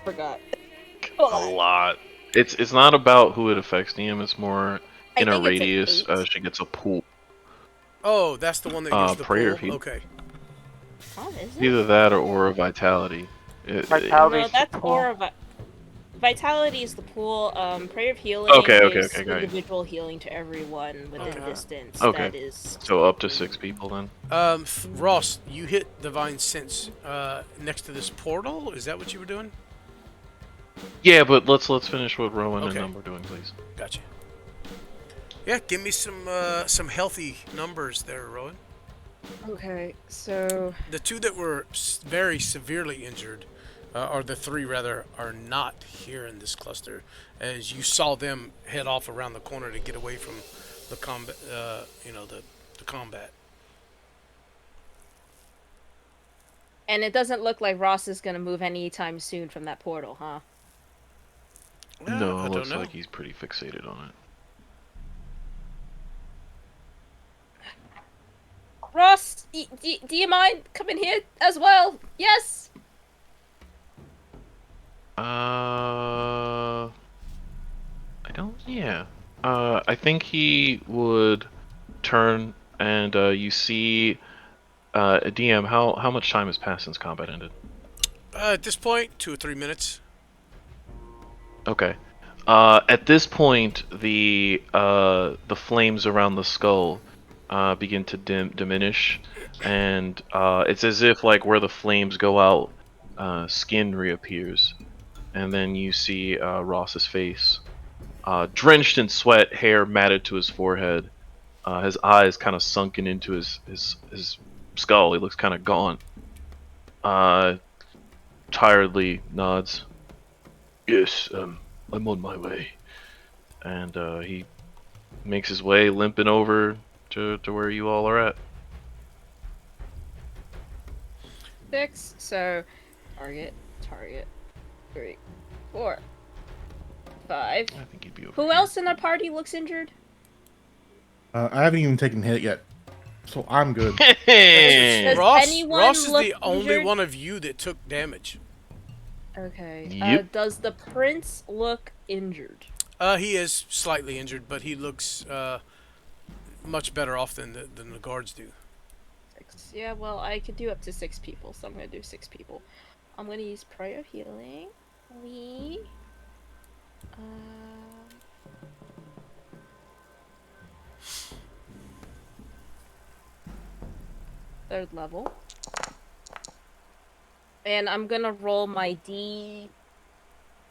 Forgot. A lot. It's not about who it affects, DM. It's more I in a think it's an radius. 8. She gets a pool. Oh, that's the one that gives the prayer pool? feed. Okay. Oh, is it? Either that or Aura Vitality. No, that's Aura. Vitality is the pool. Prayer of Healing Okay, is got it. individual healing to everyone within distance. Okay. That is. So up to 6 people then. Ross, you hit Divine Sense next to this portal? Is that what you were doing? Yeah, but let's finish what Rowan Okay. and we're doing, please. Gotcha. Yeah, give me some healthy numbers there, Rowan. Okay, so The two that were very severely injured, or the three rather, are not here in this cluster, as you saw them head off around the corner to get away from the combat. The combat. and it doesn't look like Ross is gonna move anytime soon from that portal, huh? No, I it don't looks know. like he's pretty fixated on it. Ross, do you mind coming here as well? Yes. I don't. Yeah. I think he would turn, and you see, DM. How much time has passed since combat ended? At this point, 2 or 3 minutes. Okay. At this point, the flames around the skull begin to diminish, and it's as if like where the flames go out, skin reappears, and then you see Ross's face, drenched in sweat, hair matted to his forehead, his eyes kind of sunken into his skull. He looks kind of gaunt. Tiredly nods. Yes, I'm on my way. And he makes his way limping over to where you all are at. 6. So, target, 3, 4, 5. I think he'd be over Who here. else in the party looks injured? I haven't even taken a hit yet, so I'm good. Does Ross anyone is look the only injured? one of you that took damage. Okay. Yep. Does the prince look injured? He is slightly injured, but he looks much better off than the guards do. 6. Yeah, well, I could do up to 6 people, so I'm gonna do 6 people. I'm gonna use prayer of healing. Third level. And I'm gonna roll my D.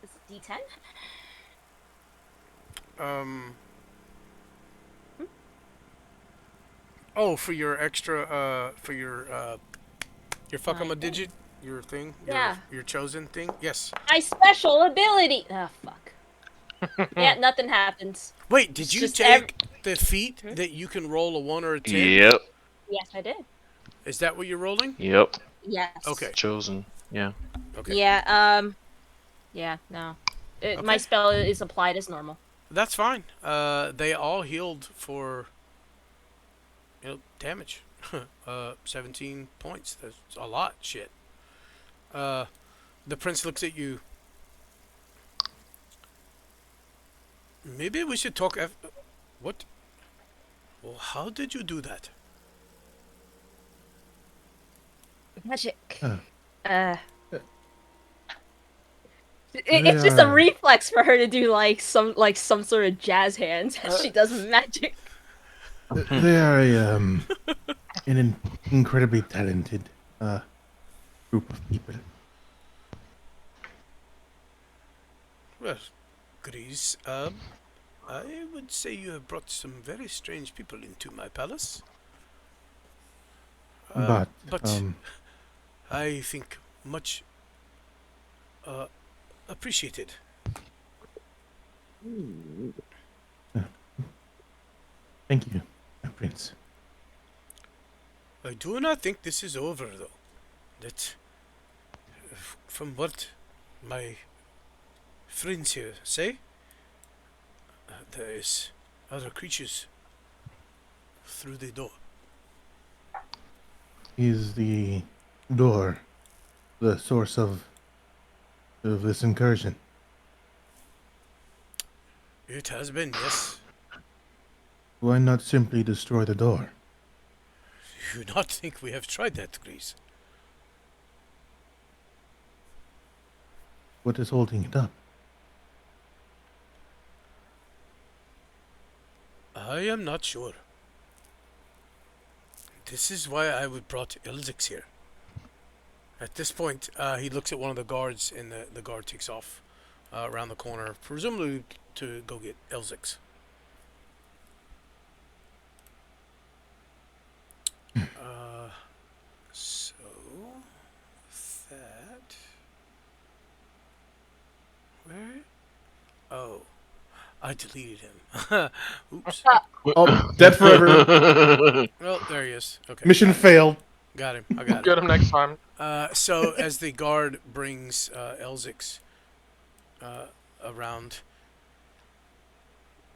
Is it D10? Oh, for your extra, for your fuck 'em a digit, your thing, Yeah. your chosen thing. Yes. My special ability. Ah, fuck. Yeah, nothing happens. Wait, did It's you just take the feat that you can roll a 1 or a 10? Yep. Yes, I did. Is that what you're rolling? Yep. Yes. Okay. Chosen. Yeah. Okay. Yeah. Yeah. No. My Okay. spell is applied as normal. That's fine. They all healed for damage. 17 points. That's a lot. Shit. The prince looks at you. Maybe we should talk. What? Well, how did you do that? Magic. Huh. It's just a Yeah. reflex for her to do some sort of jazz hands as she does magic. They are an incredibly talented group of people. Well, Grease, I would say you have brought some very strange people into my palace. But I think much appreciated. thank you, Prince. I do not think this is over, though. That, from what my friends here say, there is other creatures through the door. Is the door the source of this incursion? It has been, yes. Why not simply destroy the door? You do not think we have tried that, Grease? What is holding it up? I am not sure. This is why I would brought Elzix here. At this point, he looks at one of the guards, and the guard takes off around the corner, presumably to go get Elzix. So that where? Oh, I deleted him. Oops. Oh, dead forever. Well, there he is. Okay. Mission failed. Got him. I got him. Get him next time. So as the guard brings Elzix around,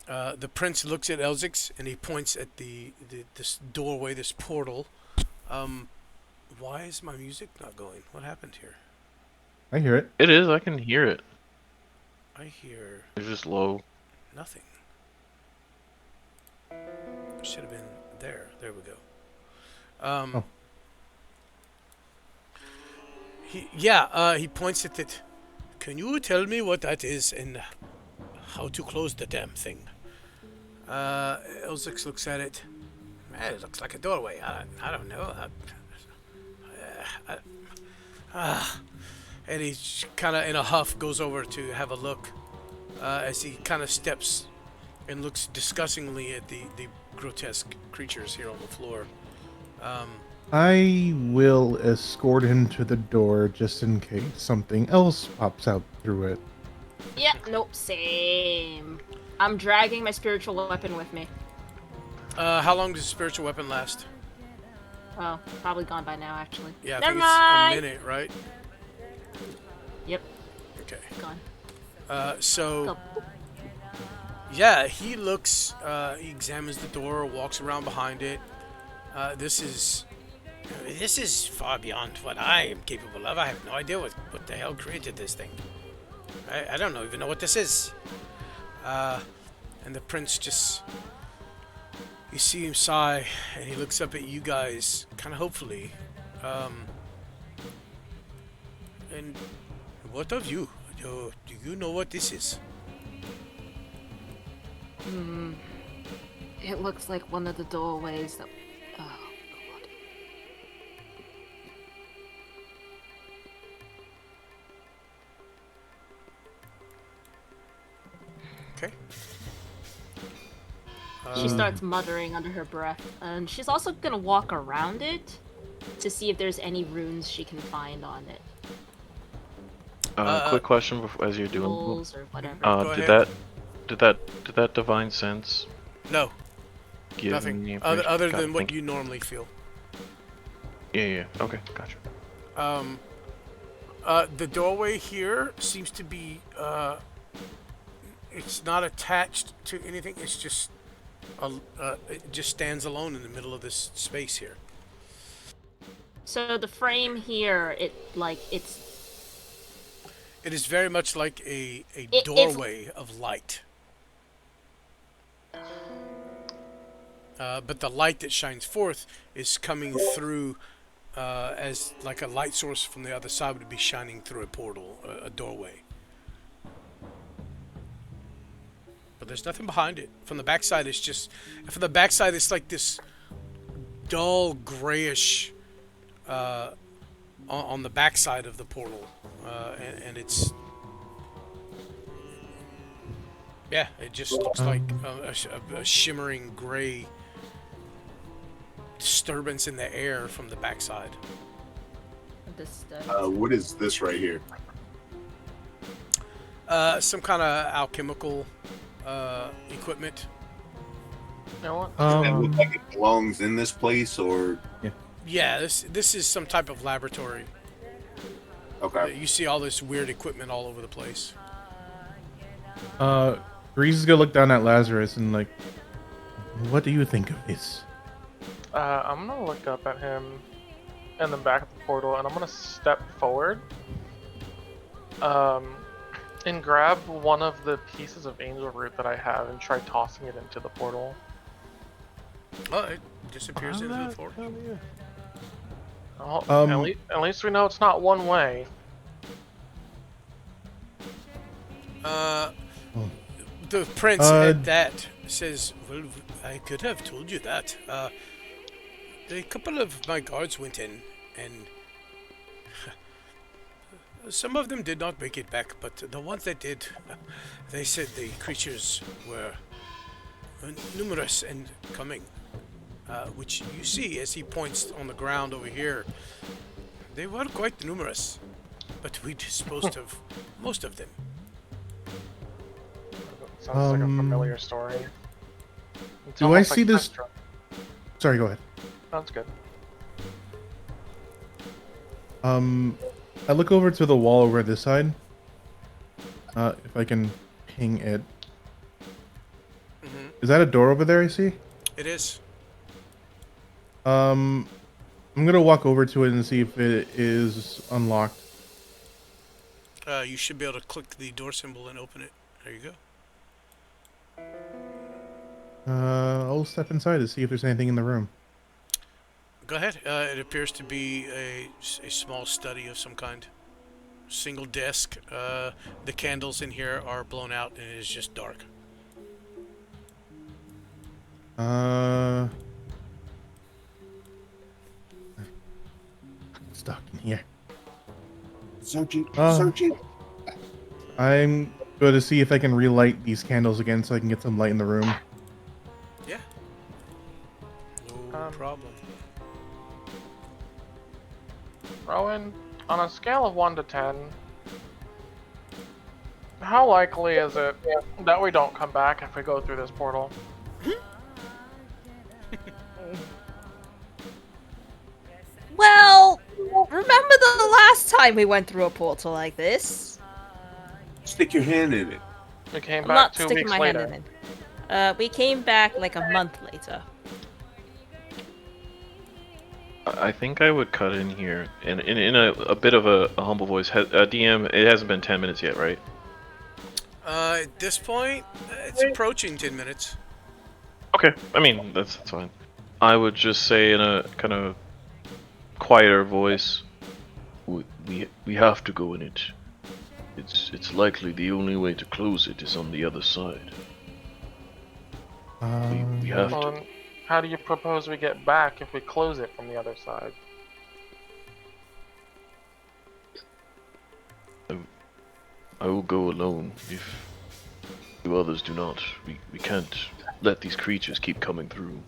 The prince looks at Elzix and he points at this doorway, this portal. Why is my music not going? What happened here? I hear it. It is. I can hear it. I hear It's just low. nothing. Should have been there. There we go. Oh. He points at it. Can you tell me what that is and how to close the damn thing? Elzix looks at it. Man, it looks like a doorway. I don't know. And he kind of, in a huff, goes over to have a look as he kind of steps and looks disgustingly at the grotesque creatures here on the floor. I will escort him to the door just in case something else pops out through it. Yeah, nope, same. I'm dragging my spiritual weapon with me. How long does the spiritual weapon last? Oh, probably gone by now, actually. Yeah, I Never think mind. it's a minute, right? Yep, Okay. gone. So, Go. yeah, he looks, he examines the door, walks around behind it. This is far beyond what I am capable of. I have no idea what the hell created this thing. I don't even know what this is. And the prince just, you see him sigh, and he looks up at you guys, kind of hopefully. And what of you? Do you know what this is? It looks like one of the doorways that... Oh, God. Okay. She starts muttering under her breath, and she's also gonna walk around it to see if there's any runes she can find on it. Quick question before, as you're doing. Holes or whatever. Go Did ahead. that divine sense No, give nothing. any Other information? Got it, than what thank you normally feel. Yeah. Okay, gotcha. The doorway here seems to be, it's not attached to anything. It's just, it just stands alone in the middle of this space here. So the frame here, it's It is very much like a It's- doorway of light. But the light that shines forth is coming through as like a light source from the other side would be shining through a portal, a doorway. But there's nothing behind it. From the backside, it's like this dull grayish on the backside of the portal, and it's it just looks like a shimmering gray disturbance in the air from the backside. What is this right here? Some kind of alchemical equipment. You know what? Does that look like it belongs in this place, or Yeah, this is some type of laboratory. okay? You see all this weird equipment all over the place. Grease is gonna look down at Lazarus and like, what do you think of this? I'm gonna look up at him in the back of the portal, and I'm gonna step forward, and grab one of the pieces of angel root that I have and try tossing it into the portal. Oh, it disappears into the floor. Oh, at least we know it's not one way. The prince at that says, "Well, I could have told you that. A couple of my guards went in, and some of them did not make it back, but the ones that did, they said the creatures were numerous and coming, which you see as he points on the ground over here. They were quite numerous, but we disposed of most of them." Sounds like a familiar story. It's Do I almost see this- Spectra. Sorry, go ahead. Sounds good. I look over to the wall over this side. If I can ping it. Is that a door over there? I see. It is. I'm gonna walk over to it and see if it is unlocked. You should be able to click the door symbol and open it. There you go. I'll step inside to see if there's anything in the room. Go ahead. It appears to be a small study of some kind. Single desk. The candles in here are blown out and it is just dark. Stuck in here. Sergeant, Sergeant. I'm going to see if I can relight these candles again so I can get some light in the room. Yeah. No problem. Rowan, on a scale of 1 to 10, how likely is it that we don't come back if we go through this portal? Well, remember the last time we went through a portal like this? Stick your hand in it. We came I'm back not 2 sticking weeks my later. hand in it. We came back like a month later. I think I would cut in here in a bit of a humble voice. DM, it hasn't been 10 minutes yet, right? At this point, it's approaching 10 minutes. Okay, I mean, that's fine. I would just say in a kind of quieter voice, We have to go in it. It's likely the only way to close it is on the other side. We have Well, to. then, how do you propose we get back if we close it from the other side? I will go alone if you others do not. We can't let these creatures keep coming through.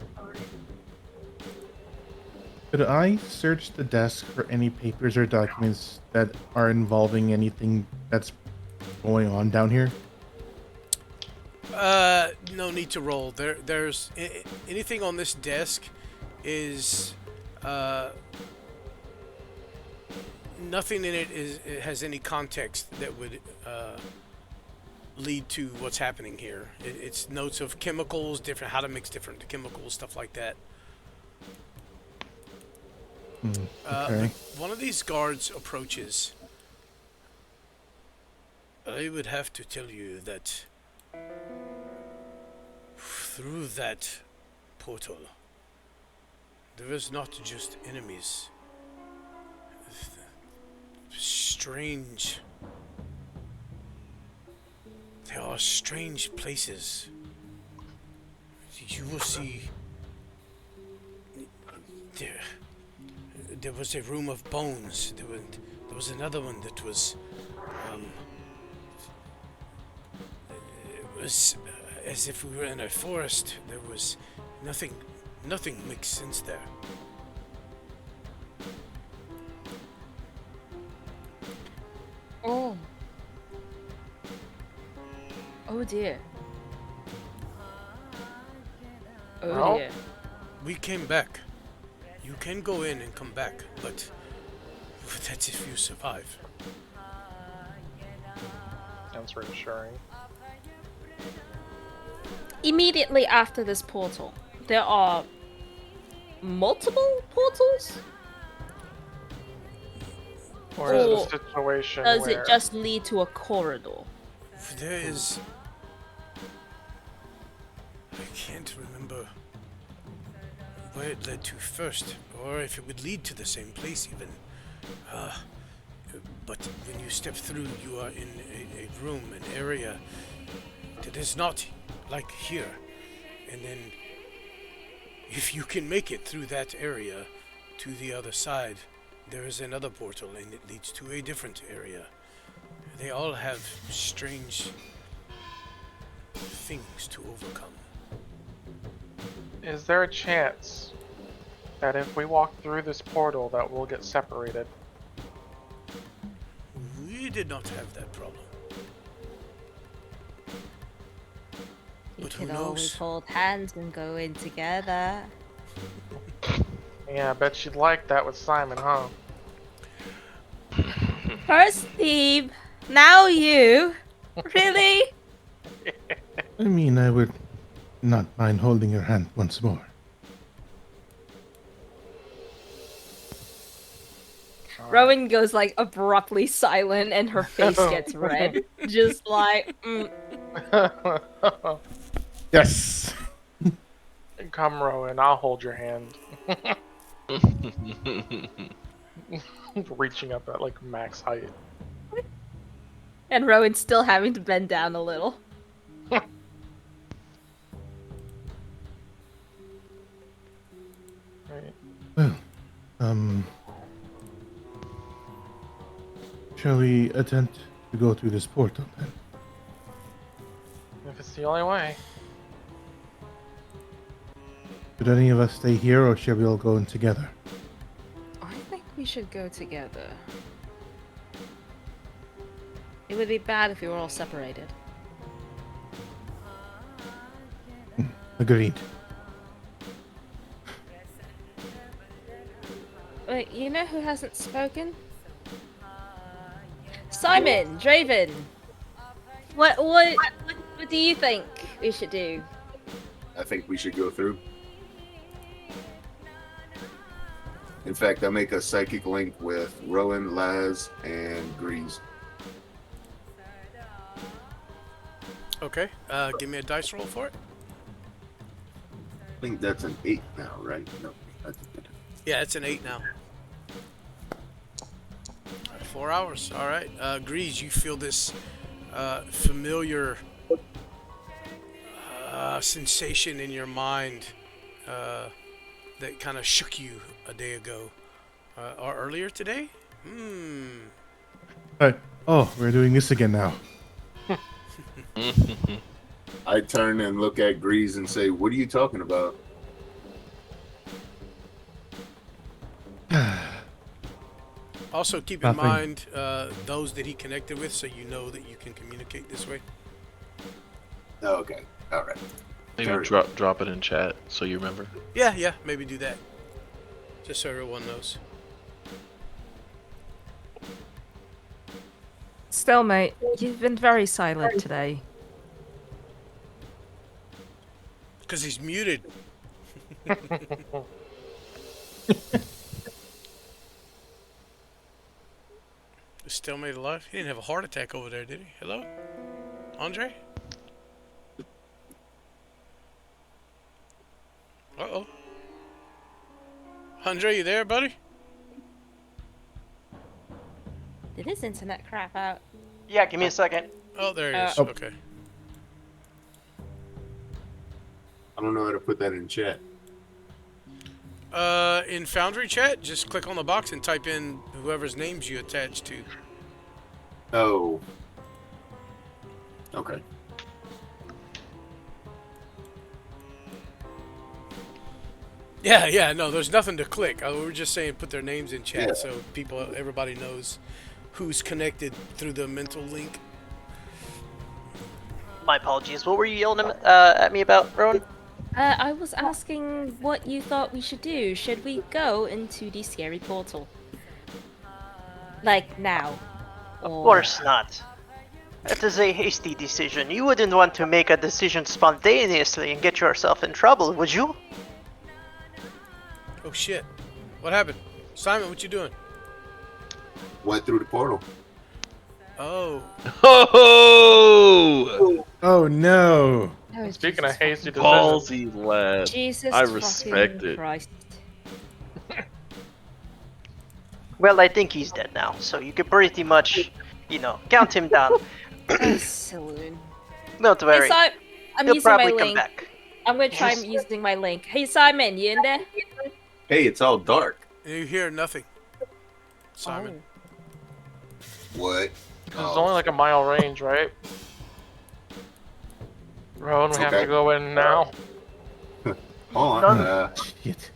Could I search the desk for any papers or documents that are involving anything that's going on down here? No need to roll. There's anything on this desk is nothing in it has any context that would lead to what's happening here. It's notes of chemicals, how to mix different chemicals, stuff like that. Okay. One of these guards approaches. I would have to tell you that through that portal, there is not just enemies. Strange. There are strange places. You will see. There was a room of bones. There was another one that was. It was as if we were in a forest. There was nothing makes sense there. Oh. Oh dear. Oh Well, dear. We came back. You can go in and come back, but that's if you survive. Sounds reassuring. Immediately after this portal, there are multiple portals? Or is it Or a situation does where it just lead to a corridor? There is. I can't remember where it led to first, or if it would lead to the same place even. But when you step through, you are in a room, an area that is not like here. And then, if you can make it through that area to the other side, there is another portal, and it leads to a different area. They all have strange things to overcome. is there a chance that if we walk through this portal that we'll get separated? We did not have that problem. We But who could always knows? hold hands and go in together. Yeah, I bet you'd like that with Simon, huh? First Steve, now you. Really? I mean, I would not mind holding your hand once more. Rowan goes like abruptly silent and her face gets red. Just like, Yes. Come, Rowan, I'll hold your hand. Reaching up at like max height. and Rowan's still having to bend down a little. Right. Well, shall we attempt to go through this portal then? If it's the only way. Should any of us stay here, or shall we all go in together? I think we should go together. It would be bad if we were all separated. Agreed. Wait, you know who hasn't spoken? Simon, Draven. What do you think we should do? I think we should go through. In fact, I make a psychic link with Rowan, Laz, and Grease. Okay. Give me a dice roll for it. I think that's an 8 now, right? No, that's Yeah, it's an 8 now. 4 hours. All right. Grease, you feel this familiar sensation in your mind that kind of shook you a day ago or earlier today. Oh, we're doing this again now. I turn and look at Grease and say, "What are you talking about?" Also, keep in mind those that he connected with, so you know that you can communicate this way. Okay, all right. Maybe Sorry. drop it in chat so you remember. Yeah, maybe do that. Just so everyone knows. Stalemate, you've been very silent today. Because he's muted. Is Stalemate alive? He didn't have a heart attack over there, did he? Hello? Andre? Uh-oh. Andre, you there, buddy? Did his internet crap out? Yeah, give me a second. Oh, there he is. Oh. Okay. I don't know how to put that in chat. In Foundry chat, just click on the box and type in whoever's names you attach to. Oh. Okay. Yeah, no, there's nothing to click. We were just saying put their names in chat Yeah. so everybody knows who's connected through the mental link. My apologies. What were you yelling at me about, Rowan? I was asking what you thought we should do. Should we go into the scary portal? Like now? Of course not. That is a hasty decision. You wouldn't want to make a decision spontaneously and get yourself in trouble, would you? Oh shit. What happened? Simon, what you doing? Went through the portal. Oh. Oh! Oh no! Oh, Speaking of hasty decisions, Ballsy lad. Jesus I fucking respect it. Christ. Well, I think he's dead now, so you could pretty much, count him down. Oh, Saloon. Don't worry. Hey, I'm He'll using my probably come link. back. I'm gonna try using my link. Hey Simon, you in there? Hey, it's all dark. You hear nothing. Simon. What? it's only like a mile range, right? Rowan, we have Okay. to go in now. Hold on. Shit.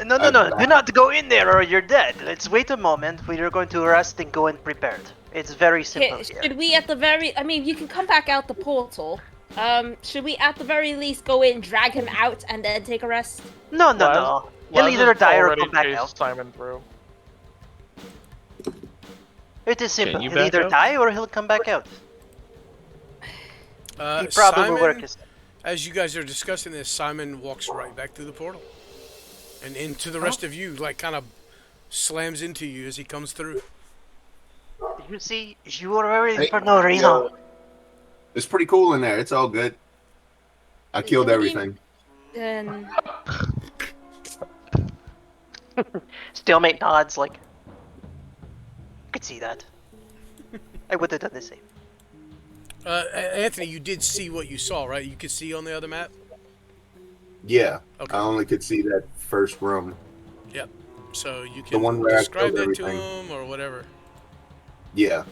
No, do not go in there or you're dead. Let's wait a moment. We are going to rest and go in prepared. It's very simple Okay, here. should we at the very? I mean, you can come back out the portal. Should we at the very least go in, drag him out, and then take a rest? No. He'll Laz either has die or already come back chased out. Simon through. It is simple. you He'll back either out? die or he'll come back out. He probably will Simon, work his. as you guys are discussing this, Simon walks right back through the portal, and into the rest of you, like kind of slams into you as he comes through. You see, you were worried Hey, for no reason. yo, it's pretty cool in there. It's all good. I killed What do you- everything. Then Stalemate nods like, I could see that. I would have done the same. Anthony, you did see what you saw, right? You could see on the other map. Yeah, Okay. I only could see that first room. Yep. So you The can one where I describe killed that to everything. him or whatever. Yeah,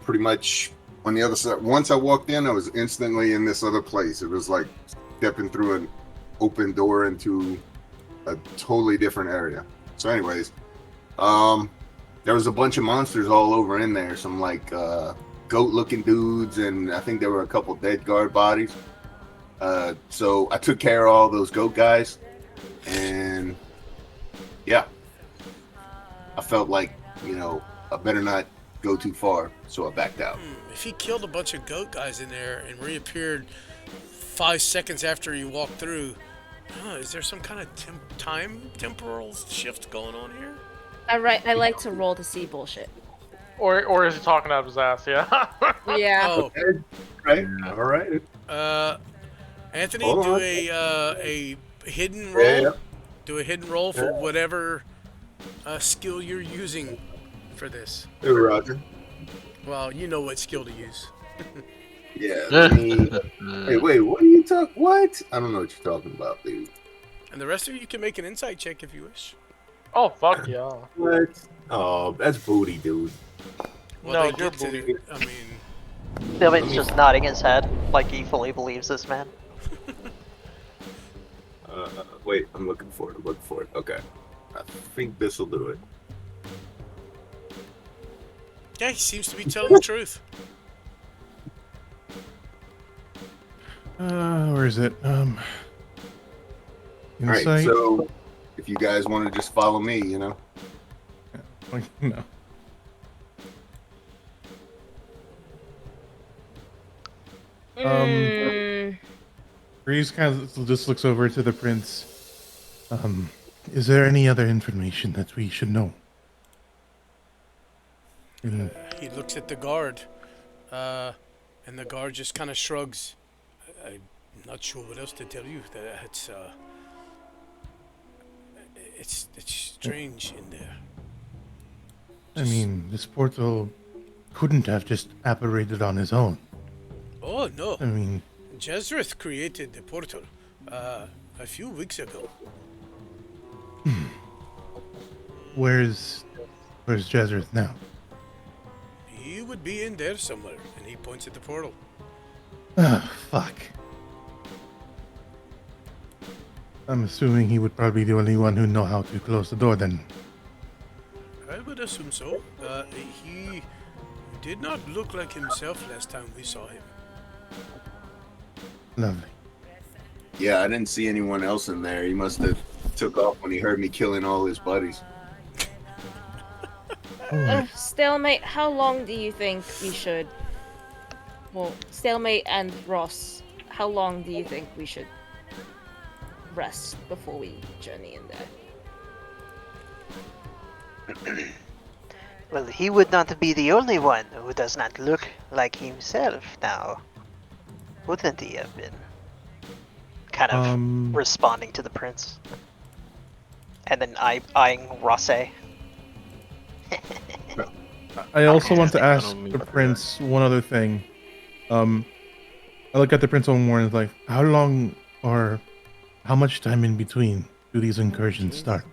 pretty much on the other side. Once I walked in, I was instantly in this other place. It was like stepping through an open door into a totally different area. So, anyways, there was a bunch of monsters all over in there. Some like goat-looking dudes, and I think there were a couple dead guard bodies. So I took care of all those goat guys, and yeah, I felt like, I better not go too far, so I backed out. If he killed a bunch of goat guys in there and reappeared 5 seconds after you walked through, is there some kind of temporal shift going on here? I like to roll to see bullshit. Or is he talking out of his ass? Yeah. Yeah. Oh, Okay, right, all right. Anthony, Hold do on. a hidden roll. Yeah. Do a hidden roll for whatever skill you're using for this. Hey, Roger. Well, you know what skill to use. Yeah. Let me... Hey, wait. What are you talking? What? I don't know what you're talking about, dude. And the rest of you can make an insight check if you wish. Oh fuck yeah. What? Oh, that's booty, dude. Well, No, they you're get to booty. I mean, Stalemate's just nodding his head like he fully believes this man. Wait. I'm looking for it. Okay. I think this will do it. yeah, he seems to be telling the truth. Where is it? All right. Insight. So, if you guys want to just follow me, No. Grease kind of just looks over to the prince. Is there any other information that we should know? Mm, He looks at the guard, and the guard just kind of shrugs. I'm not sure what else to tell you. That it's strange in there. I mean, this portal couldn't have just apparated on his own. Oh no, I mean, Jezreth created the portal a few weeks ago. where's Jezreth now? He would be in there somewhere, and he points at the portal. Ah, fuck. I'm assuming he would probably be the only one who know how to close the door then. I would assume so. He did not look like himself last time we saw him. Lovely. Yeah, I didn't see anyone else in there. He must have took off when he heard me killing all his buddies. Stalemate, how long do you think we should... Well, Stalemate and Ross, how long do you think we should rest before we journey in there? Well, he would not be the only one who does not look like himself now. Wouldn't he have been? Kind of responding to the prince. And then eyeing Rosse. I also want to I ask don't mean the to do prince one other thing. I look at the prince one more and it's like, how long or how much time in between do these incursions start?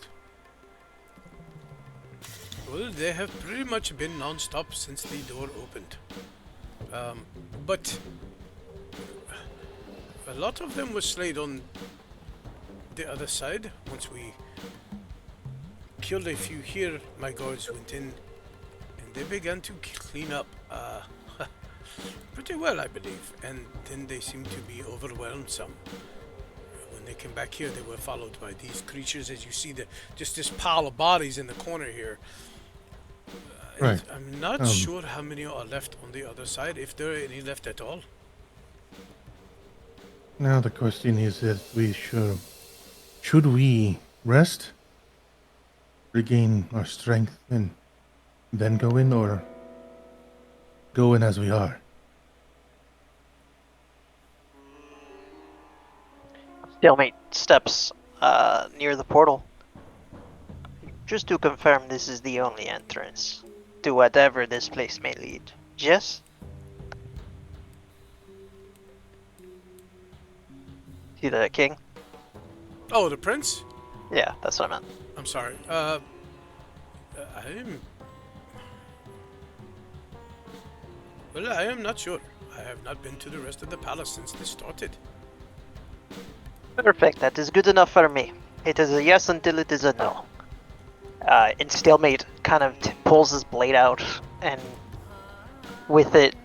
Well, they have pretty much been non-stop since the door opened. But a lot of them were slayed on the other side. Once we killed a few here, my guards went in and they began to clean up pretty well, I believe. And then they seemed to be overwhelmed some. When they came back here, they were followed by these creatures, as you see, just this pile of bodies in the corner here. Right. I'm not sure how many are left on the other side, if there are any left at all. Now the question is if we should we rest, regain our strength, and then go in, or go in as we are? Stalemate steps near the portal. Just to confirm, this is the only entrance to whatever this place may lead. Yes? See the king? Oh, the prince? Yeah, that's what I meant. I'm sorry. I am. Well, I am not sure. I have not been to the rest of the palace since this started. Perfect, that is good enough for me. It is a yes until it is a no. And Stalemate kind of pulls his blade out and with it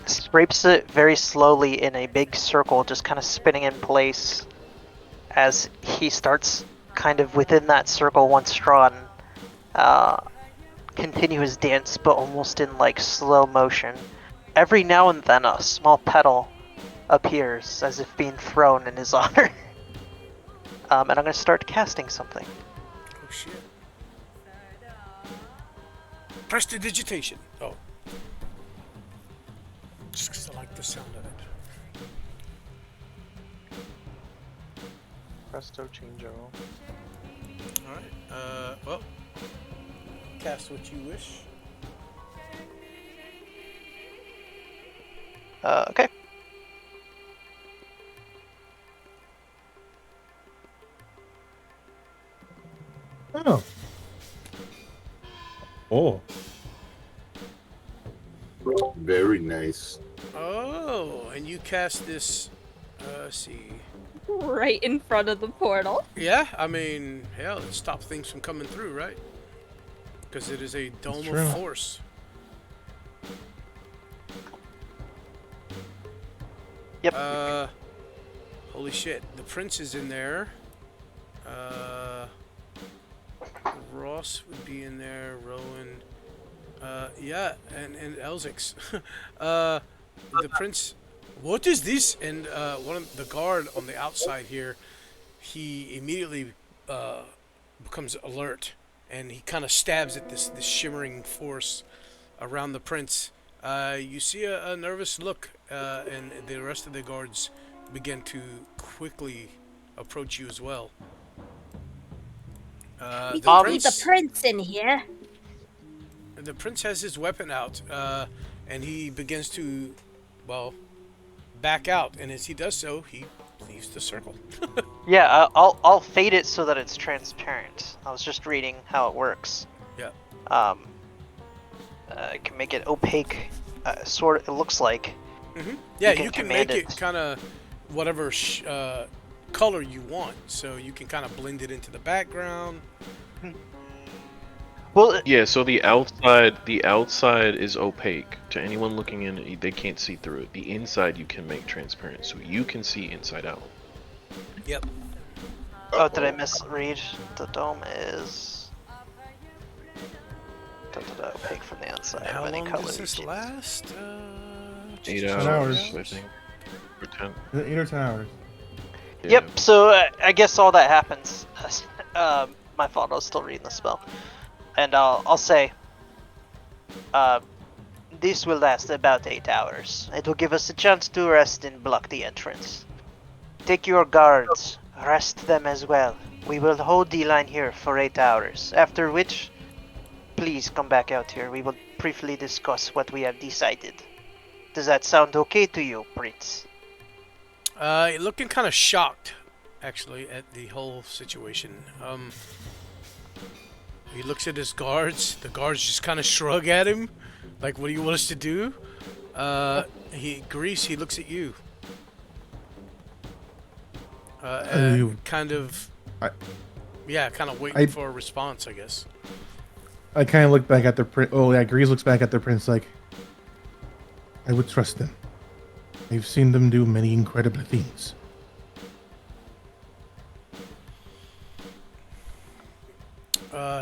scrapes it very slowly in a big circle, just kind of spinning in place as he starts kind of within that circle once drawn, continue his dance, but almost in like slow motion. Every now and then a small petal appears as if being thrown in his honor. And I'm going to start casting something. Oh shit. Prestidigitation. Oh. Just because I like the sound of it. Presto Chango. Alright. Well. Cast what you wish. Okay. Oh. Oh. Very nice. Oh, and you cast this. Let's see. Right in front of the portal. Yeah, I mean, hell, it stops things from coming through, right? Because it is a dome of force. Yep. Holy shit, the prince is in there. Ross would be in there, Rowan. Yeah, and Elzix. The prince. What is this? And one of the guard on the outside here, he immediately becomes alert, and he kind of stabs at this shimmering force around the prince. You see a nervous look, and the rest of the guards begin to quickly approach you as well. We don't need the prince in here. The prince has his weapon out, and he begins to, well, back out. And as he does so, he leaves the circle. Yeah, I'll fade it so that it's transparent. I was just reading how it works. Yeah. I can make it opaque, sort of. It looks like. Mm-hmm. Yeah, you can make it it kind of whatever color you want, so you can kind of blend it into the background. Well, Yeah, so the outside is opaque. To anyone looking in, they can't see through it. The inside you can make transparent, so you can see inside out. Yep. oh, did I misread? The dome is opaque from the outside. How of any long color does this you choose. last? 8 10 hours, hours. I think. Or 10. 8 or 10 hours. Yeah. Yep. So I guess all that happens. My fault. I was still reading the spell, and I'll say. This will last about 8 hours. It will give us a chance to rest and block the entrance. Take your guards, rest them as well. We will hold the line here for 8 hours, after which, please come back out here. We will briefly discuss what we have decided. Does that sound okay to you, Prince? Looking kind of shocked, actually, at the whole situation. He looks at his guards. The guards just kind of shrug at him, like, "What do you want us to do?" Grease. He looks at you. Kind of. Yeah, kind of waiting for a response, I guess. I kind of look back at the prince. Oh yeah, Grease looks back at the prince like, I would trust them. I've seen them do many incredible things.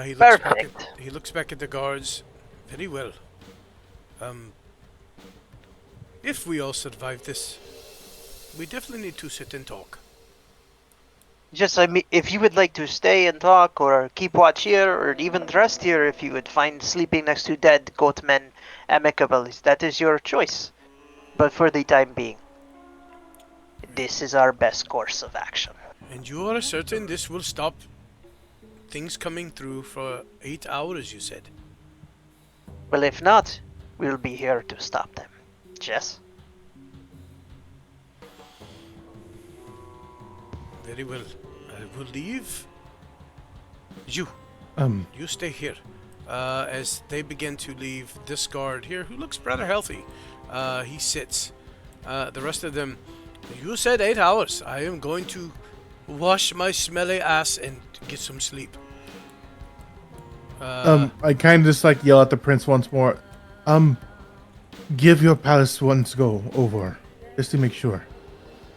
He looks back at the guards. Very well. If we all survive this, We definitely need to sit and talk. Just, I mean, if you would like to stay and talk, or keep watch here, or even rest here, if you would find sleeping next to dead goatmen amicable, that is your choice. But for the time being, this is our best course of action. And you are certain this will stop things coming through for 8 hours, you said? Well, if not, we'll be here to stop them. Jess? Very well. I will leave. You stay here. As they begin to leave, this guard here, who looks rather healthy, he sits. The rest of them, you said 8 hours. I am going to wash my smelly ass and get some sleep. I kind of just like yell at the prince once more. Give your palace once go over, just to make sure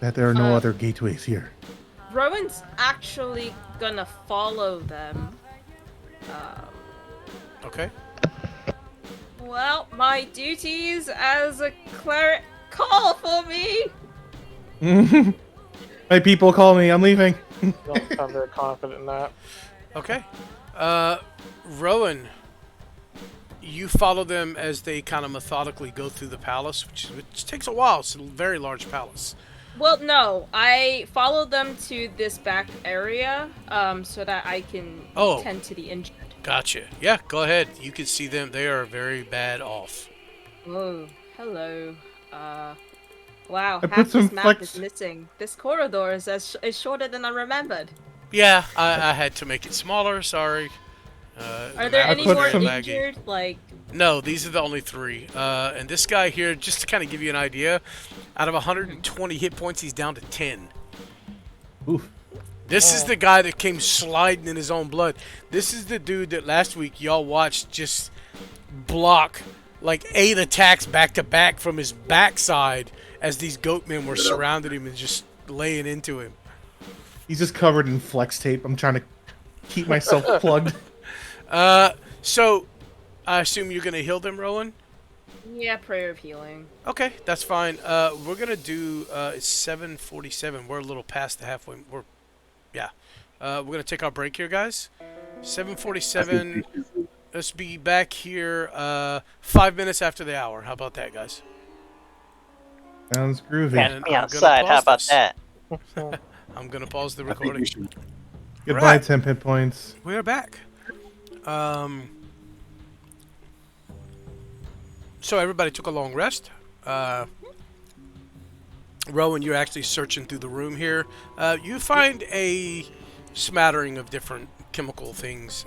that there are no other gateways here. Rowan's actually gonna follow them. Okay. Well, my duties as a cleric call for me. My people call me. I'm leaving. Don't sound very confident in that. Okay. Rowan, you follow them as they kind of methodically go through the palace, which takes a while. It's a very large palace. Well, no, I followed them to this back area, so that I can tend to the injured. Gotcha. Yeah, go ahead. You can see them. They are very bad off. Oh, hello. Wow, I half put some this map flex- is missing. This corridor is shorter than I remembered. Yeah, I had to make it smaller. Sorry. Are there any put more some- injured? Like, No, these are the only 3. And this guy here, just to kind of give you an idea, out of 120 hit points, he's down to 10. Oof. This is the guy that came sliding in his own blood. This is the dude that last week y'all watched just block like 8 attacks back to back from his backside as these goatmen were surrounding him and just laying into him. He's just covered in flex tape. I'm trying to keep myself plugged. So I assume you're gonna heal them, Rowan? yeah, prayer of healing. Okay, that's fine. We're gonna do it's 7:47. We're a little past the halfway. We're gonna take our break here, guys. 7:47. Let's be back here 5 minutes after the hour. How about that, guys? Sounds groovy. Catch And me I'm gonna outside, how pause about this. that? I'm gonna pause the I think recording. we should. Goodbye, Right. 10 hit points. We're back. So everybody took a long rest. Rowan, you're actually searching through the room here. You find a smattering of different chemical things,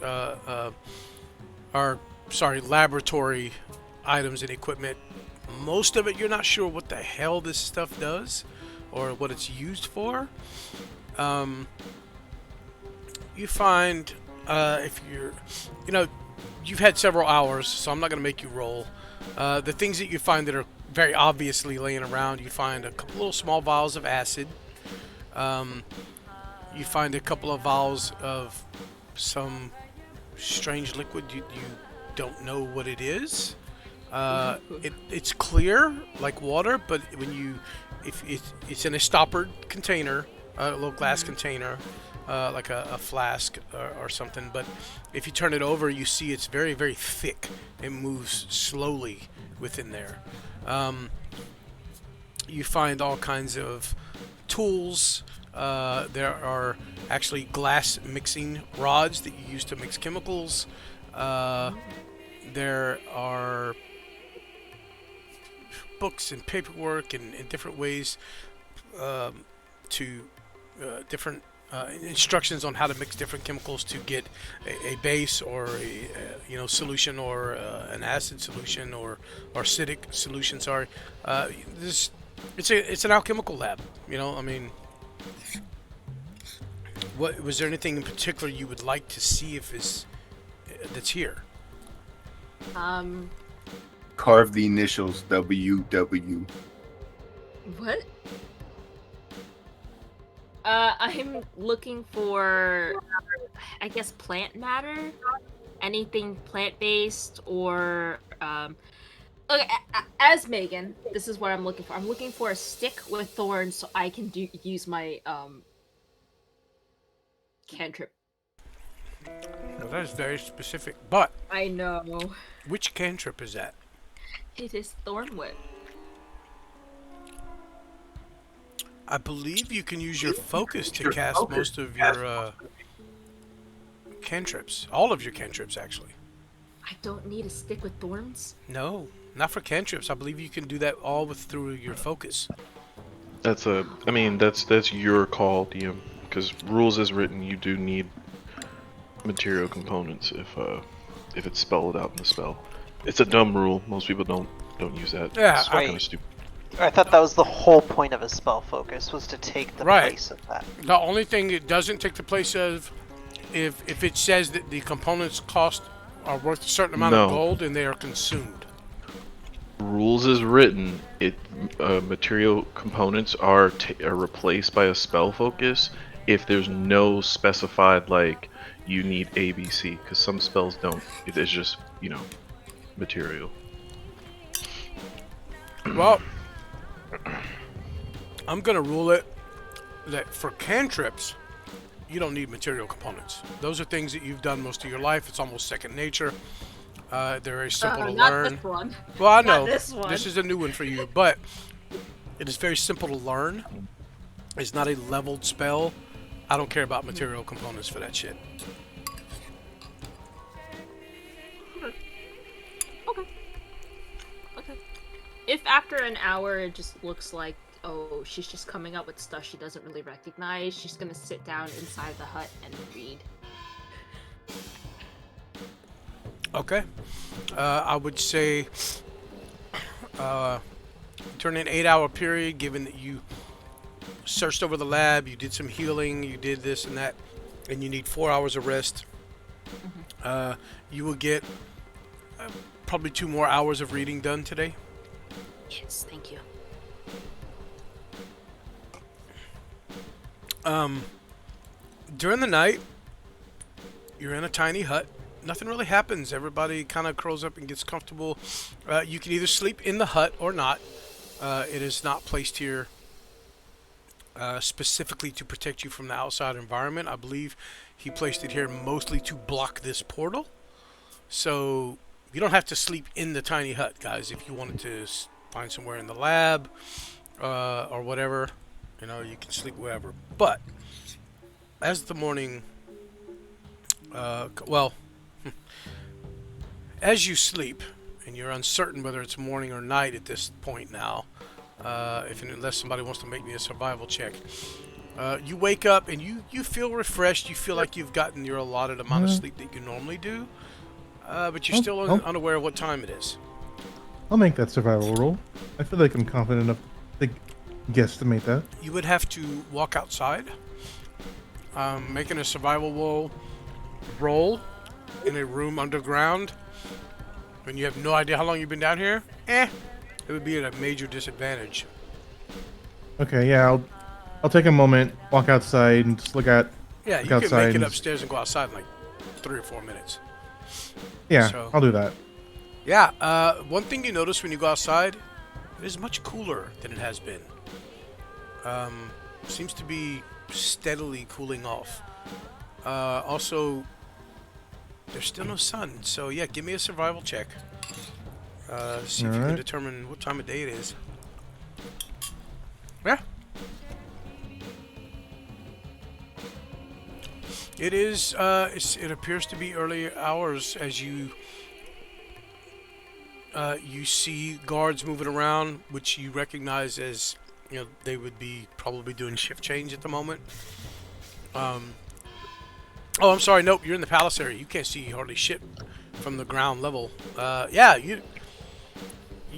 laboratory items and equipment. Most of it, you're not sure what the hell this stuff does or what it's used for. You find, if you're, you've had several hours, so I'm not going to make you roll. The things that you find that are very obviously laying around, you find a couple little small vials of acid. You find a couple of vials of some strange liquid. You don't know what it is. It's clear like water, but if it's in a stoppered container, a little glass container, like a flask or something. But if you turn it over, you see it's very, very thick. It moves slowly within there. You find all kinds of tools. There are actually glass mixing rods that you use to mix chemicals. There are books and paperwork and different ways to different instructions on how to mix different chemicals to get a base or a solution or an acid solution or acidic solution. Sorry, it's an alchemical lab. What was there anything in particular you would like to see that's here? Carve the initials WW. What? I'm looking for, I guess, plant matter. Anything plant-based or, Okay, as Megan, this is what I'm looking for. I'm looking for a stick with thorns so I can use my cantrip. Well, that is very specific. But I know. which cantrip is that? It is Thornwood. I believe you can use your focus to cast most of your cantrips. All of your cantrips, actually. I don't need a stick with thorns. No, not for cantrips. I believe you can do that all through your focus. That's your call, DM. Because rules as written, you do need material components if it's spelled out in the spell. It's a dumb rule. Most people don't use that. Yeah, it's kind of stupid. I thought that was the whole point of a spell focus, was to take the place of that. The only thing it doesn't take the place of, if it says that the components are worth a certain amount of gold and they are consumed. Rules as written, material components are replaced by a spell focus if there's no specified, like, you need ABC, because some spells don't. It is just, material. Well, I'm going to rule it that for cantrips, you don't need material components. Those are things that you've done most of your life. It's almost second nature. They're very simple to not learn. This one. Well, I know. Not this one. This is a new one for you, but it is very simple to learn. It's not a leveled spell. I don't care about material components for that shit. Okay. If after an hour it just looks like, oh, she's just coming up with stuff she doesn't really recognize, she's gonna sit down inside the hut and read. Okay. I would say during an 8-hour period, given that you searched over the lab, you did some healing, you did this and that, and you need 4 hours of rest, you will get probably 2 more hours of reading done today. Yes, thank you. During the night, you're in a tiny hut. Nothing really happens. Everybody kind of curls up and gets comfortable. You can either sleep in the hut or not. It is not placed here specifically to protect you from the outside environment. I believe he placed it here mostly to block this portal. So you don't have to sleep in the tiny hut, guys. If you wanted to find somewhere in the lab or whatever, you can sleep wherever. But as the morning, as you sleep, and you're uncertain whether it's morning or night at this point now, unless somebody wants to make me a survival check, you wake up and you feel refreshed. You feel like you've gotten your allotted amount of sleep that you normally do, but you're still unaware of what time it is. I'll make that survival roll. I feel like I'm confident enough to guesstimate that. You would have to walk outside, making a survival roll in a room underground, when you have no idea how long you've been down here. It would be at a major disadvantage. Okay, yeah, I'll take a moment, walk outside, and just look Yeah, you can outside make it and upstairs and go outside in like 3 or 4 minutes. Yeah, So- I'll do that. Yeah, one thing you notice when you go outside, it is much cooler than it has been. Seems to be steadily cooling off. Also, there's still no sun, so yeah, give me a survival check. See if you can determine what time of day it is. Yeah. It is, it appears to be early hours as you see guards moving around, which you recognize as, they would be probably doing shift change at the moment. Oh, I'm sorry. Nope, you're in the palace area. You can't see hardly shit from the ground level. Yeah, you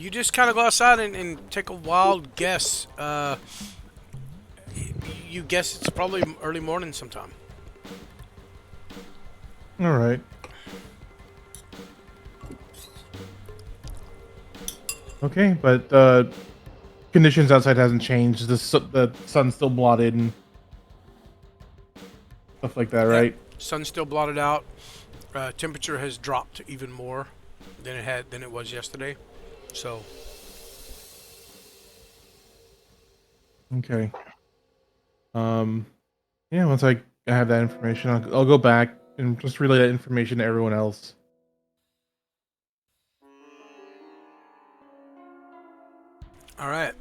just kind of go outside and take a wild guess. You guess it's probably early morning sometime. All right. Okay, but conditions outside hasn't changed. The sun's still blotted and stuff like that, right? Sun's still blotted out. Temperature has dropped even more than it was yesterday. So Okay. Yeah. Once I have that information, I'll go back and just relay that information to everyone else. all right.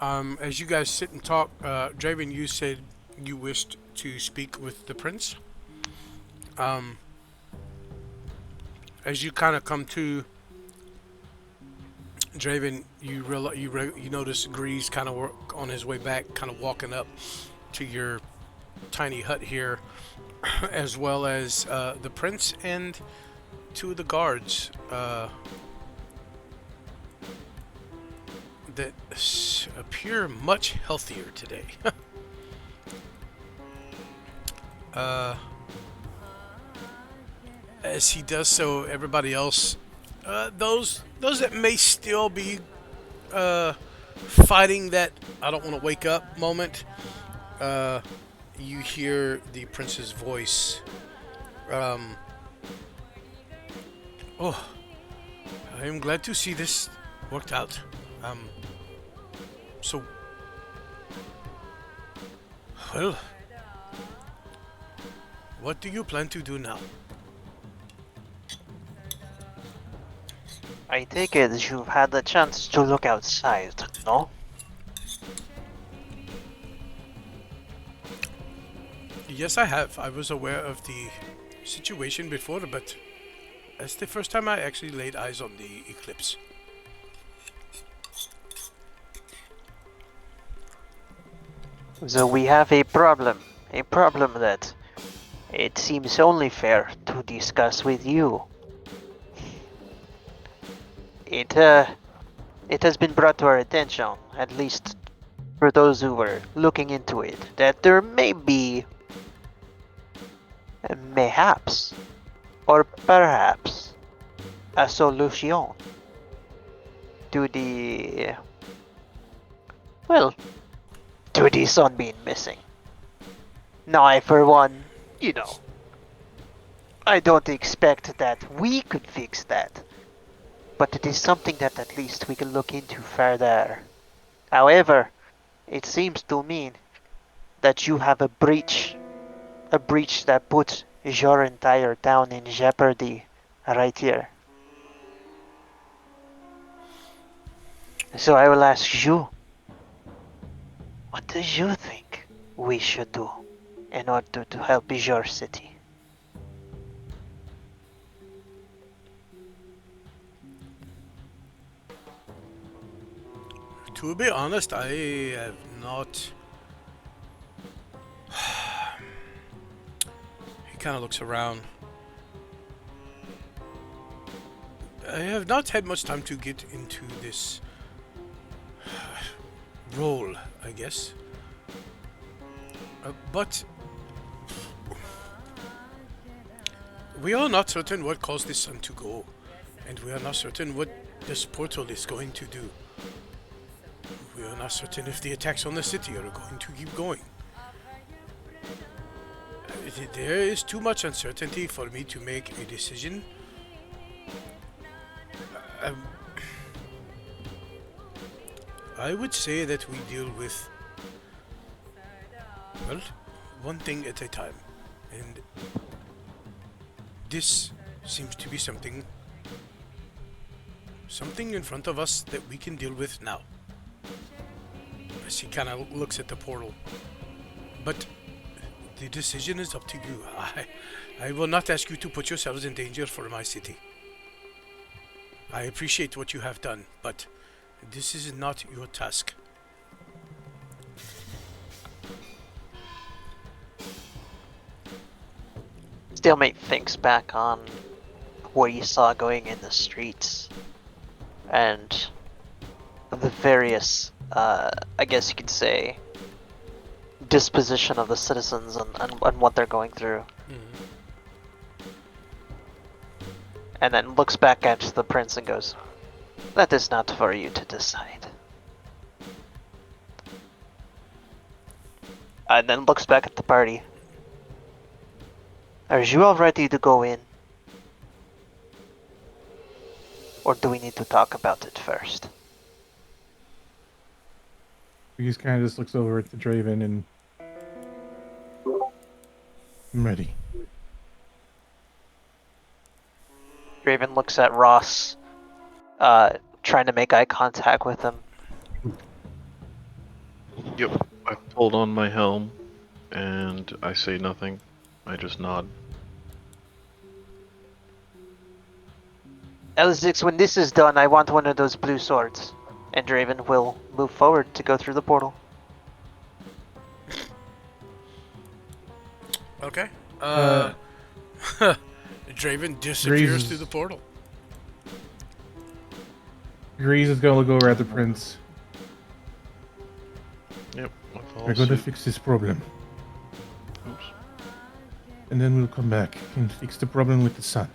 As you guys sit and talk, Draven, you said you wished to speak with the prince. Um, as you kind of come to, Draven, you notice Grease kind of on his way back, kind of walking up to your tiny hut here, as well as the prince and two of the guards that appear much healthier today. As he does so, everybody else, those that may still be fighting that I don't want to wake up moment, you hear the prince's voice. Oh, I am glad to see this worked out. So, well, what do you plan to do now? I take it you've had the chance to look outside, no? Yes, I have. I was aware of the situation before, but that's the first time I actually laid eyes on the eclipse. So we have a problem that it seems only fair to discuss with you. It has been brought to our attention, at least for those who were looking into it, that there may be, mayhaps, or perhaps, a solution to the sun being missing. Now, I, for one, I don't expect that we could fix that, but it is something that at least we can look into further. However, it seems to me that you have a breach that puts your entire town in jeopardy right here. So I will ask you, what do you think we should do in order to help your city? To be honest, I have not. He kind of looks around. I have not had much time to get into this role, I guess. But we are not certain what caused this sun to go, and we are not certain what this portal is going to do. We are not certain if the attacks on the city are going to keep going. There is too much uncertainty for me to make a decision. I would say that we deal with, well, one thing at a time. And this seems to be something in front of us that we can deal with now. As he kind of looks at the portal. But the decision is up to you. I will not ask you to put yourselves in danger for my city. I appreciate what you have done, but this is not your task. Stalemate thinks back on what he saw going in the streets and the various, I guess you could say, disposition of the citizens and what they're going through. Mm-hmm. And then looks back at the prince and goes, "That is not for you to decide." And then looks back at the party. "Are you all ready to go in?" Or do we need to talk about it first? He just kind of just looks over at the Draven and I'm ready. Draven looks at Ross, trying to make eye contact with him. Yep. I pulled on my helm, and I say nothing. I just nod. Elzix, when this is done, I want one of those blue swords. And Draven will move forward to go through the portal. Okay. Draven disappears Grease. through the portal. Grease is gonna look over at the prince. Yep. I follow We're going to suit. fix this problem. Oops. And then we'll come back and fix the problem with the sun.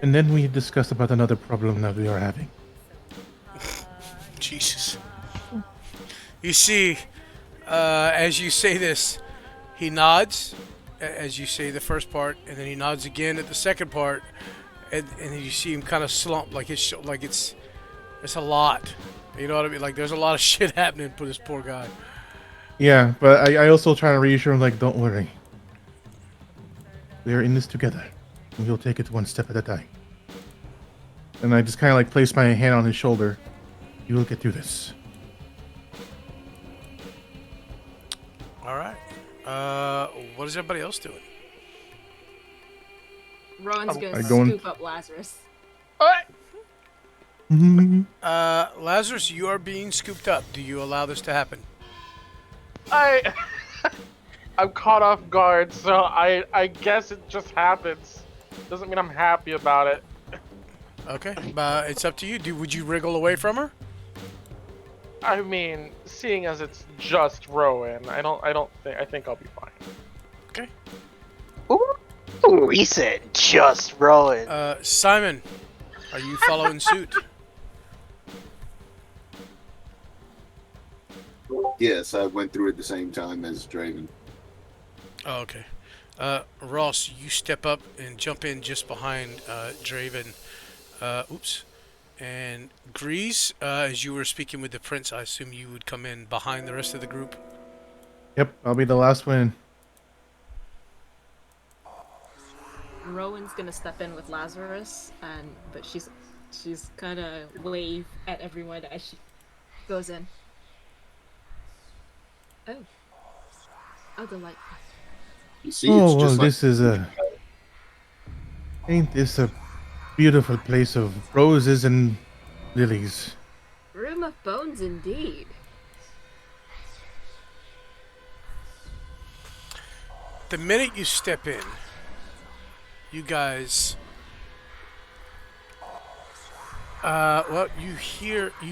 And then we discuss about another problem that we are having. Jesus. You see, as you say this, he nods as you say the first part, and then he nods again at the second part, and then you see him kind of slump, like it's a lot. You know what I mean? Like there's a lot of shit happening for this poor guy. Yeah, but I also try to reassure him, like, don't worry. We are in this together. And we'll take it one step at a time. And I just kind of like place my hand on his shoulder. You will get through this. All right. What is everybody else doing? Rowan's gonna I go in- scoop up Lazarus. Lazarus, you are being scooped up. Do you allow this to happen? I'm caught off guard, so I guess it just happens. Doesn't mean I'm happy about it. Okay, it's up to you. Would you wriggle away from her? I mean, seeing as it's just Rowan, I think I'll be fine. Okay. Ooh, he said just Rowan. Simon, are you following suit? Yes, I went through at the same time as Draven. Oh, okay. Ross, you step up and jump in just behind Draven. Oops. And Grease, as you were speaking with the prince, I assume you would come in behind the rest of the group. Yep, I'll be the last one in. Rowan's gonna step in with Lazarus, but she's kind of wave at everyone as she goes in. Oh, delightful. You see, it's Oh, well, just like this is ain't this a beautiful place of roses and lilies? Room of bones, indeed. The minute you step in, you guys,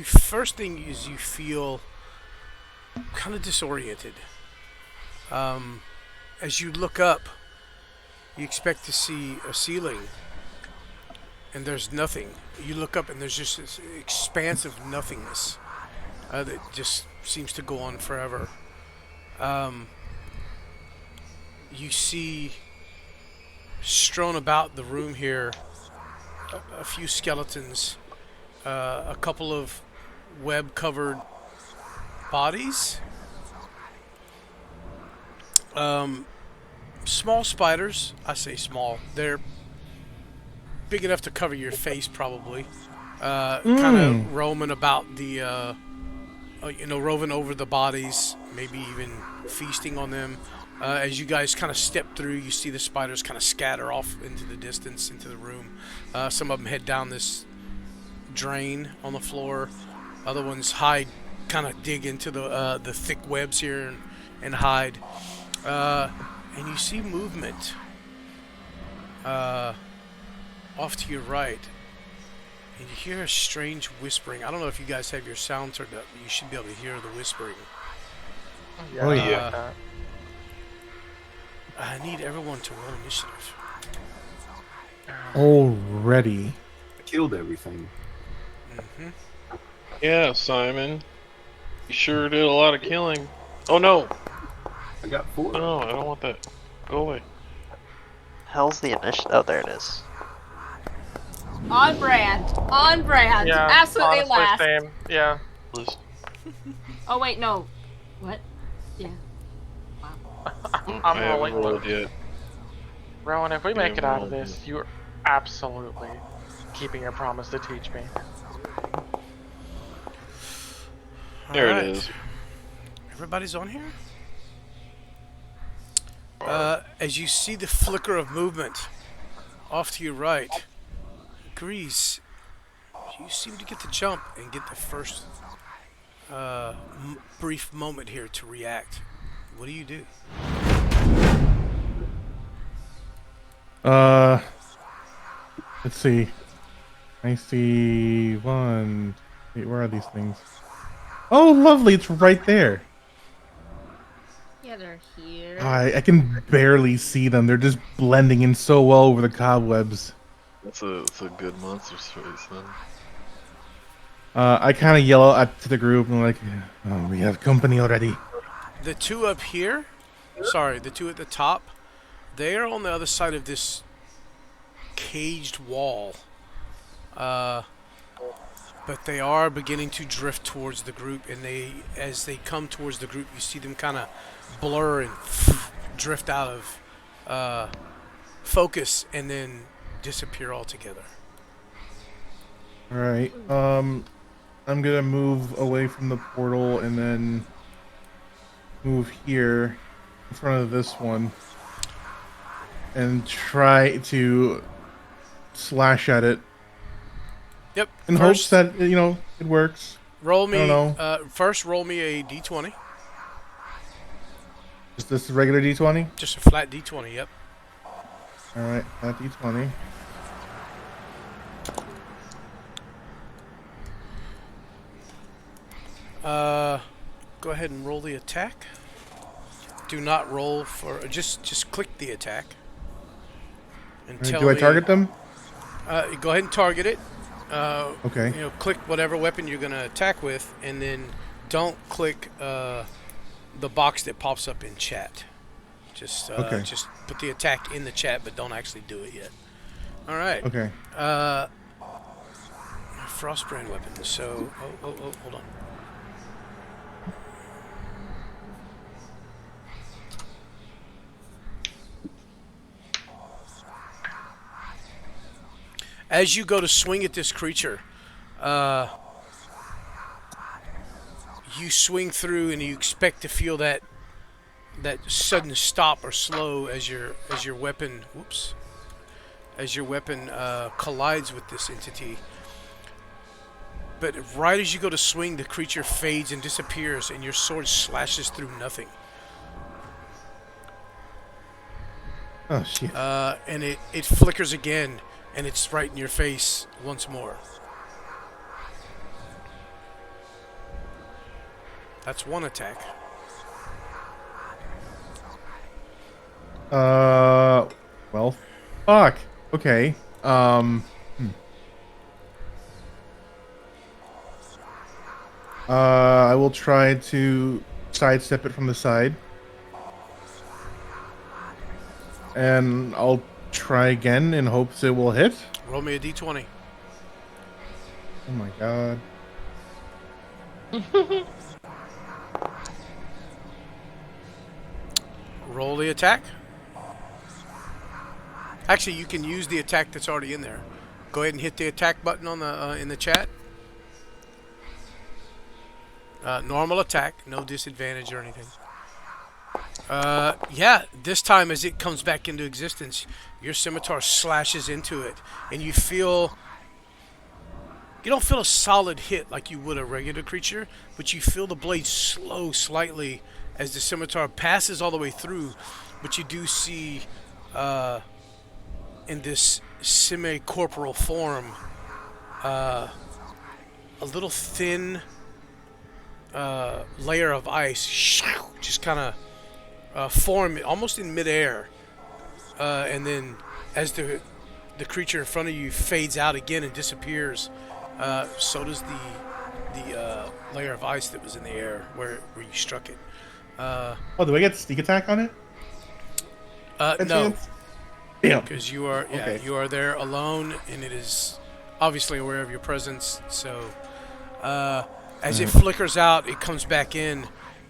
first thing is you feel kind of disoriented. As you look up, you expect to see a ceiling, and there's nothing. You look up and there's just this expanse of nothingness that just seems to go on forever. You see strewn about the room here a few skeletons, a couple of web-covered bodies, small spiders. I say small. They're big enough to cover your face, probably. Kind of roaming about the, roving over the bodies, maybe even feasting on them. As you guys kind of step through, you see the spiders kind of scatter off into the distance, into the room. Some of them head down this drain on the floor. Other ones hide, kind of dig into the thick webs here and hide. And you see movement off to your right. And you hear a strange whispering. I don't know if you guys have your sound turned up, but you should be able to hear the whispering. Yeah, Oh, I yeah. like that. I need everyone to roll initiative. Already. I killed everything. Mm-hmm. Yeah, Simon. You sure did a lot of killing. Oh no! I got 4. No, I don't want that. Go away. Hell's the initiative? Oh, there it is. On brand. On brand. Yeah, Absolutely honestly, last. same. Yeah. Liz. Oh wait, no. What? Yeah. I'm I haven't rolling rolled low. yet. Rowan, if we make it haven't out of rolled this, you're absolutely keeping your promise to teach me. There Alright. it is. Everybody's on here? As you see the flicker of movement off to your right, Grease, you seem to get the jump and get the first brief moment here to react. What do you do? Let's see. I see one. Wait, where are these things? Oh, lovely! It's right there. Yeah, they're here. I can barely see them. They're just blending in so well over the cobwebs. That's a good monster choice, then. I kind of yell at to the group and like, oh, we have company already. The two up here, sorry, the two at the top, they are on the other side of this caged wall. But they are beginning to drift towards the group, and as they come towards the group, you see them kind of blur and drift out of focus and then disappear altogether. All right. I'm gonna move away from the portal and then move here in front of this one and try to slash at it Yep. in hopes that it works. Roll me. I don't know. First, roll me a d20. Is this a regular D20? Just a flat d20. Yep. All right, that D20. Go ahead and roll the attack. Do not roll for. Just click the attack. And tell Do I me- target them? Go ahead and target it. Okay. Click whatever weapon you're gonna attack with, and then don't click the box that pops up in chat. Just put the attack in the chat, but don't actually do it yet. All right. Okay. Frostbrand weapon. So, hold on. As you go to swing at this creature, you swing through, and you expect to feel that sudden stop or slow as your weapon. Whoops. As your weapon collides with this entity. But right as you go to swing, the creature fades and disappears, and your sword slashes through nothing. Oh shit. And it flickers again, and it's right in your face once more. That's one attack. Well, fuck. Okay. I will try to sidestep it from the side. And I'll try again in hopes it will hit. Roll me a d20. Oh my god. Roll the attack. Actually, you can use the attack that's already in there. Go ahead and hit the attack button on the in the chat. Normal attack, no disadvantage or anything. Yeah, this time as it comes back into existence, your scimitar slashes into it, and you don't feel a solid hit like you would a regular creature, but you feel the blade slow slightly as the scimitar passes all the way through. But you do see, in this semi-corporal form, a little thin layer of ice just kind of form almost in midair, and then as the creature in front of you fades out again and disappears, so does the layer of ice that was in the air where you struck it. Do I get sneak attack on it? No, Chance? Damn. because you are Okay. you are there alone, and it is obviously aware of your presence. So as it flickers out, it comes back in.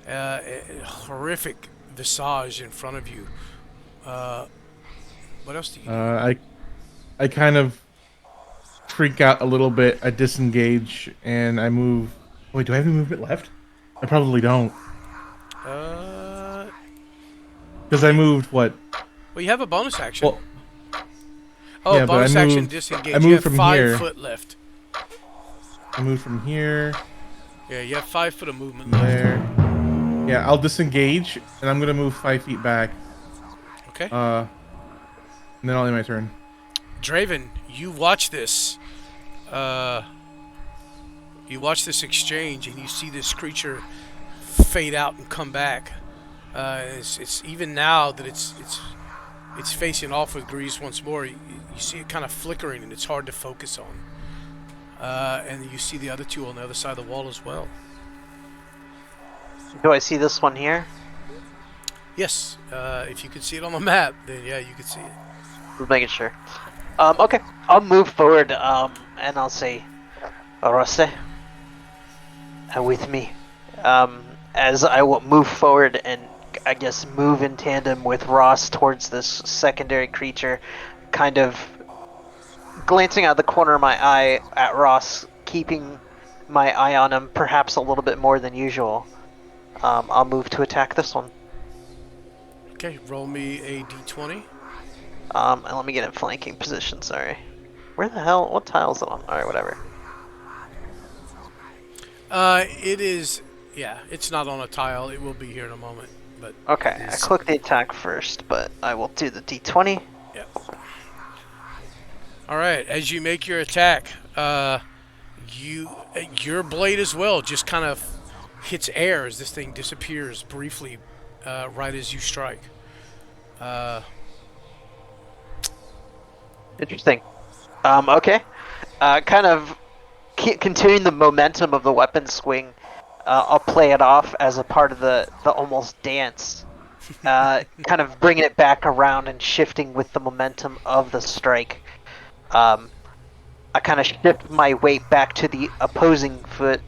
A horrific visage in front of you. What else do you do? I kind of freak out a little bit. I disengage and I move. Wait, do I have any movement left? I probably don't. Because I moved what? Well, you have a bonus action. Well, oh, yeah, but bonus I action moved- disengage. I You moved have from 5 here. foot left. I moved from here Yeah, you have 5 foot of movement to left. there. Yeah, I'll disengage and I'm gonna move 5 feet back. Okay. And then I'll end my turn. Draven, you watch this. You watch this exchange, and you see this creature fade out and come back. It's even now that it's facing off with Grease once more. You see it kind of flickering, and it's hard to focus on. And you see the other two on the other side of the wall as well. Do I see this one here? Yes, if you could see it on the map, then yeah, you could see it. Just making sure. Okay, I'll move forward, and I'll say, Arose, with me. As I will move forward and I guess move in tandem with Ross towards this secondary creature, kind of glancing out the corner of my eye at Ross, keeping my eye on him perhaps a little bit more than usual. I'll move to attack this one. Okay, roll me a d20. And let me get in flanking position, sorry. Where the hell? What tile is it on? Alright, whatever. It is, yeah, it's not on a tile. It will be here in a moment. But Okay, I click the attack first, but I will do the d20. Yeah. All right, as you make your attack, your blade as well just kind of hits air as this thing disappears briefly, right as you strike. Interesting. Okay. Kind of continuing the momentum of the weapon swing, I'll play it off as a part of the almost dance. Kind of bringing it back around and shifting with the momentum of the strike. I kind of shift my weight back to the opposing foot,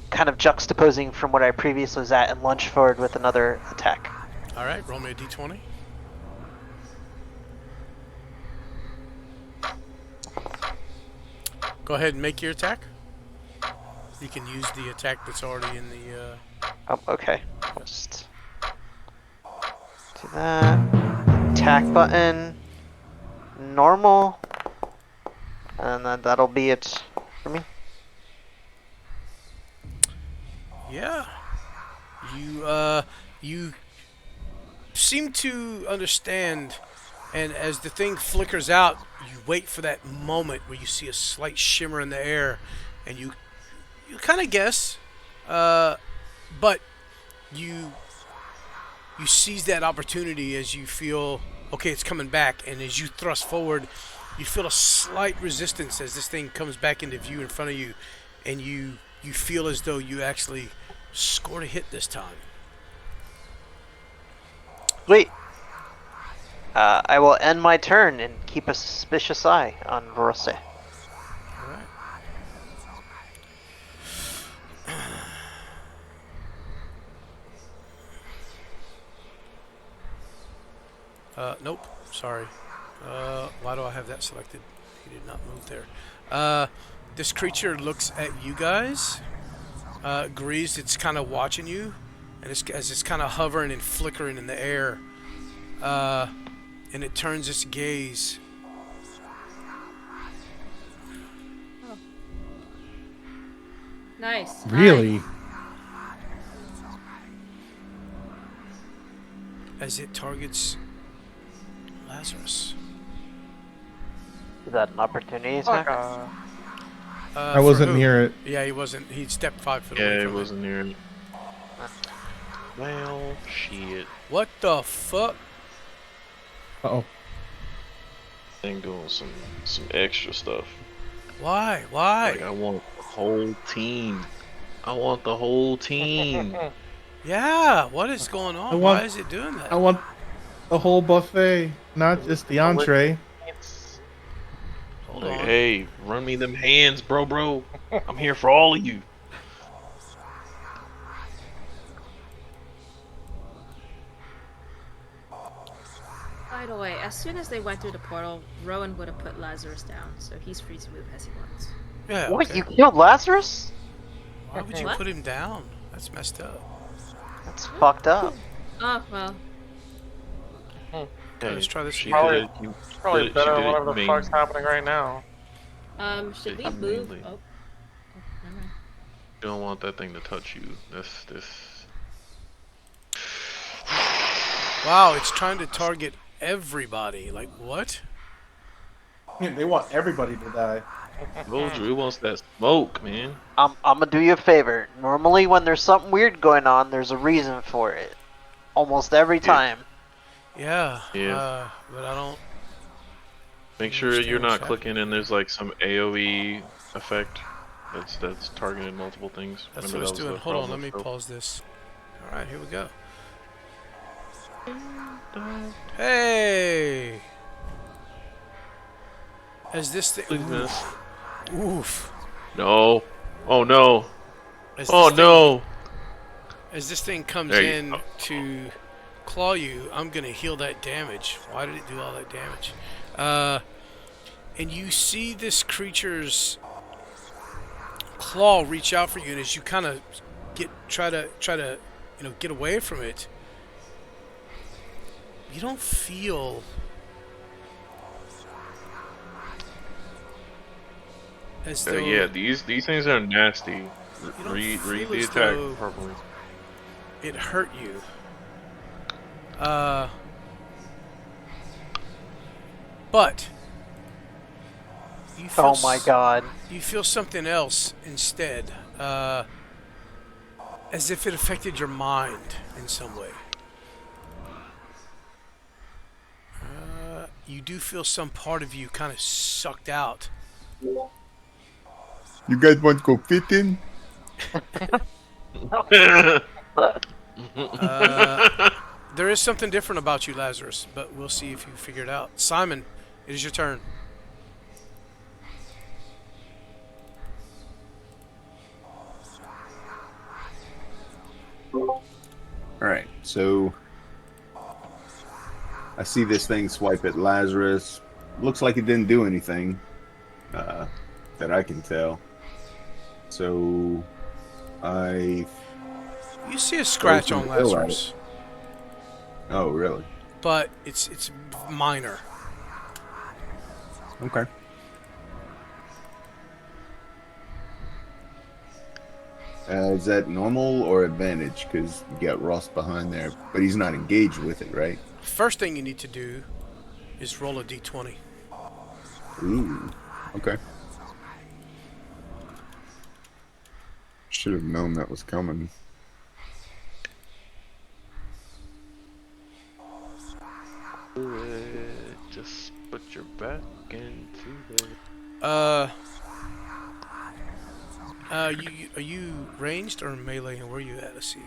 kind of juxtaposing from what I previously was at, and lunge forward with another attack. All right, roll me a d20. Go ahead and make your attack. You can use the attack that's already in the... Okay. Just do that. Attack button. Normal. And then that'll be it for me. Yeah. You seem to understand, and as the thing flickers out, you wait for that moment where you see a slight shimmer in the air, and you kind of guess, but you seize that opportunity as you feel, okay, it's coming back, and as you thrust forward, you feel a slight resistance as this thing comes back into view in front of you, and you feel as though you actually scored a hit this time. Wait. I will end my turn and keep a suspicious eye on Vorose. Alright. Nope. Sorry. Why do I have that selected? He did not move there. This creature looks at you guys. Greased, it's kind of watching you. And as it's kind of hovering and flickering in the air. And it turns its gaze. Nice. Really? As it targets Lazarus. Is that an opportunity Fuck attack? off. I For wasn't who? near it. Yeah, he wasn't. He stepped 5 foot away Yeah, it from wasn't near it. Well, shit. What the fuck? Uh-oh. Thing doing some extra stuff. Why? Why? Like I want the whole team. I want the whole team. Yeah, what is going on? want- Why is it doing that? I want the whole buffet, not just the entree. It's Hold Like, on. hey, run me them hands, bro. I'm here for all of you. By the way, as soon as they went through the portal, Rowan would have put Lazarus down, so he's free to move as he wants. Yeah. What, Okay. you killed Lazarus? Why would you What? put him down? That's messed up. That's fucked up. Oh, well. Okay, let's try this She again. Probably- did it. You Probably did it- better she than did it whatever the main- fuck's happening right now. Should we Yeah, move? mainly. Oh. Never mind. You don't want that thing to touch you. This. Wow, it's trying to target everybody. Like what? They want everybody to die. Told you, it wants that smoke, man. I'm gonna do you a favor. Normally, when there's something weird going on, there's a reason for it. Almost every time. Yeah. Yeah. But I don't. Make sure understand you're what's not happening. clicking and there's like some AoE effect that's targeting multiple things. That's Remember what it's that was doing. the Hold on, problem let me with pause this. All right, here we go. Hey. As this thing. Please miss. Oof. No. Oh no. As Oh this no. As this thing comes There you in go. to claw you, I'm gonna heal that damage. Why did it do all that damage? And you see this creature's claw reach out for you, and as you kind of try to get away from it, you don't feel as though Yeah, these things are nasty. don't Read feel the as attack though- properly. it hurt you. But you feel Oh my god. you feel something else instead, as if it affected your mind in some way. You do feel some part of you kind of sucked out. You guys want to go fitting? There is something different about you, Lazarus, but we'll see if you figure it out. Simon, it is your turn. Alright, so I see this thing swipe at Lazarus. Looks like it didn't do anything that I can tell. So I. You see a scratch Throw on some pill at Lazarus, Oh, really? but it's minor. Okay. Is that normal or advantage? Because you got Ross behind there, but he's not engaged with it, right? First thing you need to do is roll a d20. Ooh. Okay. Should have known that was coming. Just put your back into the. Are you ranged or melee? And where are you at? Let's see.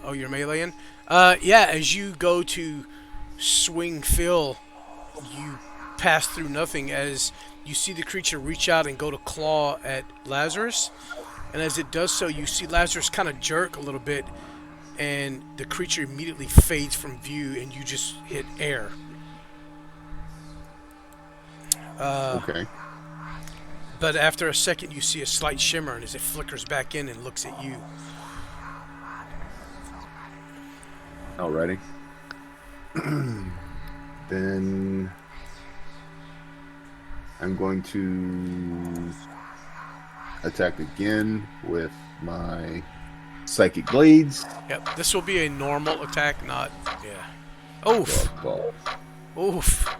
Oh, you're meleeing. Yeah. As you go to swing Phil, you pass through nothing. As you see the creature reach out and go to claw at Lazarus, and as it does so, you see Lazarus kind of jerk a little bit, and the creature immediately fades from view, and you just hit air. Okay. But after a second, you see a slight shimmer, and as it flickers back in and looks at you. Alrighty. Then I'm going to attack again with my psychic blades. Yep, this will be a normal attack, not yeah. Oof, Ball. oof.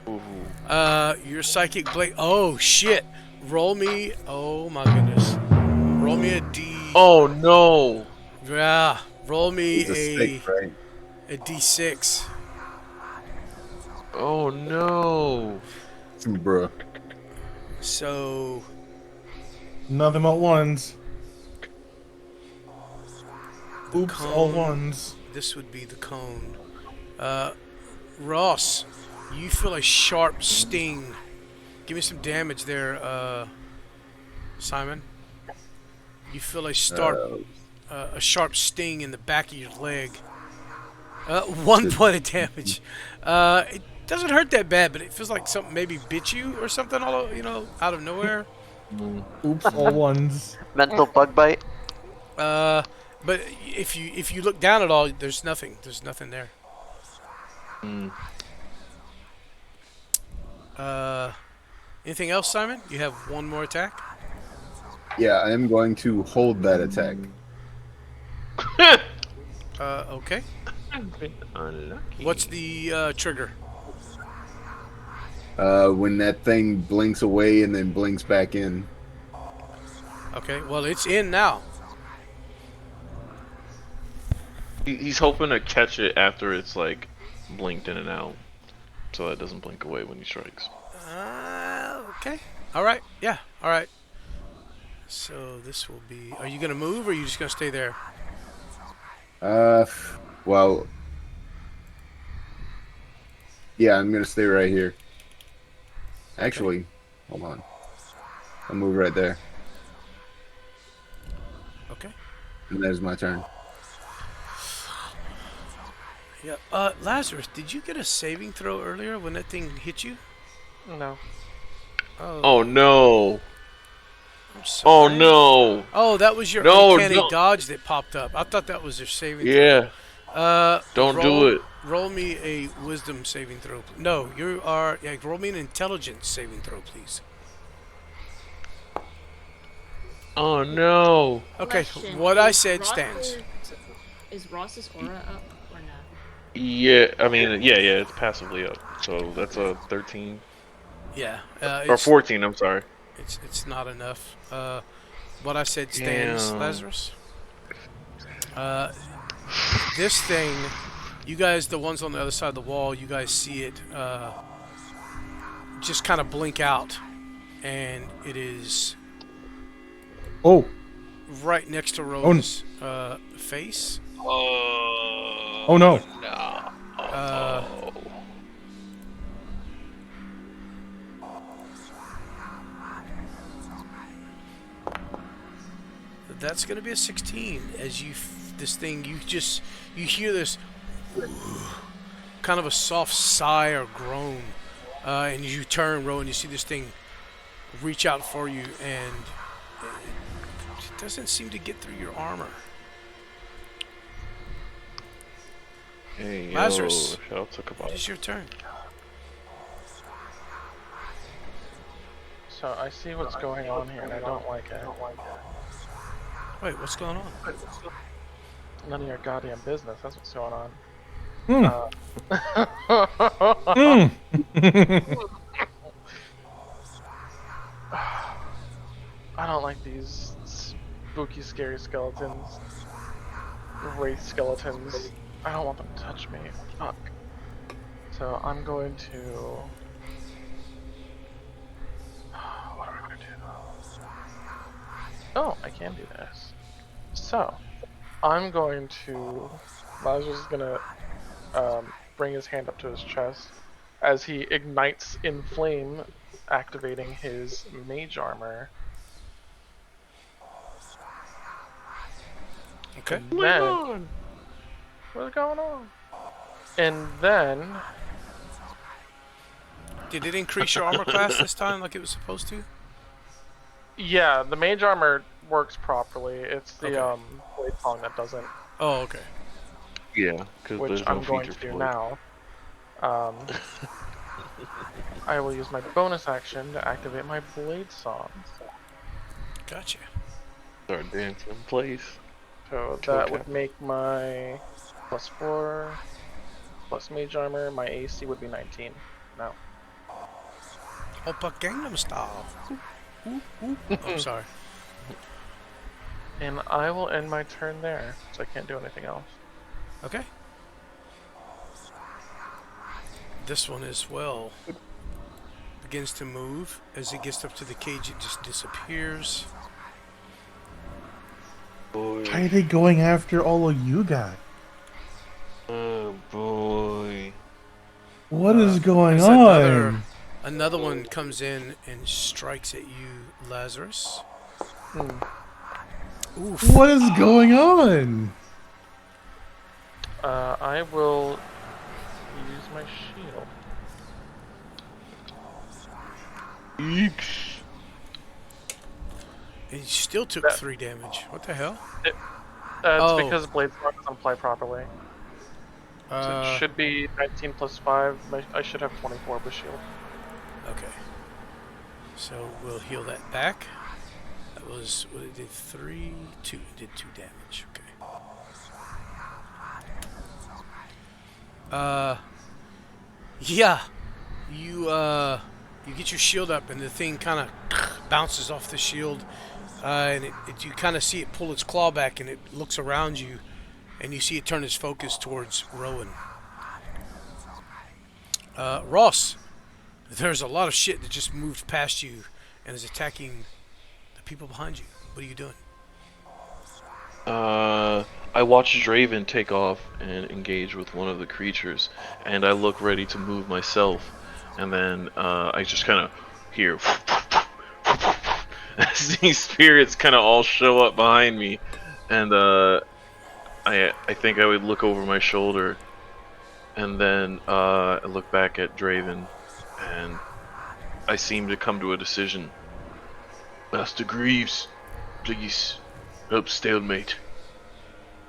Your psychic blade. Oh shit! Roll me. Oh my goodness. Roll me a D. Oh no! Yeah. Roll me It's a stick, right? a D6. Oh no! Bruh. So Nothing but ones. Oops, cone. all ones. This would be the cone. Ross, you feel a sharp sting Give me some damage there, Simon. You feel a sharp sting in the back of your leg. 1 point of damage. It doesn't hurt that bad, but it feels like something maybe bit you or something. Out of nowhere. Oops, all ones. Mental bug bite. But if you look down at all, there's nothing. There's nothing there. Anything else, Simon? You have one more attack. Yeah, I am going to hold that attack. Okay. Unlucky. What's the trigger? When that thing blinks away and then blinks back in. Okay. Well, it's in now. He's hoping to catch it after it's like blinked in and out, so that it doesn't blink away when he strikes. Okay. All right. Yeah. All right. So this will be. Are you gonna move, or are you just gonna stay there? Well, yeah, I'm gonna stay right here. Actually, hold on. I'll move right there, Okay. and there's my turn. Yeah. Lazarus, did you get a saving throw earlier when that thing hit you? No. Oh no! I'm Oh sorry. no! Oh, that was your No, uncanny no. dodge that popped up. I thought that was your saving throw. Yeah. Don't do it. Roll me a wisdom saving throw. No, you are. Yeah, roll me an intelligence saving throw, please. Oh no! Okay, Question, what I is said stands. Is Ross's aura up or not? Yeah, I mean, yeah, it's passively up. So that's a 13 Yeah. or 14. I'm sorry. It's not enough. What I said stands, Damn. Lazarus. This thing, you guys, the ones on the other side of the wall, you guys see it just kind of blink out, and it is Oh, right next to Rose's face. oh no. That's going to be a 16. As you hear this kind of a soft sigh or groan, and you turn, Ro, and you see this thing reach out for you, and it doesn't seem to get through your armor. Hey, Lazarus, yo, took about it is your turn. So I see what's going on here, and I don't like it. Wait, what's going on? None of your goddamn business. That's what's going on. I don't like these spooky, scary skeletons. Wraith skeletons. I don't want them to touch me. Fuck. So I'm going to... What am I going to do? Oh, I can do this. So, I'm going to... Lazarus is going to bring his hand up to his chest as he ignites in flame, activating his mage armor. Okay. And then, what's going on? And then... Did it increase your armor class this time like it was supposed to? Yeah, the mage armor works properly. It's the Okay. blade song that doesn't, Oh, okay. Yeah, because which there's I'm no going feature to do for now. I will use my bonus action to activate my blade song. Gotcha. Start dancing in place. So Kill that cap. would make my +4 plus mage armor. My AC would be 19 now. Oppa Gangnam Style. I'm sorry. And I will end my turn there, so I can't do anything else. Okay. This one as well begins to move. As it gets up to the cage, it just disappears. Boy. Why are they going after all of you guys? Oh boy. What is going There's on? another Another one comes in and strikes at you, Lazarus. Oof. What is going on? I will use my shield. Eeks. And you still took That- 3 damage. What the hell? It's Oh. because Blade Spark doesn't apply properly. So it should be 19 plus 5. I should have 24 with shield. Okay. So we'll heal that back. That was what it did. 3, 2. It did 2 damage. Okay. Yeah. You get your shield up, and the thing kind of bounces off the shield, and you kind of see it pull its claw back, and it looks around you, and you see it turn its focus towards Rowan. Ross, there's a lot of shit that just moved past you and is attacking the people behind you. What are you doing? I watch Draven take off and engage with one of the creatures, and I look ready to move myself, and then I just kind of hear as these spirits kind of all show up behind me, and I think I would look over my shoulder, and then I look back at Draven, and I seem to come to a decision. Master Greaves, please help stalemate.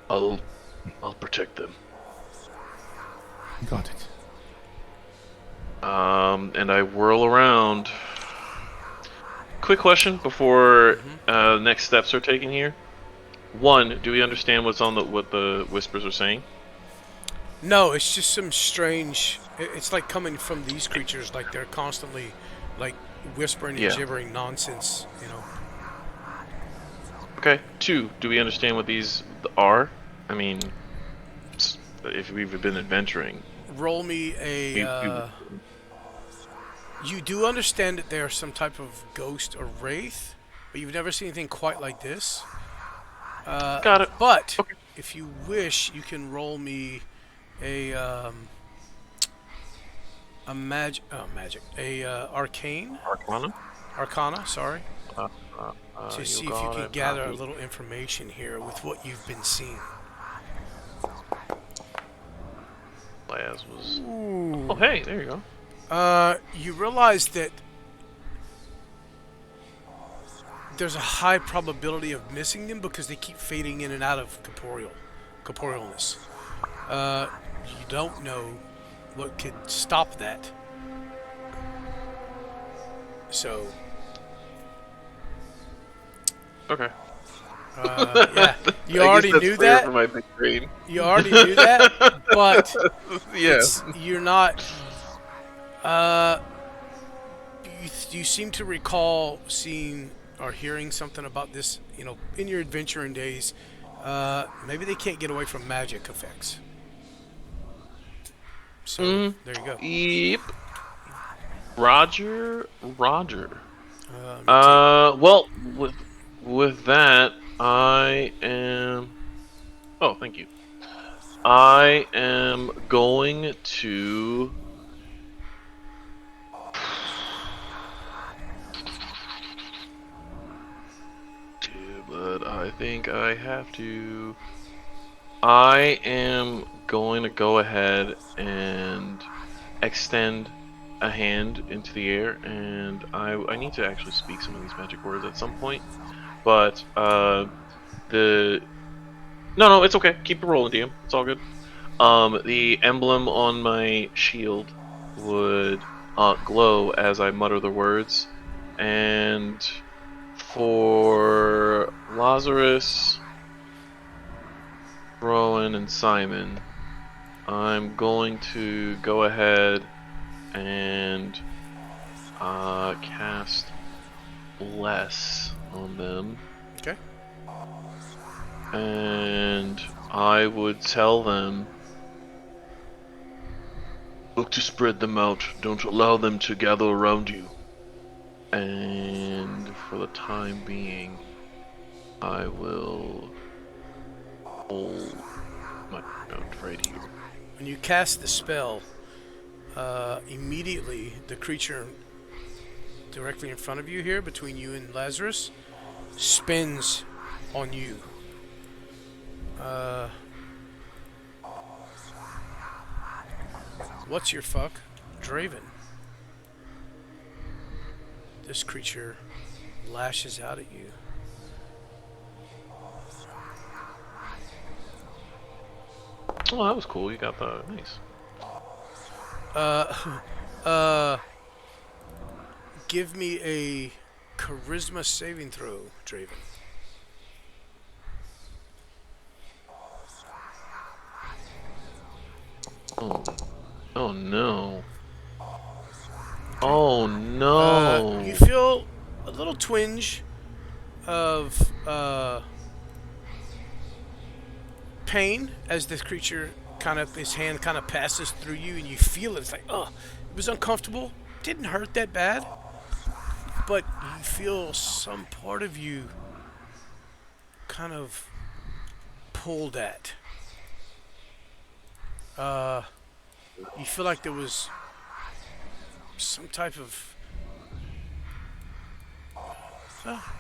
I'll protect them. Got it. And I whirl around. Quick question before next steps are taken here. One, do we understand what the whispers are saying? No, it's just some strange. It's like coming from these creatures, like they're constantly, like whispering and gibbering nonsense. You know. Okay. Two, do we understand what these are? I mean, if we've been adventuring. Roll me a. You do understand that they are some type of ghost or wraith, but you've never seen anything quite like this. Got it. But Okay. if you wish, you can roll me a arcane arcana. Sorry, to see if you can gather a little information here with what you've been seeing. Laz was. Oh, hey, there you go. You realize that there's a high probability of missing them because they keep fading in and out of corporealness. You don't know what could stop that. So, Okay. yeah, you I already guess that's knew fair that. for my big brain. You already knew that, but Yeah. you're not. You seem to recall seeing or hearing something about this, you know, in your adventuring days. Maybe they can't get away from magic effects. So there you go. Yep. Roger. Me too. Well, with that, I am. Oh, thank you. I am going to. But I think I have to. I am going to go ahead and extend a hand into the air, and I need to actually speak some of these magic words at some point. But no, it's okay. Keep it rolling, DM. It's all good. The emblem on my shield would glow as I mutter the words, and for Lazarus, Rowan, and Simon, I'm going to go ahead and cast Bless on them. Okay. And I would tell them, Look to spread them out. Don't allow them to gather around you. and for the time being, I will hold my note right here. When you cast the spell, Immediately, the creature directly in front of you here, between you and Lazarus, spins on you. What's your fuck? Draven. This creature lashes out at you. Oh, that was cool. You got the nice. Give me a charisma saving throw, Draven. Oh. Oh no. Oh no. You feel a little twinge of pain as this creature his hand kind of passes through you, and you feel it. It's like, oh, it was uncomfortable. Didn't hurt that bad, but you feel some part of you kind of pulled at. You feel like there was some type of...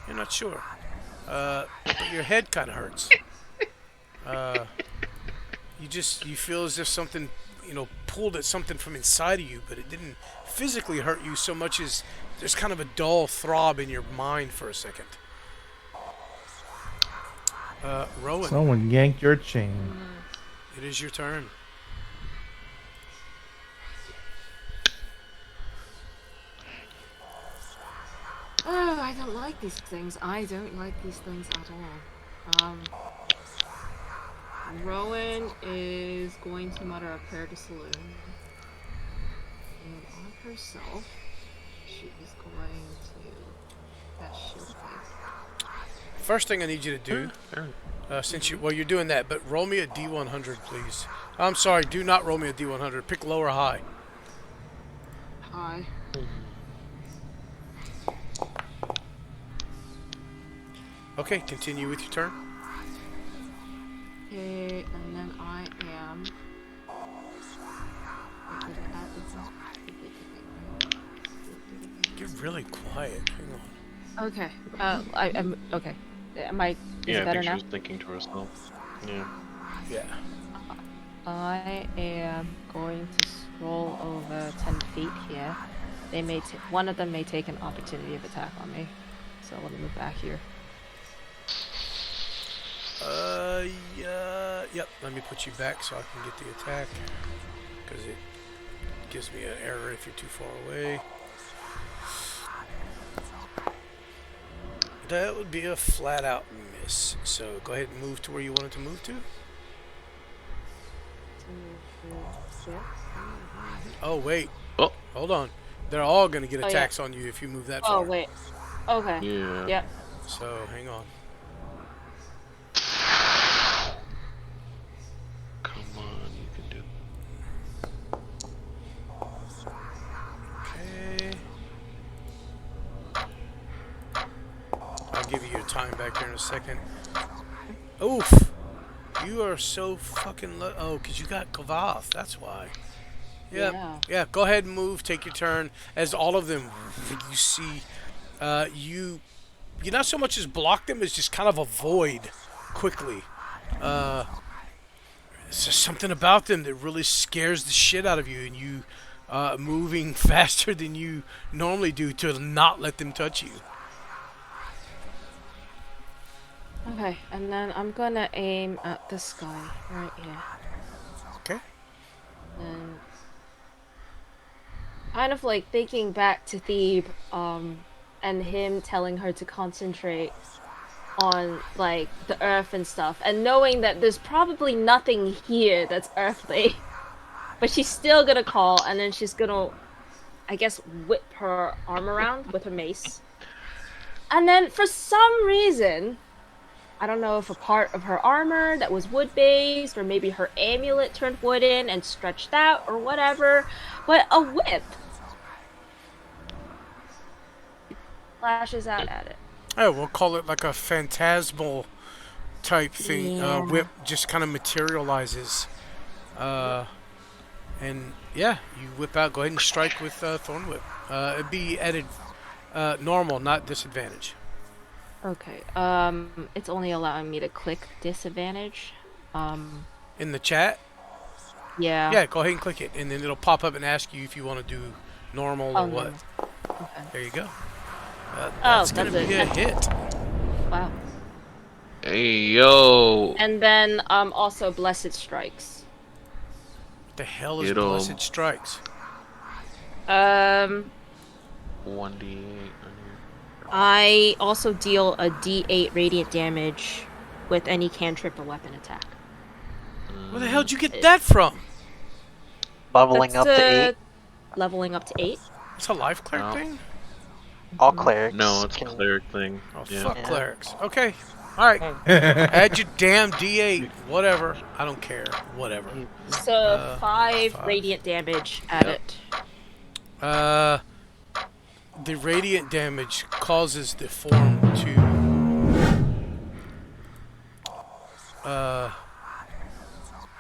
you're not sure. But your head kind of hurts. You feel as if something, pulled at something from inside of you, but it didn't physically hurt you so much as there's kind of a dull throb in your mind for a second. Rowan. Someone yanked your chain. It is your turn. Oh, I don't like these things. I don't like these things at all. Rowan is going to mutter a prayer to Saloon. And on herself, she is going to cast Shield Face. First thing I need you to do, you're doing that, but roll me a D100, please. I'm sorry, do not roll me a D100. Pick low or high. Hi. Okay, continue with your turn. Okay, and then I am... Get really quiet. Hang on. Okay. I'm okay. Am I? Is Yeah, it I better think she now? was thinking to herself. Yeah. Yeah. I am going to scroll over 10 feet here. They may one of them may take an opportunity of attack on me. So let me move back here. Yeah. Yep. Let me put you back so I can get the attack, because it gives me an error if you're too far away. That would be a flat out miss. So go ahead and move to where you wanted to move to. Oh wait. Oh. Hold on. They're all gonna get attacks on you if you move that far. Oh wait. Okay. Yeah. Yep. So hang on. Come on, you can do Okay. I'll give you your time back there in a second. Oof! You are so fucking low. Oh, because you got Kavath. That's why. Yep. Yeah. Go ahead and move. Take your turn. As all of them, you see, you not so much as block them as just kind of avoid quickly. There's just something about them that really scares the shit out of you, and you moving faster than you normally do to not let them touch you. Okay, and then I'm gonna aim at this guy right here. Okay. And kind of like thinking back to Thebe, and him telling her to concentrate on like the earth and stuff, and knowing that there's probably nothing here that's earthly, but she's still gonna call, and then she's gonna, I guess, whip her arm around with her mace. And then for some reason, I don't know if a part of her armor that was wood-based, or maybe her amulet turned wooden and stretched out, or whatever, but a whip lashes out at it. Oh, we'll call it like a phantasmal type thing. Yeah. Whip just kind of materializes And yeah, you whip out. Go ahead and strike with Thorn Whip. It'd be at normal, not disadvantage. Okay. It's only allowing me to click disadvantage. In the chat. Yeah. Yeah, go ahead and click it, and then it'll pop up and ask you if you want to do normal or what. Okay. There you go. That's gonna be it. a hit. Wow. Hey yo. And then also Blessed Strikes. What the hell is Get 'em. Blessed Strikes? 1d8. I also deal a D8 radiant damage with any cantrip or weapon attack. Where the hell did you get that from? Leveling up to 8. Leveling up to 8. It's a life cleric No. thing? All clerics. No, it's a can- cleric thing. Oh, Yeah. fuck Yeah. clerics. Okay. Alright. Add your damn D8. Whatever. I don't care. Whatever. So 5 5. radiant damage at Yep. it. The radiant damage causes the form to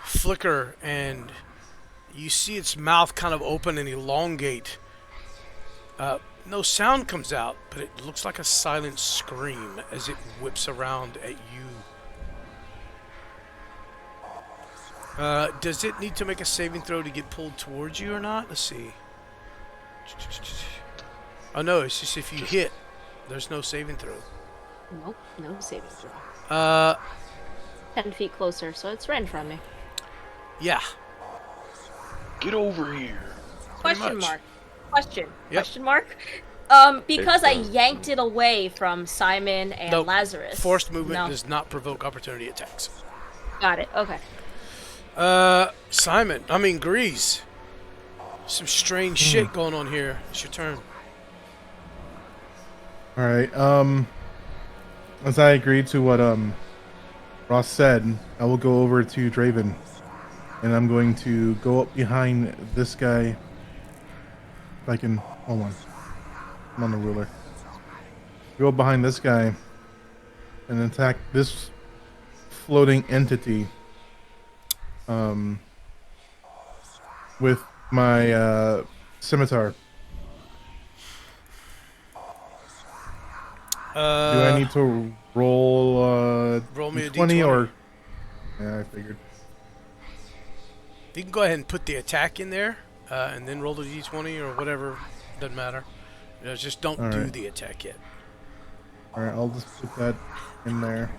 flicker, and you see its mouth kind of open and elongate. No sound comes out, but it looks like a silent scream as it whips around at you. Does it need to make a saving throw to get pulled towards you or not? Let's see. Oh no, it's just if you hit, there's no saving throw. Nope, no saving throw. 10 feet closer, so it's right in front of me. Yeah. Get over here. Question much. mark. Question. Yep. Question mark. Because I yanked it away from Simon and Nope. Lazarus. Forced movement No. does not provoke opportunity attacks. Got it. Okay. Grease. Some strange shit going on here. It's your turn. All right. As I agreed to what Ross said, I will go over to Draven, and I'm going to go up behind this guy. If I can, hold on. I'm on the ruler. Go behind this guy and attack this floating entity. With my scimitar. Do I need to roll Roll me a D20 D20. or? Yeah, I figured. You can go ahead and put the attack in there, and then roll the d20 or whatever. Doesn't matter. Just don't All do right. the attack yet. All right, I'll just put that in there.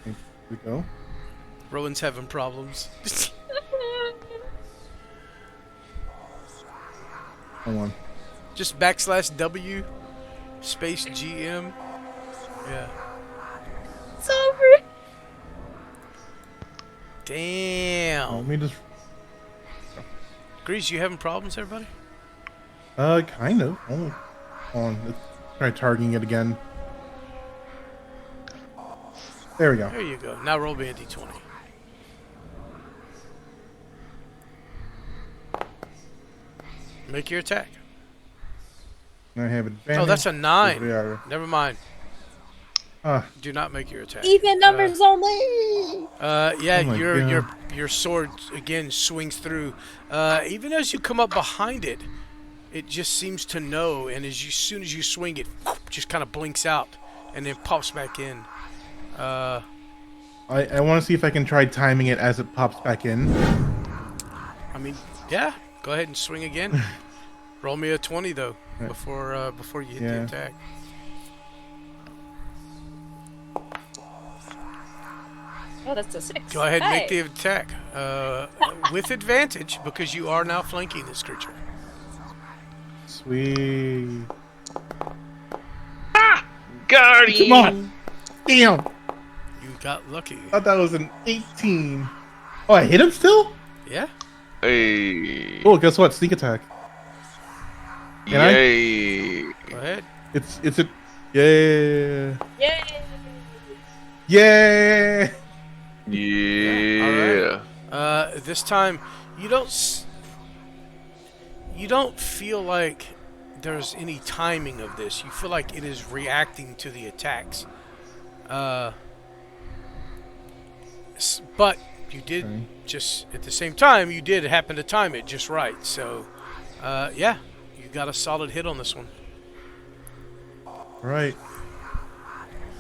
Here we go. Rowan's having problems. Hold on. Just /W, space GM. Yeah. It's over. Damn. Let me just. Grease, you having problems there, buddy? Kind of. Hold on. Let's try targeting it again. There we go. There you go. Now roll me a d20. Make your attack. I have advantage. Oh, that's a 9. Yeah. Never mind. Ah, Do not make your attack. Even numbers only. Yeah, Oh my your sword again swings through. Even as you come up behind it, it just seems to know, and as soon as you swing it, just kind of blinks out and then pops back in. I want to see if I can try timing it as it pops back in. I mean, yeah, go ahead and swing again. Roll me a 20 though before you hit the Yeah. attack. Oh, that's a 6. Go ahead and make Hey. the attack with advantage because you are now flanking this creature. Sweet. Got him! Come on. Damn. You got lucky. I thought that was an 18. Oh, I hit him still? Yeah. Hey. Oh, guess what? Sneak attack. Can I? Yay. Go ahead. It's a yeah. Yay. Yeah. Yeah. This time you don't feel like there's any timing of this. You feel like it is reacting to the attacks. But you did Okay. just at the same time you did happen to time it just right. So, yeah, you got a solid hit on this one. All right.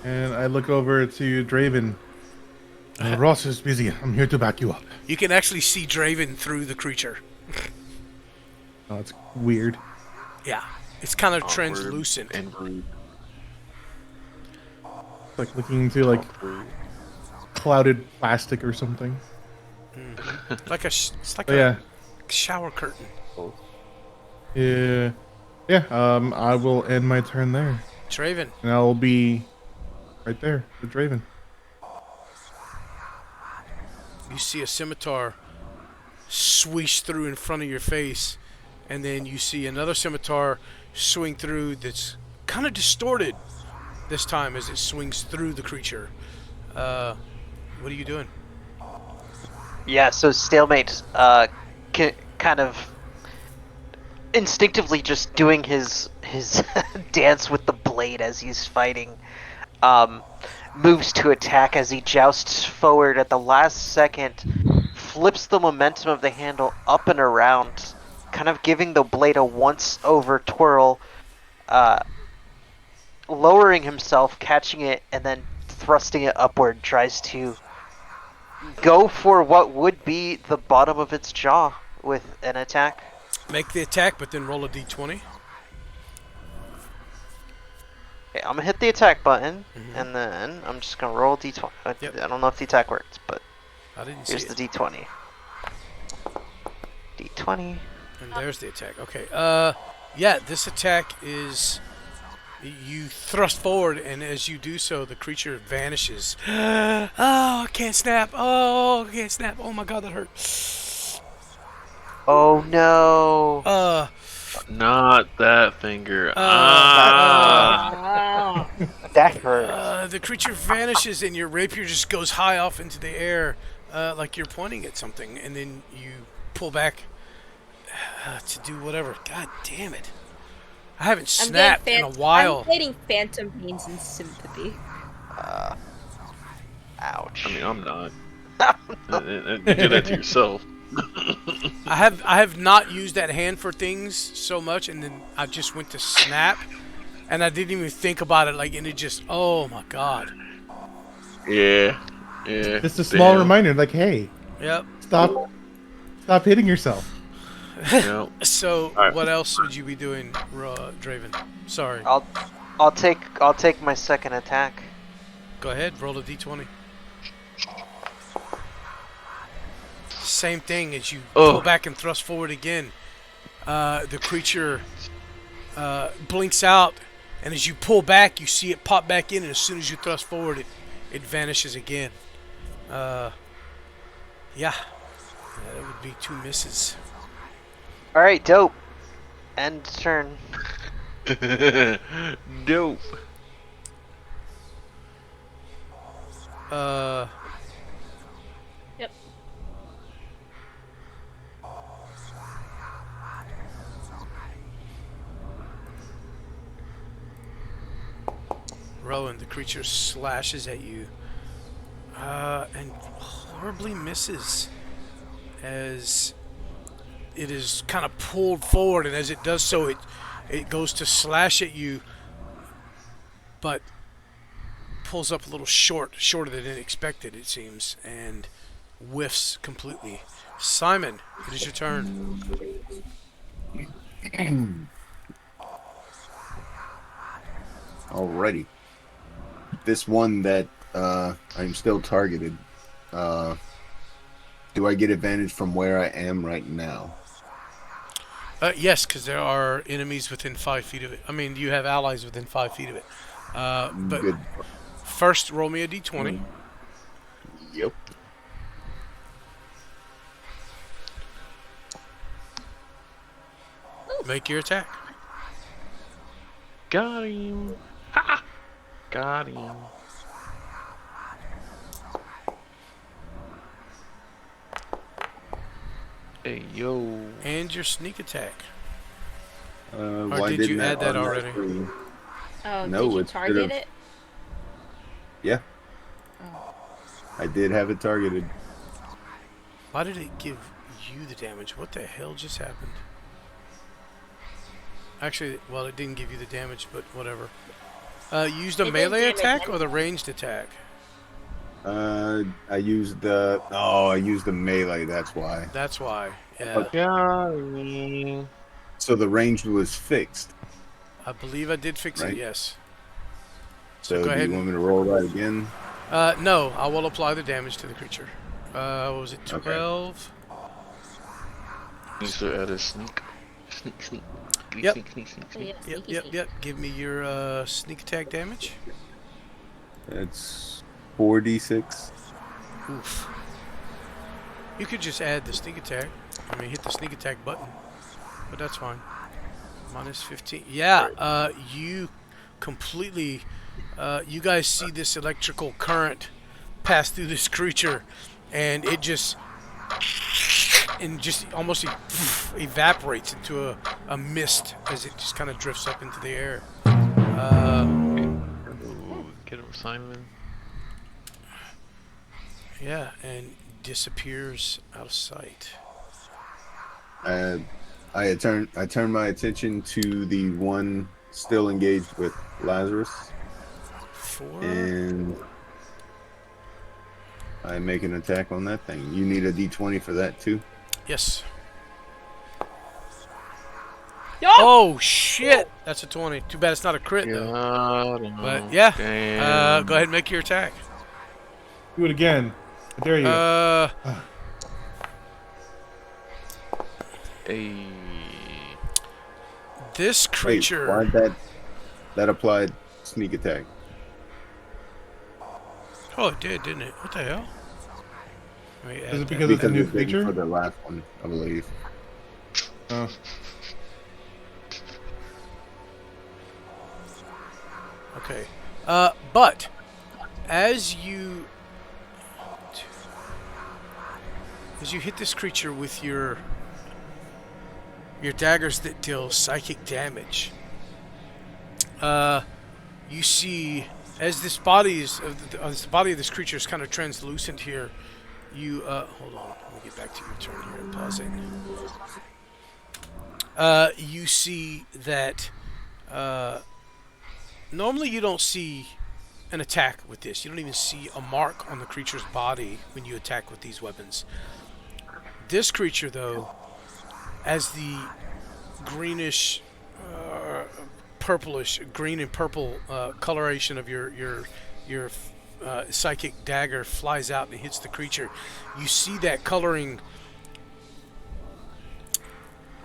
And I look over to Draven. Ross is busy. I'm here to back you up. You can actually see Draven through the creature. Oh, it's weird. Yeah, it's kind of Awkward translucent. and rude. It's like looking into like clouded plastic or something. It's like But a yeah, shower curtain. yeah, yeah. I will end my turn there, Draven. and I'll be right there with Draven. You see a scimitar swish through in front of your face, and then you see another scimitar swing through that's kind of distorted this time as it swings through the creature. What are you doing? Yeah, so Stalemate kind of instinctively just doing his dance with the blade as he's fighting, moves to attack as he jousts forward at the last second, flips the momentum of the handle up and around, kind of giving the blade a once-over twirl, lowering himself, catching it, and then thrusting it upward, tries to go for what would be the bottom of its jaw with an attack. Make the attack, but then roll a d20. Okay, I'm gonna hit the attack button, and then I'm just gonna roll a d20. Yep. I don't know if the attack works, but I didn't here's see the it. d20. D20. And there's the attack. Okay. Yeah, this attack is you thrust forward, and as you do so, the creature vanishes. Oh, I can't snap. Oh, I can't snap. Oh my god, that hurt. Oh no! Not that finger. That hurt. The creature vanishes, and your rapier just goes high off into the air, like you're pointing at something, and then you pull back to do whatever. God damn it! I haven't snapped in a while. I'm getting phantom pains and sympathy. Ouch. I mean, I'm not. You did that to yourself. I have not used that hand for things so much, and then I just went to snap, and I didn't even think about it. Like, and it just, oh my god. Yeah. Just a small reminder, like, hey, Yep. stop hitting yourself. Yep. So, Alright. what else would you be doing, Draven? Sorry. I'll take my second attack. Go ahead, roll a d20. Same thing as you pull back and thrust forward again. The creature blinks out, and as you pull back, you see it pop back in, and as soon as you thrust forward, it vanishes again. Yeah. That would be 2 misses. Alright, dope. End turn. Dope. Yep. Rowan, the creature slashes at you, and horribly misses as it is kind of pulled forward, and as it does so, it goes to slash at you, but pulls up a little shorter than expected, it seems, and whiffs completely. Simon, it is your turn. Alrighty. This one that I'm still targeted. Do I get advantage from where I am right now? Yes, because there are enemies within 5 feet of it. I mean, you have allies within 5 feet of it. But Good. first, roll me a d20. Yep. Make your attack. Got him. Ha! Got him. Hey, yo. And your sneak attack. Why did you didn't add that on already? screen? Oh, No, did you it target should've- it? Yeah, Oh. I did have it targeted. Why did it give you the damage? What the hell just happened? Actually, well, it didn't give you the damage, but whatever. You used a It didn't melee damage attack or anything. the ranged attack? I used the melee. That's why. That's why. Yeah. Okay. Golly. So the range was fixed, I believe I did fix right? it, yes. So go do ahead you and- want me to roll that again? No, I will apply the damage to the creature. What was it, Okay. 12? Needs to add a sneak. Sneak, sneak. Yep. Sneak, sneak, sneak, sneak. Yeah, sneaky, sneaky. Yep. Give me your sneak attack damage. That's 4d6. Oof. You could just add the sneak attack. I mean, hit the sneak attack button. But that's fine. Minus 15. Yeah, you completely... you guys see this electrical current pass through this creature, and it just... and just almost evaporates into a mist as it just kind of drifts up into the air. Get a Simon. Yeah, and disappears out of sight. I turn my attention to the one still engaged with Lazarus, 4. and I make an attack on that thing. You need a d20 for that too. Yes. Yo! Oh shit! That's a 20. Too bad it's not a crit though. God, But yeah, damn. go ahead and make your attack. Do it again. I dare you. Hey. This Wait, creature. why that applied sneak attack? Oh, it did, didn't it? What the hell? Let me add Is it that. because it's a new it didn't creature? for the last one, I believe. Oh. Okay. But as you hit this creature with your daggers that deal psychic damage, you see as this body of this creature is kind of translucent here. You hold on. Let me get back to your turn here and pause it. You see that normally you don't see an attack with this. You don't even see a mark on the creature's body when you attack with these weapons. This creature, though, as the greenish, purplish, green and purple coloration of your psychic dagger flies out and hits the creature, you see that coloring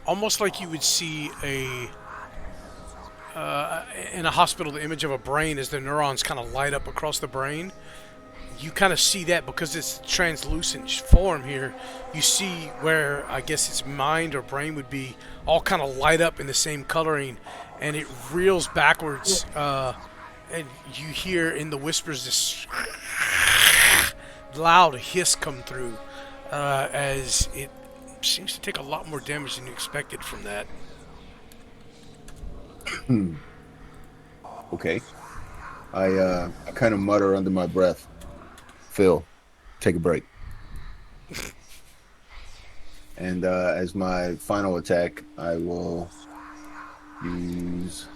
almost like you would see in a hospital, the image of a brain as the neurons kind of light up across the brain. You kind of see that because it's translucent form here. You see where I guess its mind or brain would be all kind of light up in the same coloring, and it reels backwards, and you hear in the whispers this loud hiss come through as it seems to take a lot more damage than you expected from that. Okay. I kind of mutter under my breath, Phil, take a break. And as my final attack, I will use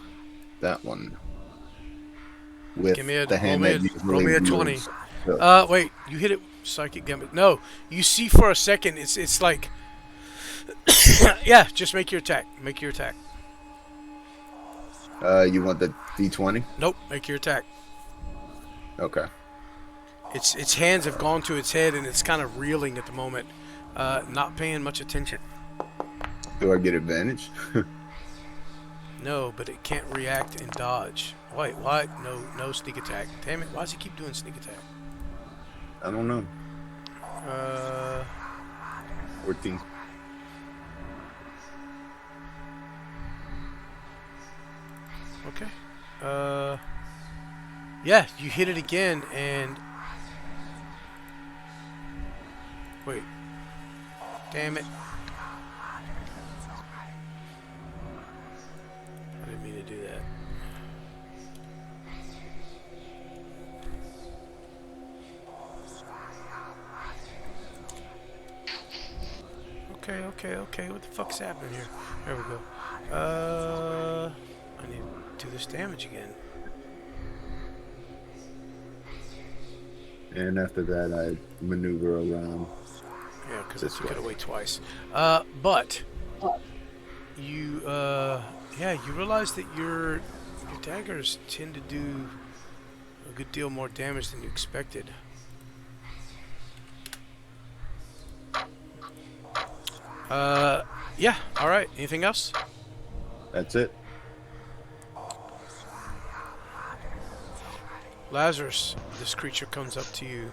that one with Give me a the hand that roll me a 20. moves. So, Wait, you hit it psychic gambit. No, you see for a second it's like yeah, just make your attack. Make your attack. you want the d20? Nope, make your attack. Okay. Its hands have gone to its head and it's kind of reeling at the moment, not paying much attention. Do I get advantage? No, but it can't react and dodge. Wait, what? No sneak attack. Damn it! Why does he keep doing sneak attack? I don't know. 14. Okay. Yeah, you hit it again and wait. Damn it. I didn't mean to do that. Okay. What the fuck's happening here? There we go. I need to do this damage again. And after that, I maneuver around. Yeah, because This I took it way. away twice. But you, you realize that your daggers tend to do a good deal more damage than you expected. Yeah. All right. Anything else? That's it. Lazarus, this creature comes up to you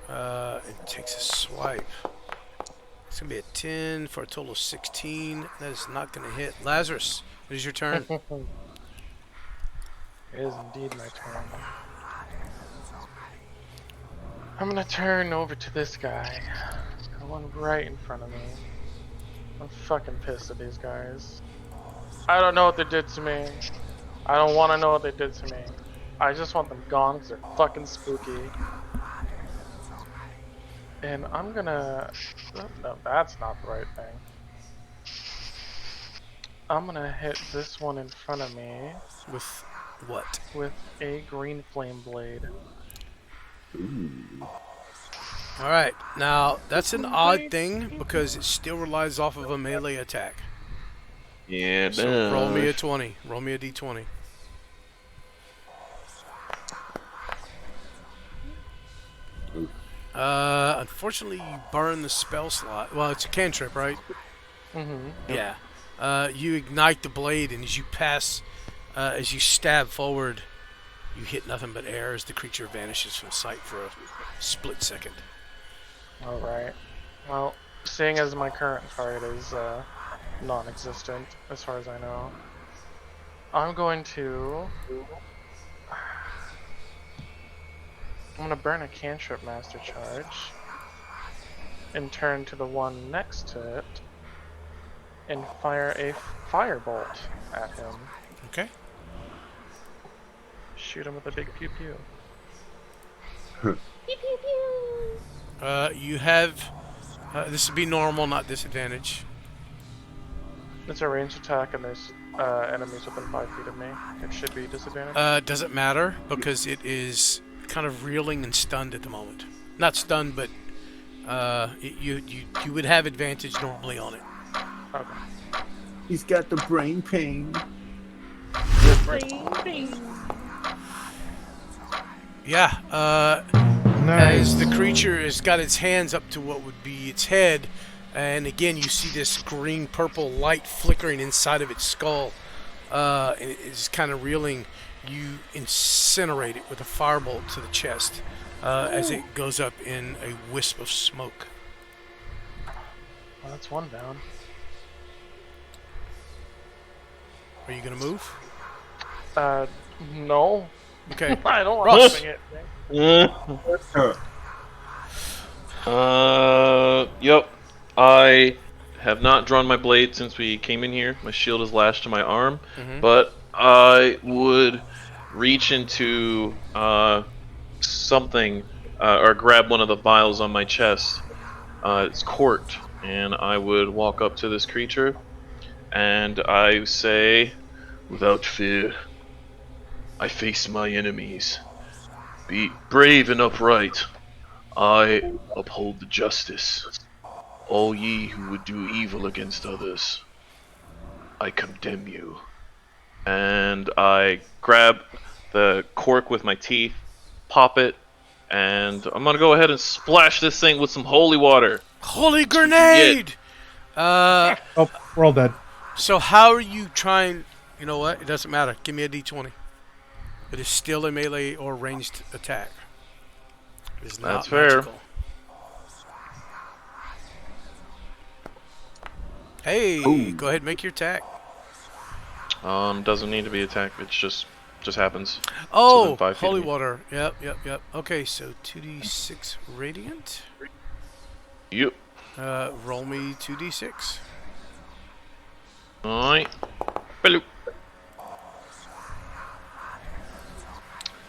and takes a swipe. It's going to be a 10 for a total of 16. That is not going to hit. Lazarus, it is your turn. It is indeed my turn. I'm gonna turn over to this guy. The one right in front of me. I'm fucking pissed at these guys. I don't know what they did to me. I don't want to know what they did to me. I just want them gone because they're fucking spooky. And I'm gonna... No, that's not the right thing. I'm gonna hit this one in front of me. With what? With a green flame blade. Ooh. All right. Now, that's an odd thing because it still relies off of a melee attack. Yeah, So roll me a 20. Roll me a d20. Unfortunately, you burn the spell slot. Well, it's a cantrip, right? Mm-hmm. Yeah. You ignite the blade, and as you pass, as you stab forward, you hit nothing but air as the creature vanishes from sight for a split second. Alright. Well, seeing as my current target is non-existent, as far as I know, I'm going to burn a cantrip master charge and turn to the one next to it and fire a firebolt at him. Okay. Shoot him with a big pew pew. Pew pew pew. You have... this would be normal, not disadvantage. It's a ranged attack and there's enemies within 5 feet of me. It should be disadvantage. Doesn't matter because it is kind of reeling and stunned at the moment. Not stunned, but you would have advantage normally on it. Okay. He's got the brain pain. Yeah. Nice. As the creature has got its hands up to what would be its head, and again you see this green-purple light flickering inside of its skull, and it is kind of reeling. You incinerate it with a firebolt to the chest as it goes up in a wisp of smoke. Well, that's one down. Are you gonna move? No. Okay. I don't want Ross. to swing it. Yep. I have not drawn my blade since we came in here. My shield is lashed to my arm, but I would reach into something or grab one of the vials on my chest. It's corked, and I would walk up to this creature, and I say, Without fear, I face my enemies. Be brave and upright. I uphold the justice. All ye who would do evil against others, I condemn you. and I grab the cork with my teeth, pop it, and I'm gonna go ahead and splash this thing with some holy water. Holy grenade! Oh, we're all dead. So how are you trying... You know what? It doesn't matter. Give me a d20. It is still a melee or ranged attack. It is not That's fair. magical. Hey, Ooh. go ahead and make your attack. Doesn't need to be attacked. It's just happens. Oh, within 5 feet of holy me. water. Yep. Okay, so 2d6 radiant. Yep. Roll me 2d6. Alright. Hello.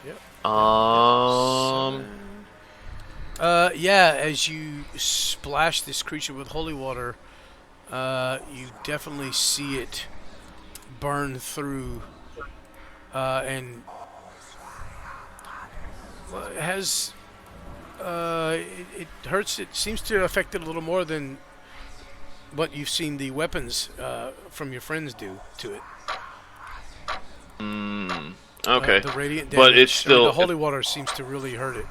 Yep. 7, Yeah, as you splash this creature with holy water, you definitely see it burn through, and it has. It hurts. It seems to affect it a little more than what you've seen the weapons from your friends do to it. Okay. The radiant damage, But it's still the holy water seems to really hurt it.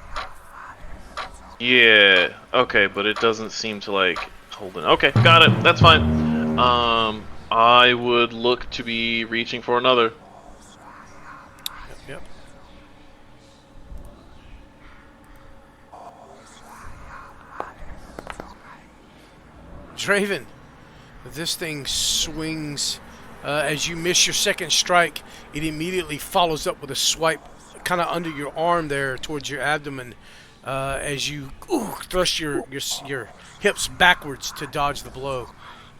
Yeah. Okay, but it doesn't seem to like hold it. Okay, got it. That's fine. I would look to be reaching for another. Yep. Draven, this thing swings. As you miss your second strike, it immediately follows up with a swipe kind of under your arm there towards your abdomen as you thrust your hips backwards to dodge the blow.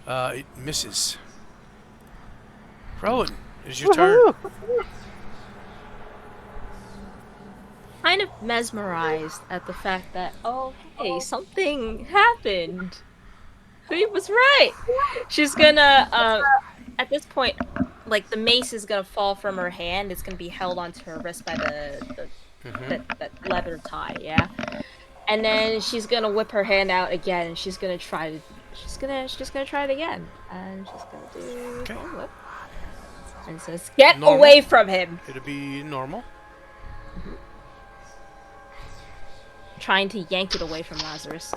It misses. Rowan, it is your turn. Kind of mesmerized at the fact that, oh, hey, something happened. He was right. She's gonna, at this point, like, the mace is gonna fall from her hand. It's gonna be held onto her wrist by that leather tie, yeah? And then she's gonna whip her hand out again, and she's gonna try to, she's gonna try it again. And she's gonna do Okay. a whip. And says, get Normal. away from him! It'll be normal. Trying to yank it away from Lazarus.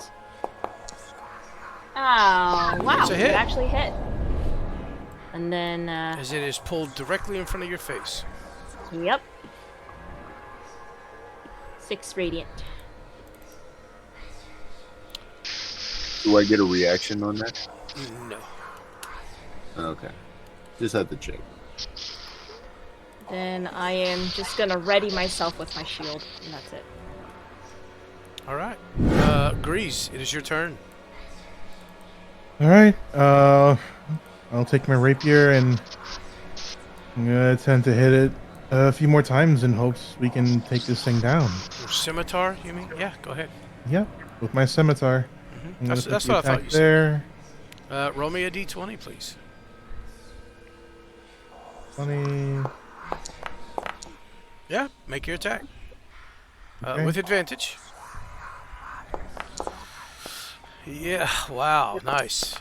Oh, wow. It's a hit. It actually hit. And then, As it is pulled directly in front of your face. yep. 6 radiant. Do I get a reaction on that? No. Okay. Just had to check. Then I am just gonna ready myself with my shield, and that's it. All right. Grease, it is your turn. All right. I'll take my rapier and I'm gonna attempt to hit it a few more times in hopes we can take this thing down. Your scimitar, you mean? Yeah, go ahead. Yep, with my scimitar. I'm gonna That's put the what I thought attack you said. there. Roll me a d20, please. 20. Yeah, make your attack. Okay. With advantage. Yeah, wow, nice.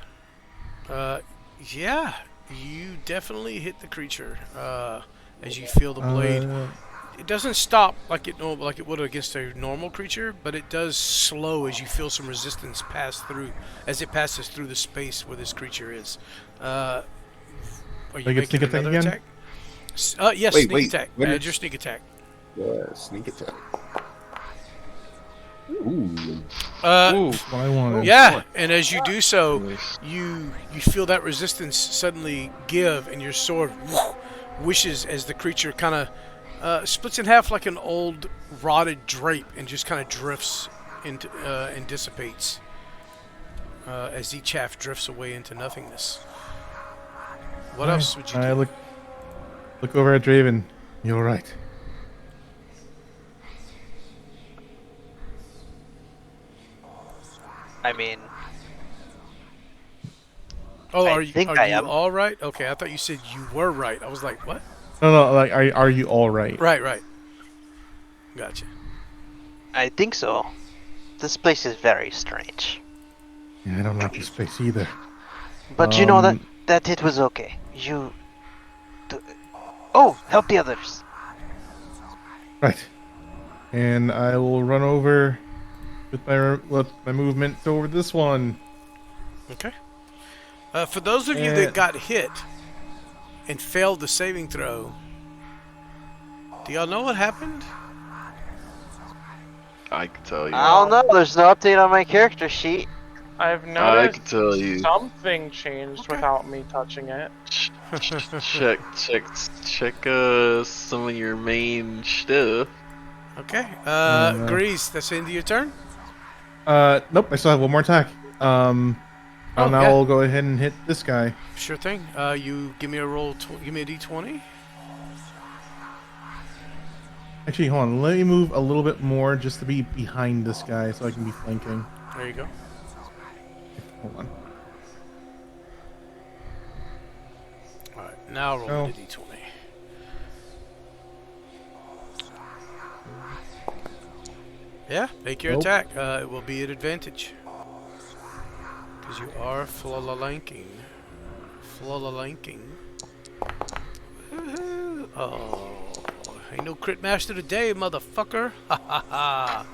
Yeah, you definitely hit the creature as you feel the blade. It doesn't stop like it would against a normal creature, but it does slow as you feel some resistance pass through as it passes through the space where this creature is. Are you I get making sneak attack another again? attack? Yes, Wait, sneak wait, attack. when Add is- your sneak attack. Yeah, sneak attack. Ooh. What I wanted. Yeah, and as you do so, Nice. you feel that resistance suddenly give, and your sword wishes as the creature kind of splits in half like an old rotted drape, and just kind of drifts into and dissipates as each half drifts away into nothingness. What Alright, else would you I do? look over at Draven. You're right. I mean, Oh, I are you think I you am. all right? Okay, I thought you said you were right. I was like, what? No, like, are you all right? Right. Gotcha. I think so. This place is very strange. Yeah, I don't like this place either. But you know that it was okay. Oh, help the others. Right. And I will run over with my movement over this one. Okay. For those of you And- that got hit and failed the saving throw, do y'all know what happened? I can tell you. I don't know. There's no update on my character sheet. I've I noticed can tell you. something changed without me touching it. Check some of your main stuff. Okay. Uh, Grease, that's the end of your turn? Nope, I still have one more attack. Now yeah. I'll go ahead and hit this guy. Sure thing. You give me a roll. Give me a d20. Actually, hold on. Let me move a little bit more just to be behind this guy so I can be flanking. There you go. Hold on. All right, now roll Oh. the d20. Yeah, make your Nope. attack. It will be at advantage. Because you are flalanking. Flalanking. Oh, ain't no crit master today, motherfucker. Ha ha ha.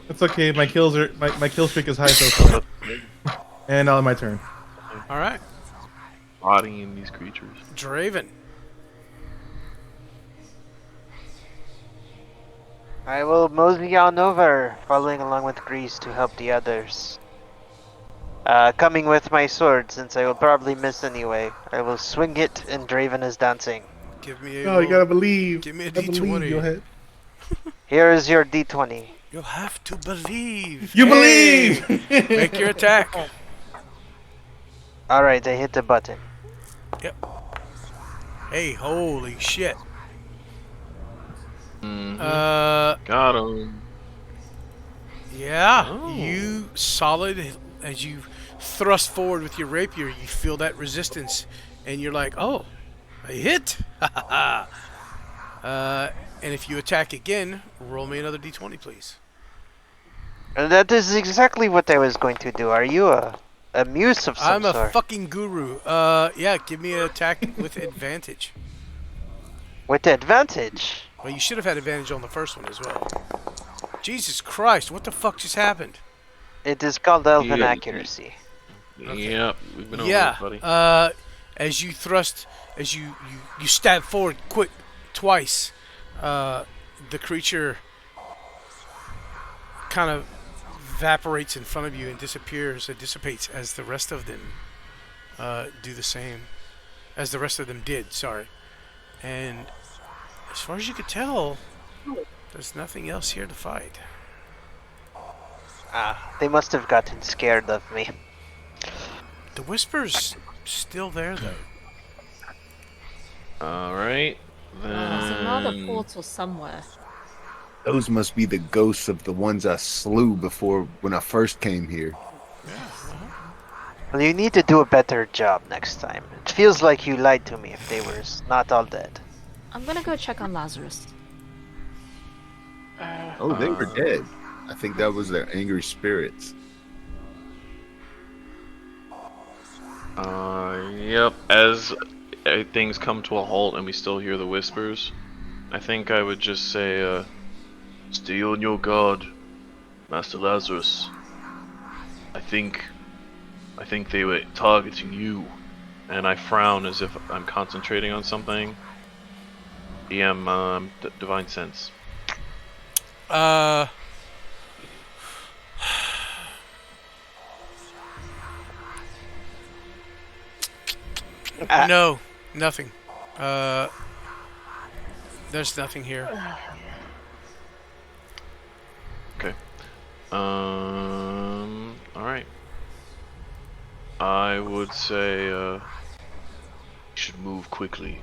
It's okay. My kills are my kill streak is high so far. And now my turn. All right, Rotting these creatures. Draven. I will mosey on over, following along with Grease to help the others. Coming with my sword, since I will probably miss anyway. I will swing it, and Draven is dancing. Give me a Oh, you roll. gotta believe. Give me a I believe you'll d20. hit. Here is your d20. You have to believe. You Hey! believe. Make your attack. Alright, I hit the button. Hey, holy shit. Mhm. Uh, Got him. yeah. Oh. You solid as you thrust forward with your rapier. You feel that resistance, and you're like, "Oh, I hit!" And if you attack again, roll me another d20, please. And that is exactly what I was going to do. Are you a muse of some I'm a sort? fucking guru. Yeah. Give me an attack with advantage. With advantage. Well, you should have had advantage on the first one as well. Jesus Christ! What the fuck just happened? It is called elven Yeah. accuracy. Okay. Yep, we've been over Yeah. it, buddy. As you thrust, as you stab forward quick twice, the creature kind of evaporates in front of you and disappears. It dissipates as the rest of them do the same. As the rest of them did, sorry. And as far as you could tell, there's nothing else here to fight. They must have gotten scared of me. The whisper's still there, though. Alright. There's another Then... portal somewhere. Those must be the ghosts of the ones I slew before when I first came here. Well, you need to do a better job next time. It feels like you lied to me if they were not all dead. I'm gonna go check on Lazarus. Oh, they were dead. I think that was their angry spirits. Yep. As things come to a halt and we still hear the whispers, I think I would just say, stay on your guard, Master Lazarus. I think they were targeting you. And I frown as if I'm concentrating on something. DM, Divine Sense. No, nothing. There's nothing here. Okay. Alright. I would say, we should move quickly.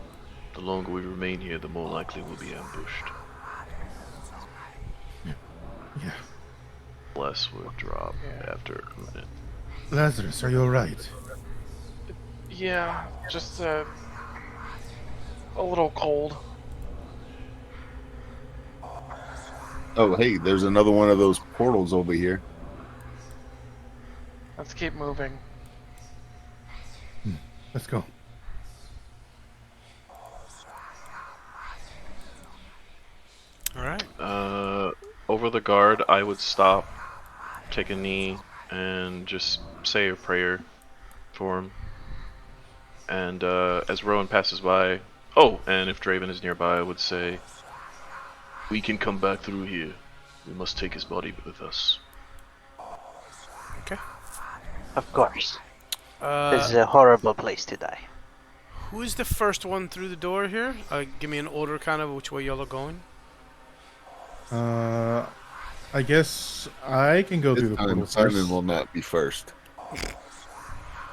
The longer we remain here, the more likely we'll be ambushed. Yeah. Less would drop Yeah. after a minute. Lazarus, are you alright? Yeah, just a little cold. Oh, hey, there's another one of those portals over here. Let's keep moving. Let's go. All right. Over the guard, I would stop, take a knee, and just say a prayer for him. And as Rowan passes by, oh, and if Draven is nearby, I would say, we can come back through here. We must take his body with us. Okay. Of course. This is a horrible place to die. Who is the first one through the door here? Give me an order, kind of which way y'all are going. I guess I can go through This the time, portal Simon first. will not be first.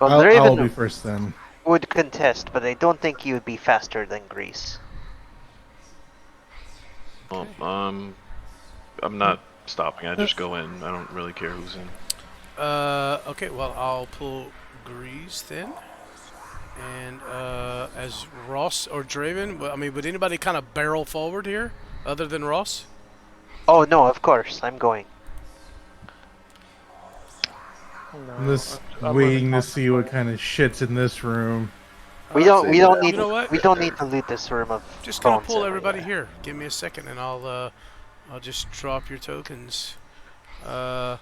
Well, I'll Draven be first then. would contest, but I don't think he would be faster than Grease. Well, I'm not stopping. I just go in. I don't really care who's in. Okay, well, I'll pull Grease then. And as Ross or Draven, I mean, would anybody kind of barrel forward here other than Ross? Oh no, of course, I'm going. No, I'm just I'm waiting moving to see what kind of shit's in this room. We don't You need know what? we don't need to loot this room of Just gonna bones pull anyway. everybody here. Give me a second, and I'll just drop your tokens. And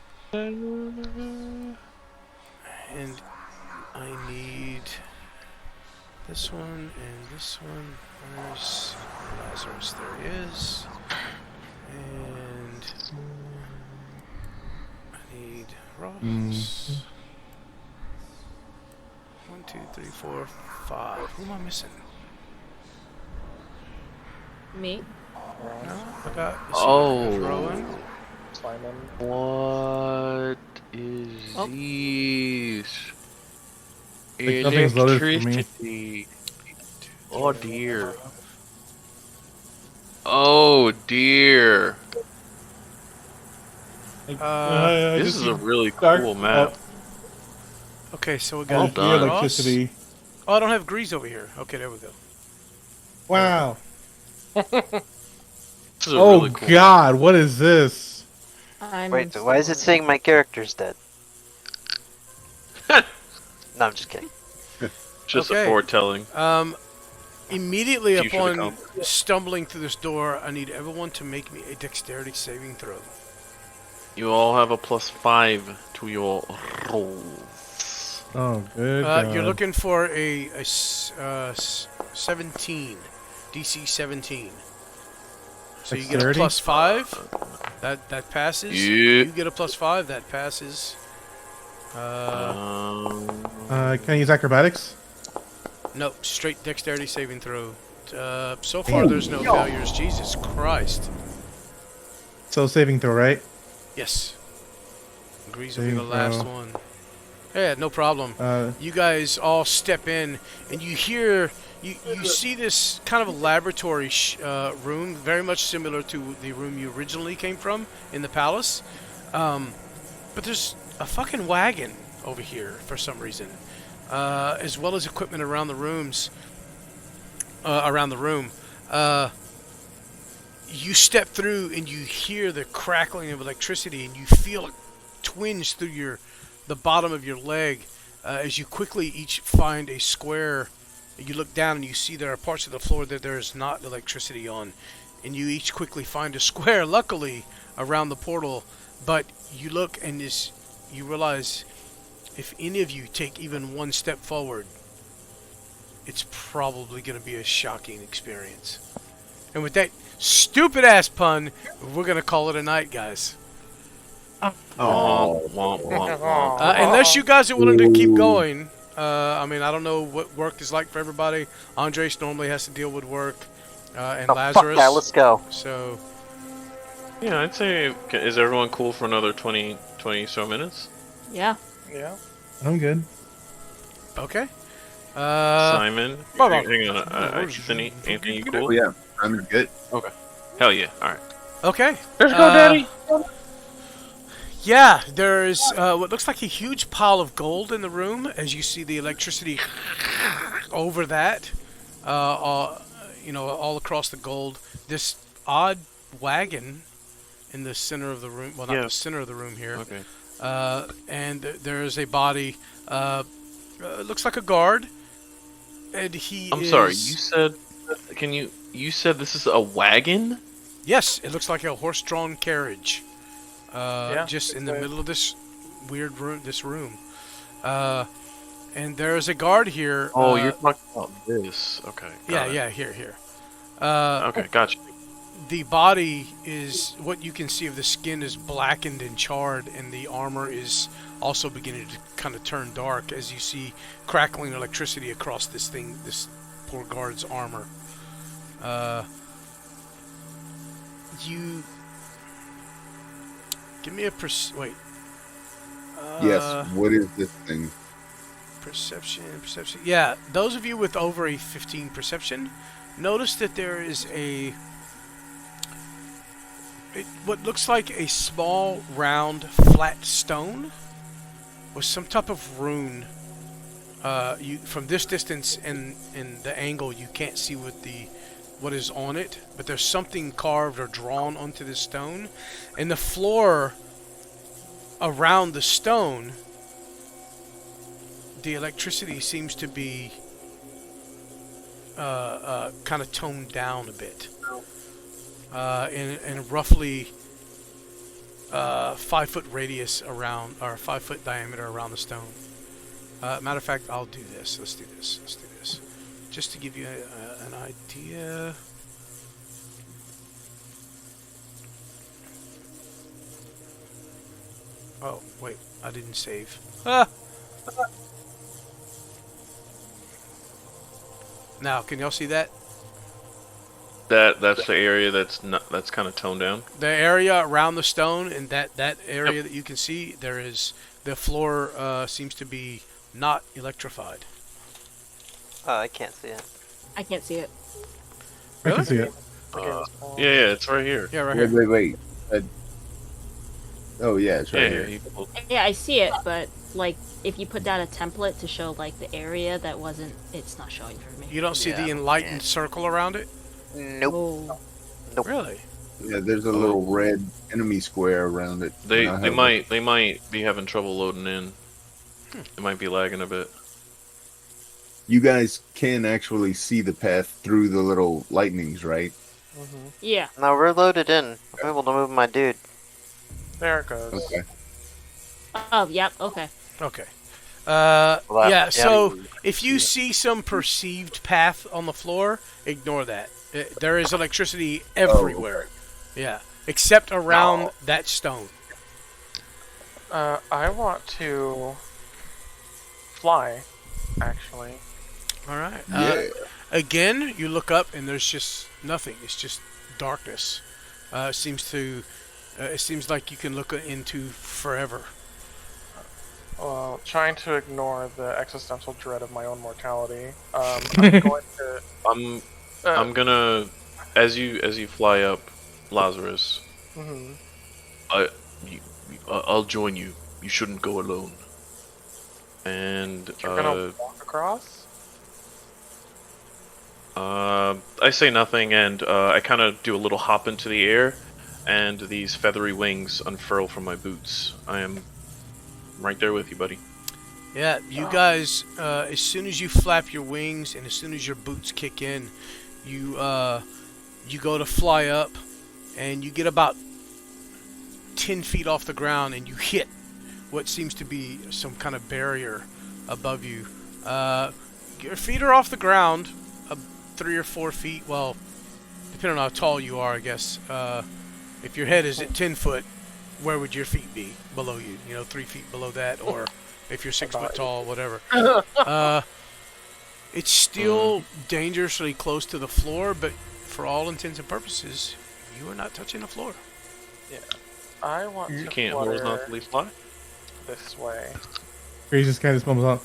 I need this one and this one. Where's Lazarus? There he is. And I need Ross. 1, 2, 3, 4, 5. Who am I missing? Me? No, I got. Oh. Rowan. Simon. What is Oh. this? Like, nothing's loaded for me. Electricity. Oh dear. Oh dear. This is a really cool map. Okay, so we Well got done. Ross. Electricity. Oh, I don't have Grease over here. Okay, there we go. Wow. This is a Oh really cool God, what is this? Wait, so why is it saying my character's dead? No, I'm just kidding. Just Okay. a foretelling. Immediately Future to upon come. stumbling through this door, I need everyone to make me a dexterity saving throw. You all have a +5 to your rolls. Oh, good. You're God. looking for a 17, DC 17. So you get a Dexterity? +5. That passes. Yeah. You get a +5. That passes. Can I use acrobatics? Nope, straight dexterity saving throw. So far, there's no failures. Jesus Christ. So saving throw, right? Yes. Grease will be the Saving last throw. one. Yeah, no problem. Uh, You guys all step in, and you hear, you see this kind of a laboratory room, very much similar to the room you originally came from in the palace. But there's a fucking wagon over here for some reason, as well as equipment around the rooms. Around the room, you step through and you hear the crackling of electricity, and you feel a twinge through the bottom of your leg as you quickly each find a square. You look down and you see there are parts of the floor that there is not electricity on, and you each quickly find a square, luckily, around the portal. But you look and you realize if any of you take even one step forward, it's probably going to be a shocking experience. And with that stupid ass pun, we're going to call it a night, guys. Oh, Womp, womp, womp. Unless you guys are willing to keep going. I mean, I don't know what work is like for everybody. Andres normally has to deal with work, and Oh, Lazarus. fuck that, let's go. So, Yeah, I'd say, is everyone cool for another 20 so minutes? Yeah. Yeah. I'm good. okay. Simon? Bye-bye. Hang on. Anthony, you cool? oh yeah, I'm good. Hell yeah. Alright. Okay. Let's go, Daddy. Yeah, there's what looks like a huge pile of gold in the room as you see the electricity over that, all across the gold. This odd wagon in the center of the room. Well, not the center of the room here. Okay. And there is a body. Looks like a guard. And I'm sorry, you said... You said this is a wagon? Yes, it looks like a horse-drawn carriage. Yeah, just in the right. middle of this weird room. And there's a guard here. Oh, you're talking about this. Okay. got it. Yeah, here. Okay, gotcha. The body is, what you can see of the skin is blackened and charred, and the armor is also beginning to kind of turn dark as you see crackling electricity across this poor guard's armor. You give me a wait. Yes. What is this thing? Perception. Yeah, those of you with over a 15 perception, notice that there is a what looks like a small, round, flat stone with some type of rune. You from this distance and in the angle, you can't see what is on it, but there's something carved or drawn onto this stone, and the floor around the stone, the electricity seems to be kind of toned down a bit, in roughly 5 foot radius around, or 5 foot diameter around the stone. Matter of fact, I'll do this. Let's do this. Just to give you an idea. Oh, wait. I didn't save. Ah! Now, can y'all see that? That's the area that's kind of toned down. The area around the stone, and that area that you can see, the floor seems to be not electrified. I can't see it. I can't see it. I can see it. Yeah, it's right here. Yeah, right here. Wait. Oh yeah, it's right here. Yeah, I see it, but like if you put down a template to show like the area that wasn't, it's not showing for me. You don't see the enlightened circle around it? Nope. Oh. Nope. Really? Yeah, there's a little red enemy square around it. They might be having trouble loading in. It might be lagging a bit. You guys can actually see the path through the little lightnings, right? Yeah. Now we're loaded in. I'm able to move my dude. There it goes. Okay. Oh, yep. Okay. Okay. Well, Yeah, so if you see some perceived path on the floor, ignore that. There is electricity everywhere. Yeah, except around that stone. I want to fly, actually. All right. Yeah. Again, you look up and there's just nothing. It's just darkness. It seems like you can look into forever. Well, trying to ignore the existential dread of my own mortality, I'm going to. I'm gonna, as you fly up, Lazarus. I'll join you. You shouldn't go alone. And You're gonna walk across? I say nothing, and I kind of do a little hop into the air, and these feathery wings unfurl from my boots. I am right there with you, buddy. Yeah, you guys, as soon as you flap your wings and as soon as your boots kick in, you go to fly up, and you get about 10 feet off the ground, and you hit what seems to be some kind of barrier above you. Your feet are off the ground, 3 or 4 feet. Well, depending on how tall you are, I guess. If your head is at 10 foot, where would your feet be below you? 3 feet below that, or if you're 6 foot tall, whatever. It's still dangerously close to the floor, but for all intents and purposes, you are not touching the floor. Yeah. I want You to can't flutter horizontally fly. this way. Grace just kind of mumbles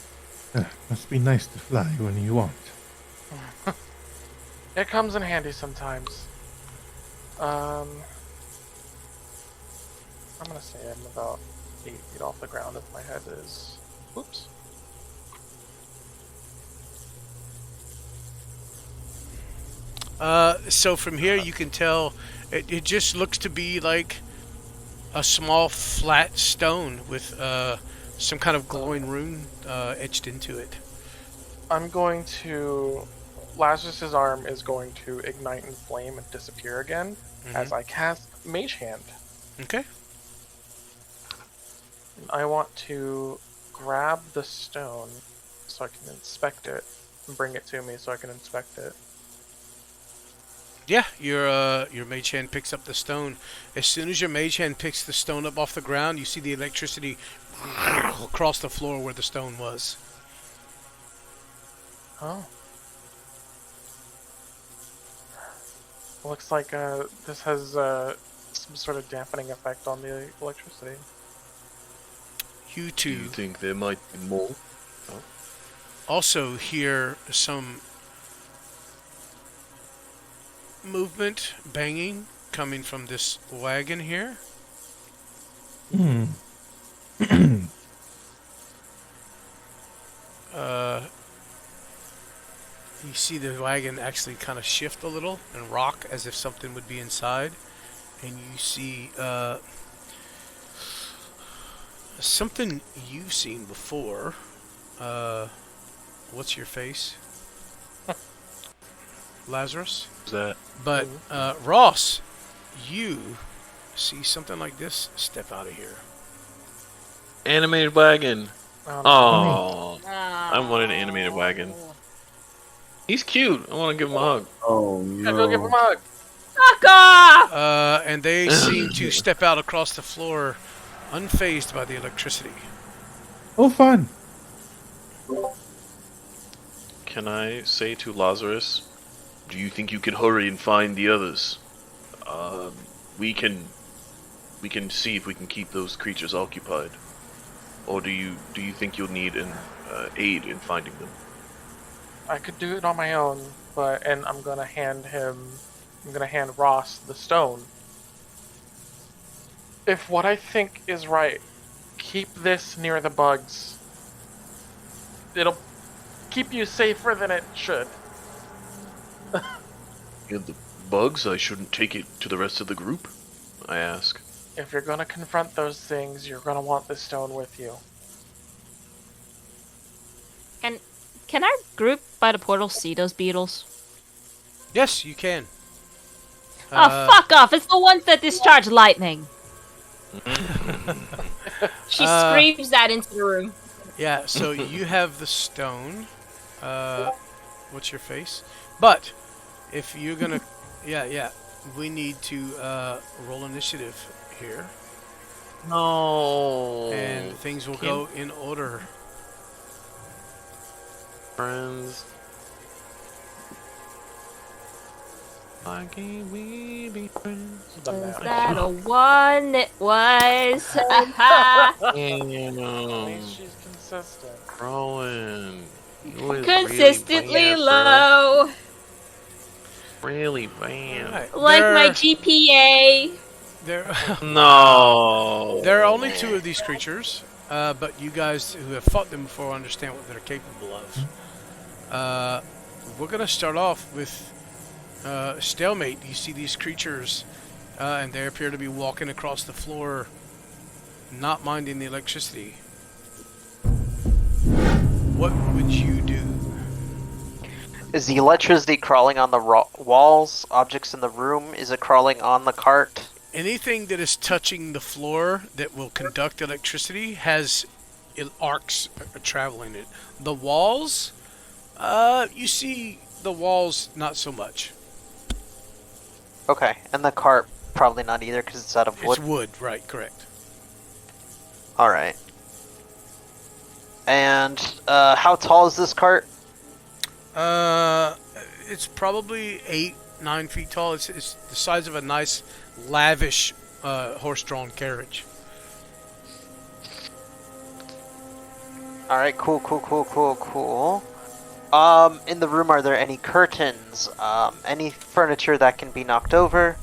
out. Must be nice to fly when you want. It comes in handy sometimes. I'm gonna say I'm about 8 feet off the ground if my head is. Whoops. So from here you can tell it just looks to be like a small flat stone with some kind of glowing rune etched into it. I'm going to. Lazarus's arm is going to ignite and flame and disappear again as I cast Mage Hand. Okay. I want to grab the stone so I can inspect it and bring it to me so I can inspect it. Yeah, your mage hand picks up the stone. As soon as your mage hand picks the stone up off the ground, you see the electricity across the floor where the stone was. Oh. Looks like this has some sort of dampening effect on the electricity. You Do you two think there might be more? also hear some movement, banging coming from this wagon here. Hmm. You see the wagon actually kind of shift a little and rock as if something would be inside. And you see something you've seen before. What's your face? Lazarus? What's that? But Ross, you see something like this step out of here. Animated wagon. Oh, I want an animated wagon. He's cute. I want to give him a hug. Oh Yeah, go give him a hug. Fuck off! And they seem to step out across the floor, unfazed by the electricity. Oh, fun. Can I say to Lazarus, do you think you could hurry and find the others? We can see if we can keep those creatures occupied. Or do you think you'll need an aid in finding them? I could do it on my own, and I'm gonna hand Ross the stone. If what I think is right, keep this near the bugs. It'll keep you safer than it should. The bugs? I shouldn't take it to the rest of the group? I ask. If you're gonna confront those things, you're gonna want this stone with you. Can our group by the portal see those beetles? Yes, you can. Oh, fuck off! It's the ones that discharge lightning. She screams that into the room. Yeah, so you have the stone. What's your face? But if you're gonna, yeah, we need to roll initiative here, No. and things will go in order. Friends. Why can't we be friends? The Was map. that a one? It was. At Damn. least she's consistent. Rowan. You was Consistently really bad, low. bro. Really bad. Alright, Like my GPA. There, No. there are only 2 of these creatures, but you guys who have fought them before understand what they're capable of. We're gonna start off with stalemate. You see these creatures, and they appear to be walking across the floor, not minding the electricity. What would you do? Is the electricity crawling on the walls, objects in the room? Is it crawling on the cart? Anything that is touching the floor that will conduct electricity has arcs traveling it. The walls, you see the walls not so much. Okay, and the cart probably not either because it's out of wood. It's wood, right? Correct. All right. And how tall is this cart? It's probably 8-9 feet tall. It's the size of a nice, lavish horse-drawn carriage. All right, cool. In the room, are there any curtains? Any furniture that can be knocked over?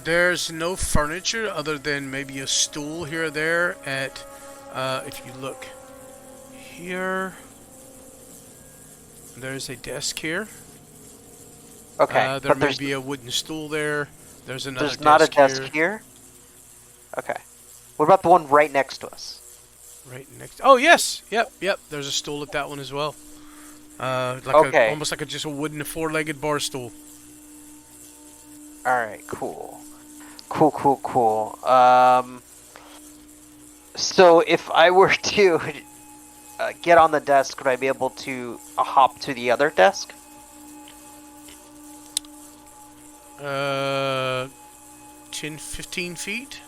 There's no furniture other than maybe a stool here or there. If you look here, there's a desk here. Okay, There but may there's be a wooden stool there. There's another there's not a desk here. Okay. What about the one right next to us? Right next. Oh yes, yep. There's a stool at that one as well. Okay. Almost like just a wooden 4-legged bar stool. All right, cool. So if I were to get on the desk, would I be able to hop to the other desk? 10-15 feet.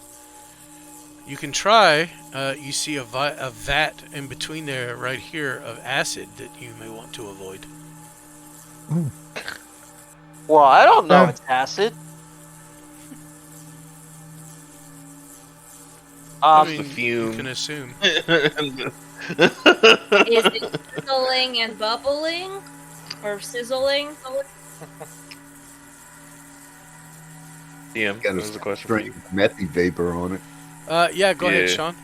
You can try. You see a vat in between there, right here, of acid that you may want to avoid. Well, I don't know. It's acid. I mean, the fume. you can assume. Is it sizzling and bubbling? Or sizzling? DM, Got what a was the question for you? string methy vapor on it. Yeah, go ahead, Yeah. Sean.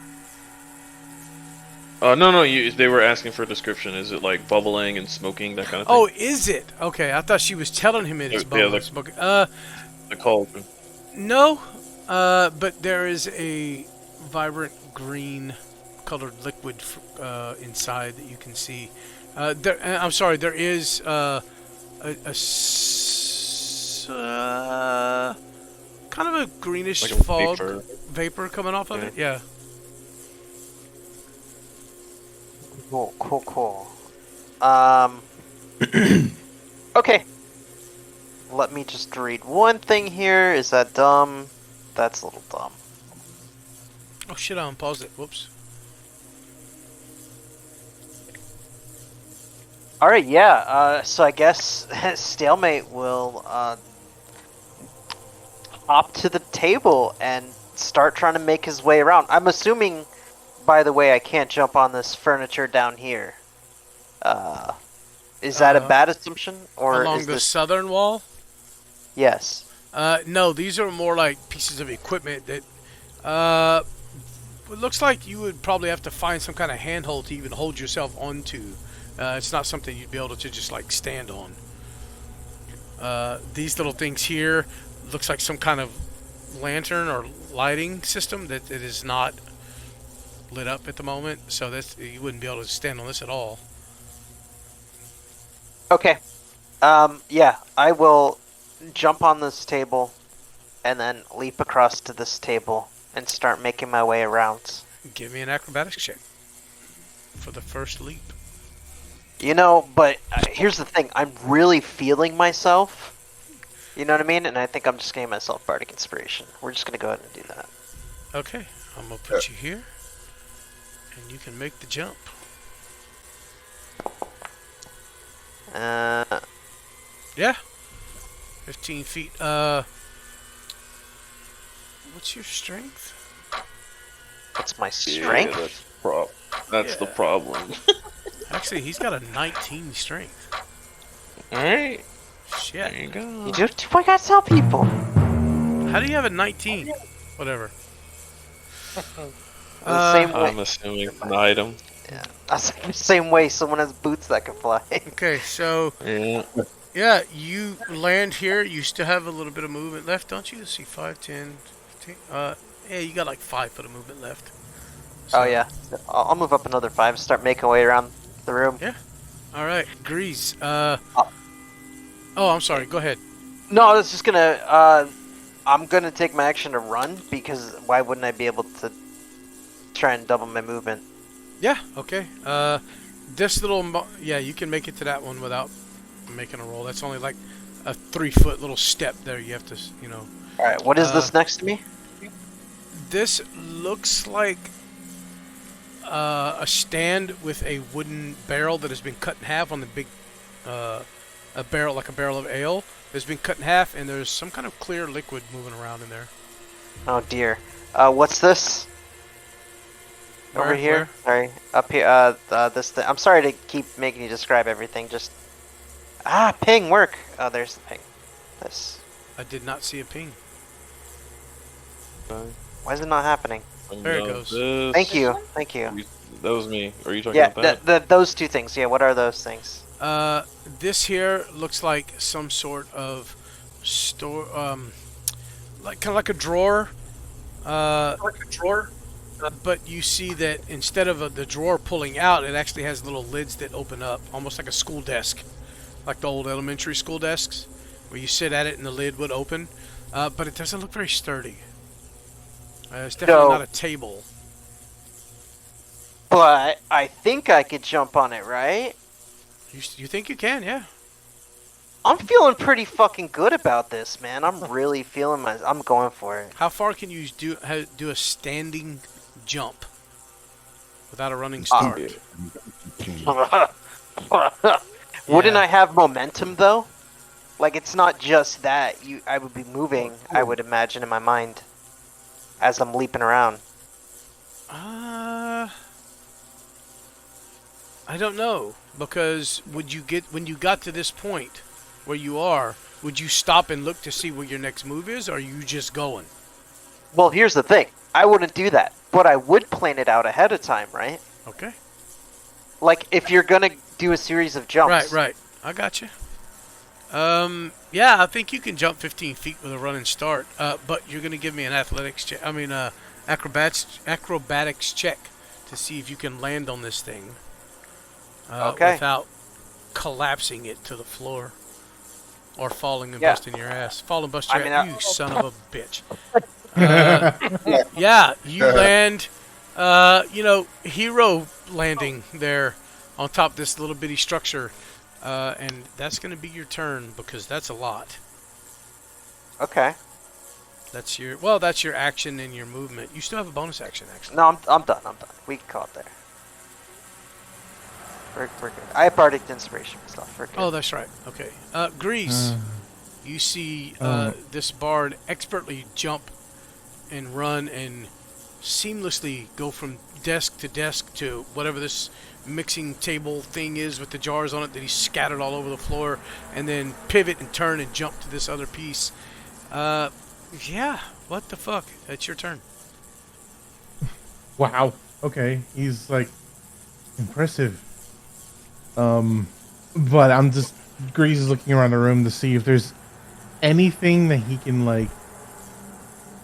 No, they were asking for a description. Is it like bubbling and smoking, that kind of thing? Oh, is it? Okay, I thought she was telling him it's Yeah, bubbling the- smoking. The cauldron. No. But there is a vibrant green colored liquid inside that you can see. I'm sorry, there is kind of a greenish Like a fog vapor. coming off of Yeah. it. Yeah. Cool. Okay. Let me just read one thing here. Is that dumb? That's a little dumb. Oh shit! I unpaused it. Whoops. All right, yeah. So I guess Stalemate will hop to the table and start trying to make his way around. I'm assuming, by the way, I can't jump on this furniture down here. Is that a bad assumption, or Along is the this... southern wall? Yes. No, these are more like pieces of equipment that. It looks like you would probably have to find some kind of handhold to even hold yourself onto. It's not something you'd be able to just like stand on. These little things here looks like some kind of lantern or lighting system that it is not lit up at the moment, so that's you wouldn't be able to stand on this at all. Okay. Yeah, I will jump on this table and then leap across to this table and start making my way around. Give me an acrobatics check for the first leap. You know, but here's the thing. I'm really feeling myself. You know what I mean? And I think I'm just getting myself bardic inspiration. We're just going to go ahead and do that. Okay, I'm going to put you here, and you can make the jump. Yeah. 15 feet. What's your strength? What's my strength? Yeah, that's the problem. Actually, he's got a 19 strength. Alright. Shit. There you go. You do what I gotta tell people. How do you have a 19? Whatever. The same way. I'm assuming an item. Yeah. That's the same way someone has boots that can fly. Okay, so Yeah. yeah, you land here. You still have a little bit of movement left, don't you? Let's see, 5, 10, 15. Yeah, you got like 5 foot of movement left. Oh yeah. I'll move up another 5. Start making way around the room. Yeah. All right, Grease. Oh, I'm sorry. Go ahead. No, I was just gonna. I'm gonna take my action to run because why wouldn't I be able to try and double my movement? Yeah. Okay. This little. Yeah, you can make it to that one without making a roll. That's only like a 3 foot little step there. You have to, you know. All right. What is this next to me? This looks like a stand with a wooden barrel that has been cut in half on the big, a barrel like a barrel of ale. That's been cut in half, and there's some kind of clear liquid moving around in there. Oh dear. What's this? Over here. Sorry. Up here. This thing. I'm sorry to keep making you describe everything. Just ping work. Oh, there's the ping. This. I did not see a ping. Why is it not happening? There it goes. Thank you. Thank you. That was me. Are you talking Yeah, about that? those two things. Yeah, what are those things? This here looks like some sort of store, like kind of like a drawer. But you see that instead of the drawer pulling out, it actually has little lids that open up, almost like a school desk, like the old elementary school desks, where you sit at it and the lid would open. But it doesn't look very sturdy. It's definitely not a table. But I think I could jump on it, right? You think you can? Yeah. I'm feeling pretty fucking good about this, man. I'm really feeling I'm going for it. How far can you do a standing jump without a running start? Wouldn't I have momentum though? Like it's not just that I would be moving. I would imagine in my mind as I'm leaping around. I don't know, because when you got to this point where you are, would you stop and look to see what your next move is, or are you just going? Well, here's the thing. I wouldn't do that, but I would plan it out ahead of time, right? Okay. Like, if you're gonna do a series of jumps. Right. I got you. Yeah, I think you can jump 15 feet with a running start, but you're going to give me an athletics check. I mean, acrobatics check to see if you can land on this thing Okay. without collapsing it to the floor or falling and Yeah. busting your ass. Fall and bust your I mean, ass, you son of a bitch. Yeah, you land, hero landing there on top of this little bitty structure. And that's going to be your turn because that's a lot. Okay. That's your action and your movement. You still have a bonus action, actually. No, I'm done. We can call it there. We're good. I have bardic inspiration and stuff. We're good. Oh, that's right. Okay. Grease. You see this bard expertly jump and run and seamlessly go from desk to whatever this mixing table thing is with the jars on it that he scattered all over the floor, and then pivot and turn and jump to this other piece. Yeah, what the fuck? That's your turn. Wow. Okay. He's like impressive. But I'm just Grease is looking around the room to see if there's anything that he can like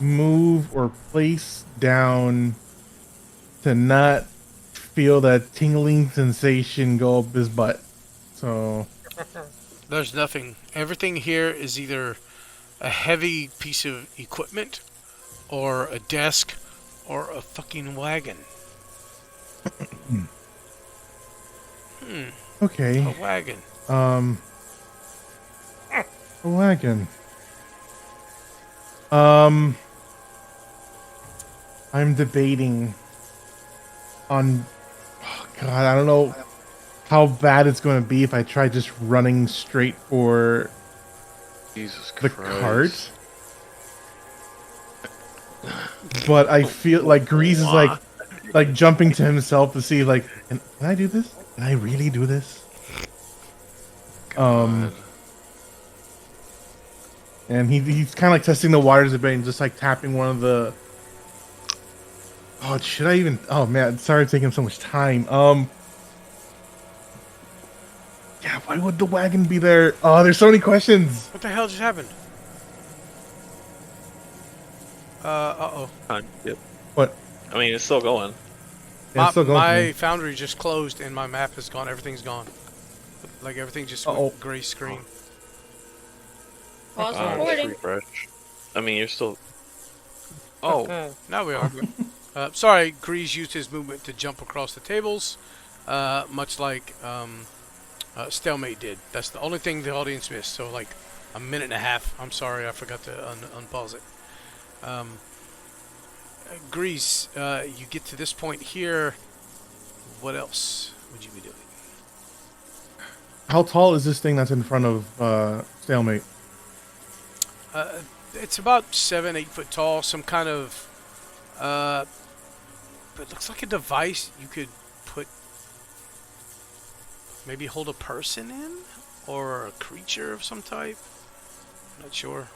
move or place down to not feel that tingling sensation go up his butt. So There's nothing. Everything here is either a heavy piece of equipment or a desk or a fucking wagon. okay. A wagon. A wagon. I'm debating on. Oh God, I don't know how bad it's going to be if I try just running straight for Jesus the Christ. cart. But I feel like Grease is like jumping to himself to see like, can I do this? Can I really do this? And he's kind of like testing the waters a bit and just like tapping one of the. Oh, should I even? Oh man, sorry it's taking so much time. Yeah, why would the wagon be there? Oh, there's so many questions. What the hell just happened? Uh-oh. Yep. What? I mean, it's still going. Yeah, it's still going for My me. foundry just closed and my map is gone. Everything's gone. Like everything just went gray screen. Pause Just recording. refresh. I mean, you're still. Oh, Now we are. Sorry, Grease used his movement to jump across the tables, much like Stalemate did. That's the only thing the audience missed. So like a minute and a half. I'm sorry, I forgot to unpause it. Grease, you get to this point here. What else would you be doing? How tall is this thing that's in front of Stalemate? It's about 7-8 foot tall. Some kind of it looks like a device you could put, maybe hold a person in, or a creature of some type. Not sure.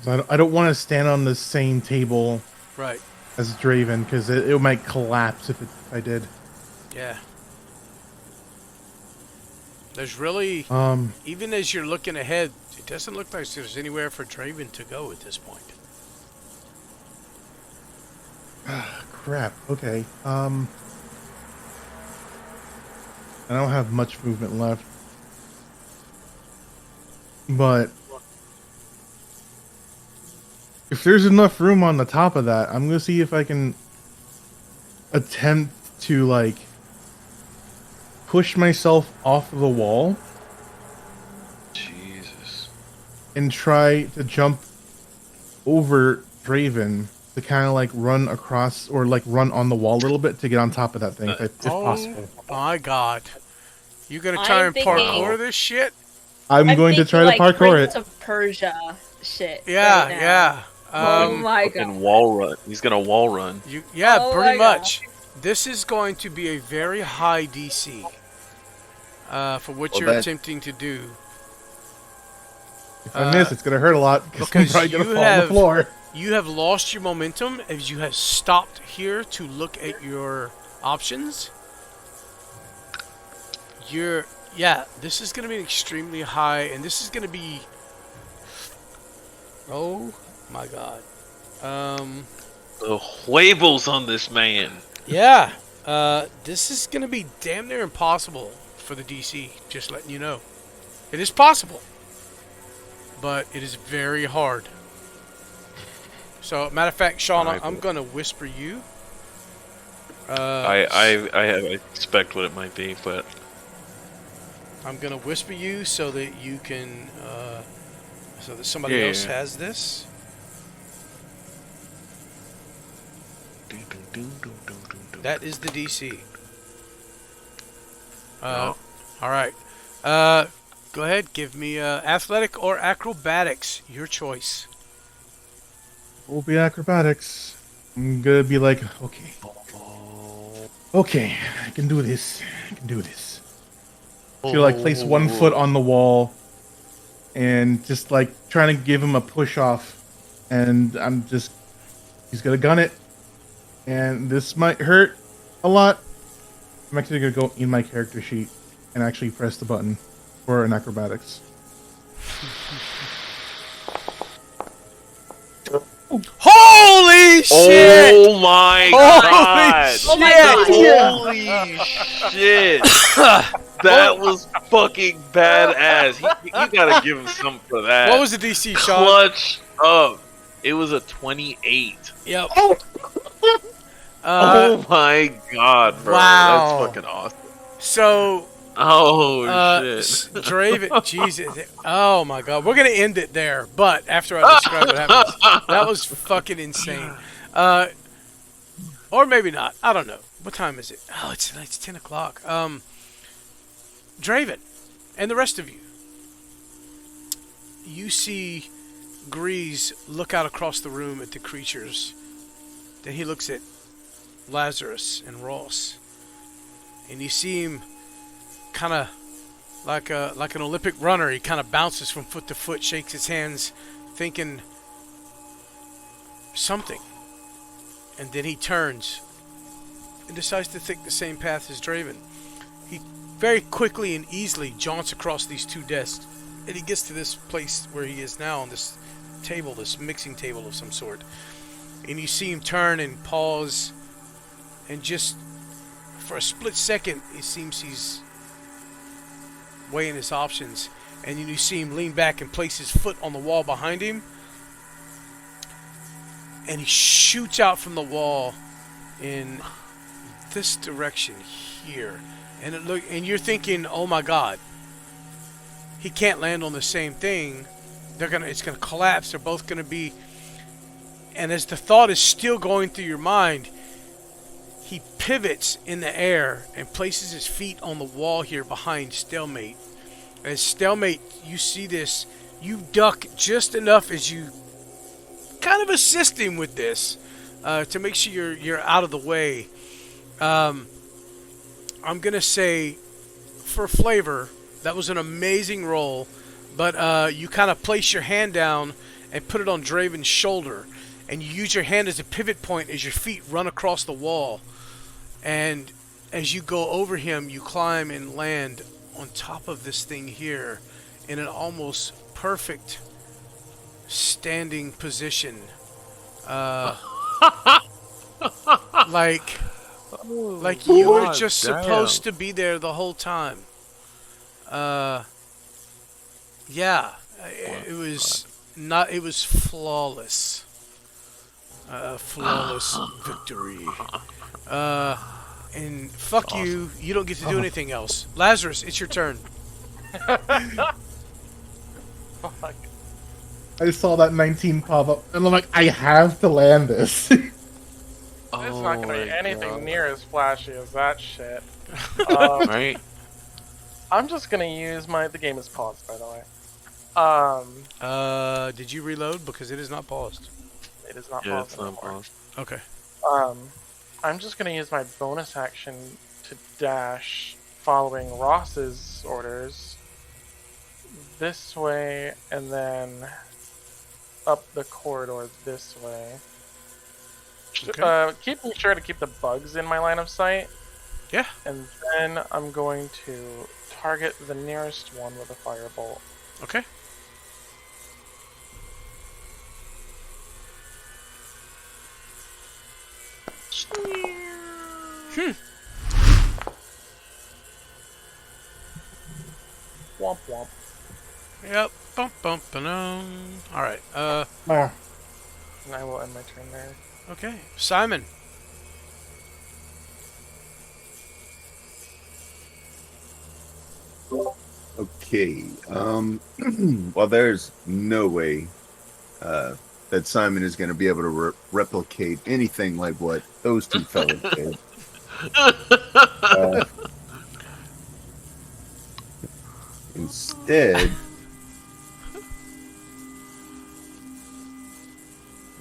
'Cause I don't want to stand on the same table Right. as Draven because it might collapse if I did. Yeah. There's really, even as you're looking ahead, it doesn't look like there's anywhere for Draven to go at this point. Crap. Okay. I don't have much movement left, but if there's enough room on the top of that, I'm gonna see if I can attempt to like push myself off of the wall Jesus. and try to jump over Draven to kind of like run across or like run on the wall a little bit to get on top of that thing if possible. My God. You gonna try I'm and thinking- parkour this shit? I'm going to try to like parkour Prince it. of Persia shit. Yeah, right now. yeah. Oh my god. fucking wall run. He's gonna wall run. Yeah, Oh pretty my God. much. This is going to be a very high DC for what Well, you're that- attempting to do. If I miss, it's gonna hurt a lot because I'm because probably gonna you fall on the have- floor. You have lost your momentum as you have stopped here to look at your options. This is going to be extremely high, and this is going to be. Oh my god. The huevos on this man. Yeah. This is going to be damn near impossible for the DC. Just letting you know, it is possible, but it is very hard. So, matter of fact, Sean, I'm going to whisper you. I expect what it might be, but I'm going to whisper you so that you can, so that somebody else has this. That is the DC. All right. Go ahead. Give me athletic or acrobatics. Your choice. Will be acrobatics. I'm gonna be like, okay, I can do this. So like place one foot on the wall, and just like trying to give him a push off, and he's gonna gun it, and this might hurt a lot. I'm actually gonna go in my character sheet and actually press the button for an acrobatics. Holy shit! oh my god! Oh my god! Holy shit! That was fucking badass. You gotta give him something for that. What was the DC, Sean? Clutch up. It was a 28. Yep. Oh my god, bro. wow. That's fucking awesome. So, Oh shit. Draven, Jesus. Oh my god. We're going to end it there, but after I describe what happens. That was fucking insane. Or maybe not. I don't know. What time is it? Oh, it's 10 o'clock. Draven, and the rest of you. You see Grease look out across the room at the creatures. Then he looks at Lazarus and Ross. And you see him kind of like an Olympic runner. He kind of bounces from foot to foot, shakes his hands, thinking something. And then he turns and decides to take the same path as Draven. He very quickly and easily jaunts across these two desks, and he gets to this place where he is now on this table, this mixing table of some sort. And you see him turn and pause, and just for a split second, it seems he's weighing his options. And then you see him lean back and place his foot on the wall behind him, and he shoots out from the wall in this direction here. And you're thinking, oh my god, he can't land on the same thing. It's gonna collapse. They're both gonna be. And as the thought is still going through your mind, he pivots in the air and places his feet on the wall here behind Stalemate. As Stalemate, you see this, you duck just enough as you kind of assist him with this to make sure you're out of the way. I'm gonna say, for flavor, that was an amazing roll, but you kind of place your hand down and put it on Draven's shoulder, and you use your hand as a pivot point as your feet run across the wall. And as you go over him, you climb and land on top of this thing here in an almost perfect standing position. Like you were just supposed to be there the whole time. Yeah, it was not. It was flawless. Flawless victory. And fuck you. You don't get to do anything else. Lazarus, it's your turn. Fuck. I saw that 19 pop up, and I'm like, I have to land this. It's not gonna be anything near as flashy as that shit. Right? I'm just gonna use the game is paused, by the way. Did you reload? Because it is not paused. It is not Yeah, paused it's not anymore. paused. Okay. I'm just gonna use my bonus action to dash following Ross's orders this way, and then up the corridor this way. Okay. Keeping sure to keep the bugs in my line of sight. Yeah. And then I'm going to target the nearest one with a firebolt. Okay. Womp womp. Yep. Bump bump ba. All right. And I will end my turn there. Okay. Simon. Okay. Well, there's no way that Simon is going to be able to replicate anything like what those two fellas did. Instead,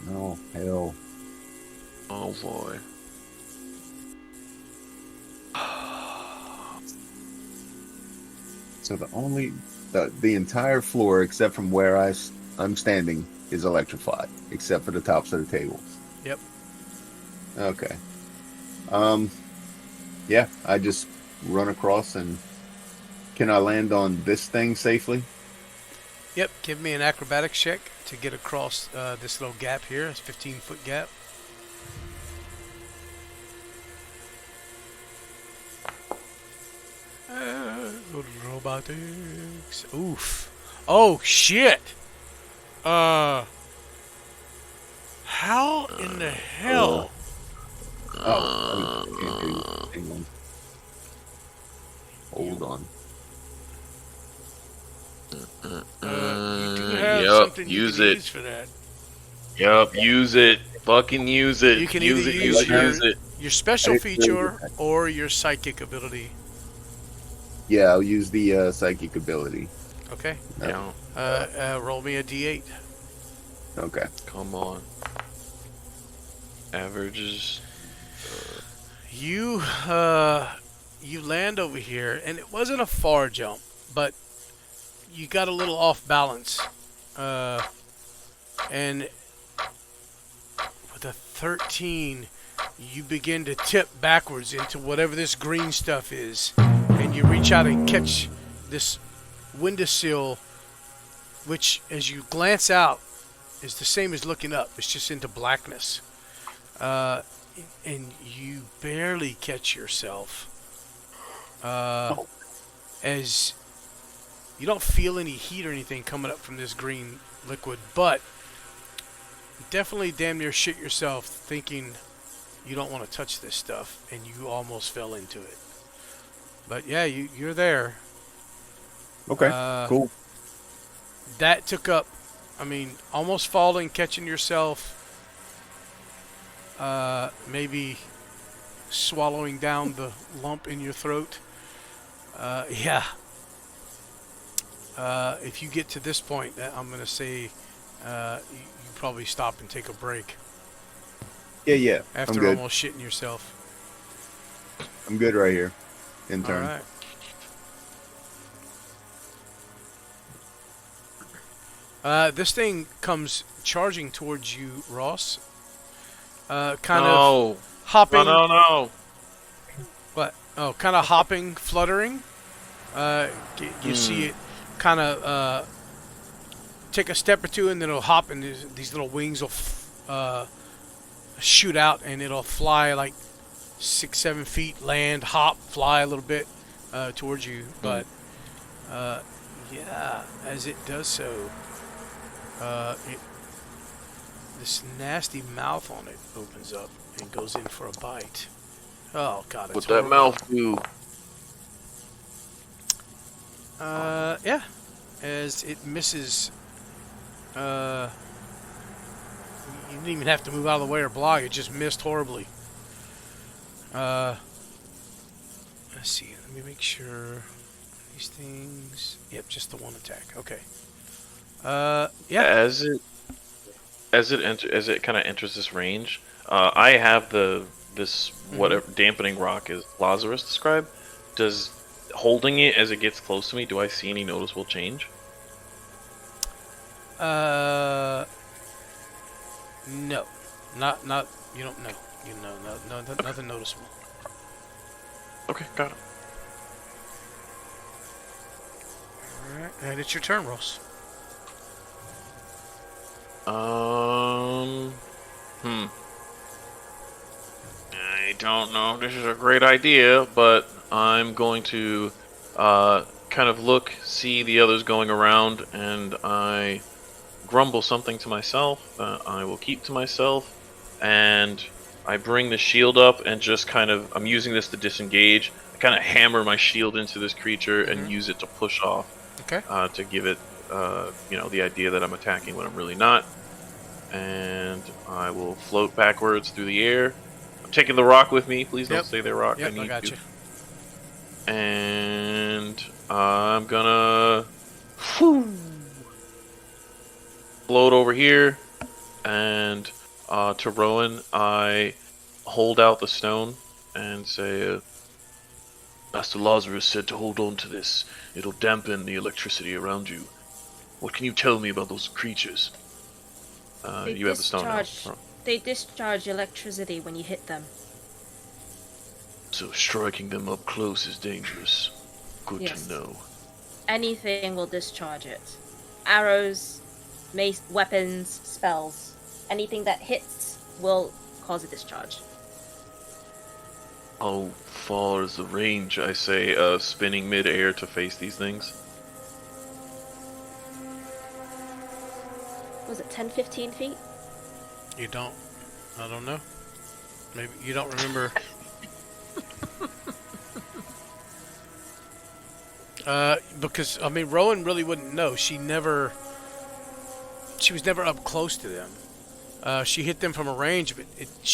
no hell. Oh boy. So the entire floor except from where I'm standing is electrified, except for the tops of the tables. Yep. Okay. Yeah, I just run across and can I land on this thing safely? Yep. Give me an acrobatics check to get across this little gap here. It's 15-foot gap. Go to robotics. Oof. Oh shit. How in the hell? Oh, hang on. Hold on. You do have Yep, something you use can it. use for that. Yup, use it. Fucking use it. You can use either it. use Use it. your special I didn't really feature or your psychic ability. Yeah, I'll use the psychic ability. Okay. Yeah. Roll me a d8. Okay. Come on. Averages. You land over here, and it wasn't a far jump, but you got a little off balance, and with a 13, you begin to tip backwards into whatever this green stuff is, and you reach out and catch this windowsill, which, as you glance out, is the same as looking up. It's just into blackness. And you barely catch yourself as you don't feel any heat or anything coming up from this green liquid, but you definitely damn near shit yourself thinking you don't want to touch this stuff, and you almost fell into it. But yeah, you're there. Okay. Cool. That took up, almost falling, catching yourself, maybe swallowing down the lump in your throat. Yeah. If you get to this point, I'm going to say you probably stop and take a break. Yeah. After I'm good. almost shitting yourself. I'm good right here. In All turn. right. This thing comes charging towards you, Ross. Kind of hopping. No. What? Oh, kind of hopping, fluttering. You see it kind of take a step or two, and then it'll hop, and these little wings will shoot out, and it'll fly like 6-7 feet, land, hop, fly a little bit towards you. But yeah, as it does so, this nasty mouth on it opens up and goes in for a bite. Oh god, it's What that horrible. mouth do? Yeah, as it misses. You didn't even have to move out of the way or block. It just missed horribly. Let's see. Let me make sure these things. Yep, just the one attack. Okay. Yeah. As it kind of enters this range, I have this whatever dampening rock is Lazarus described. Does holding it as it gets close to me, do I see any noticeable change? No, not you don't know. You know, nothing noticeable. Okay, got it. All right, and it's your turn, Ross. I don't know if this is a great idea, but I'm going to kind of look, see the others going around, and I grumble something to myself that I will keep to myself, and I bring the shield up and just kind of, I'm using this to disengage. I kind of hammer my shield into this creature and use it to push off, Okay. to give it, the idea that I'm attacking when I'm really not. And I will float backwards through the air. I'm taking the rock with me. Please don't stay there, rock. Yep, I need got you. you. And I'm gonna float over here, and to Rowan, I hold out the stone and say, Master Lazarus said to hold on to this. It'll dampen the electricity around you. What can you tell me about those creatures? You have the stone now. They discharge electricity when you hit them. So striking them up close is dangerous. Good Yes. to know. Anything will discharge it. Arrows, mace, weapons, spells. Anything that hits will cause a discharge. How far is the range? I say, spinning mid-air to face these things. Was it 10, 15 feet? You don't. I don't know. Maybe you don't remember. Because I mean, Rowan really wouldn't know. She was never up close to them. She hit them from a range, but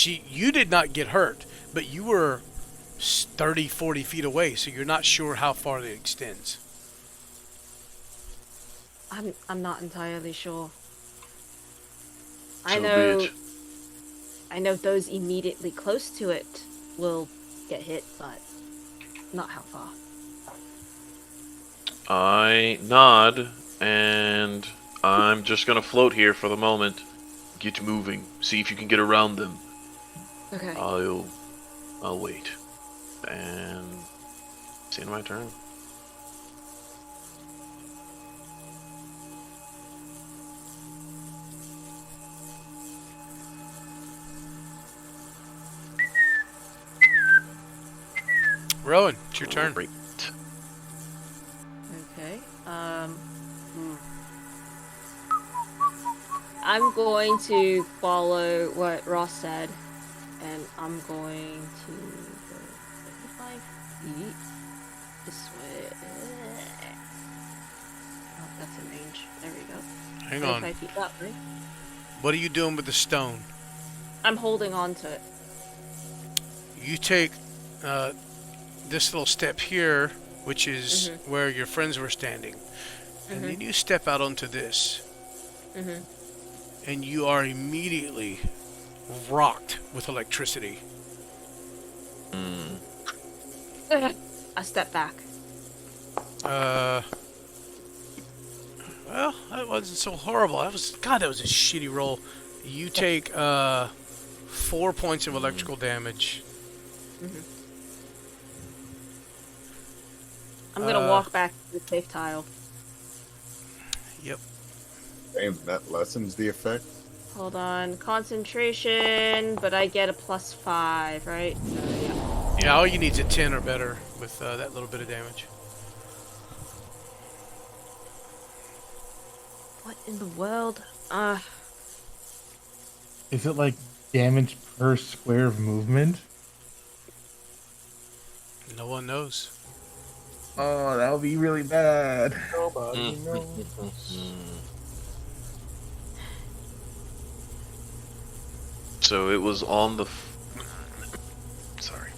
you did not get hurt, but you were 30, 40 feet away, so you're not sure how far it extends. I'm not entirely sure. So be it. I know those immediately close to it will get hit, but not how far. I nod, and I'm just gonna float here for the moment. Get moving. See if you can get around them. Okay. I'll wait. And it's the end of my turn. Rowan, it's your turn. Great. Okay. I'm going to follow what Ross said, and I'm going to go 35 feet this way. Oh, that's in range. There we go. Hang 35 on. feet that way. What are you doing with the stone? I'm holding on to it. You take this little step here, which is where your friends were standing, and then you step out onto this, and you are immediately rocked with electricity. I step back. Well, that wasn't so horrible. That was a shitty roll. You take 4 points of electrical damage. I'm gonna walk back to the safe tile. Yep. Damn, that lessens the effect. Hold on, concentration, but I get a +5, right? So, yeah. Yeah, all you need is a 10 or better with that little bit of damage. What in the world? Is it like damage per square of movement? No one knows. Oh, that would be really bad. Nobody knows. So it was on the. Sorry.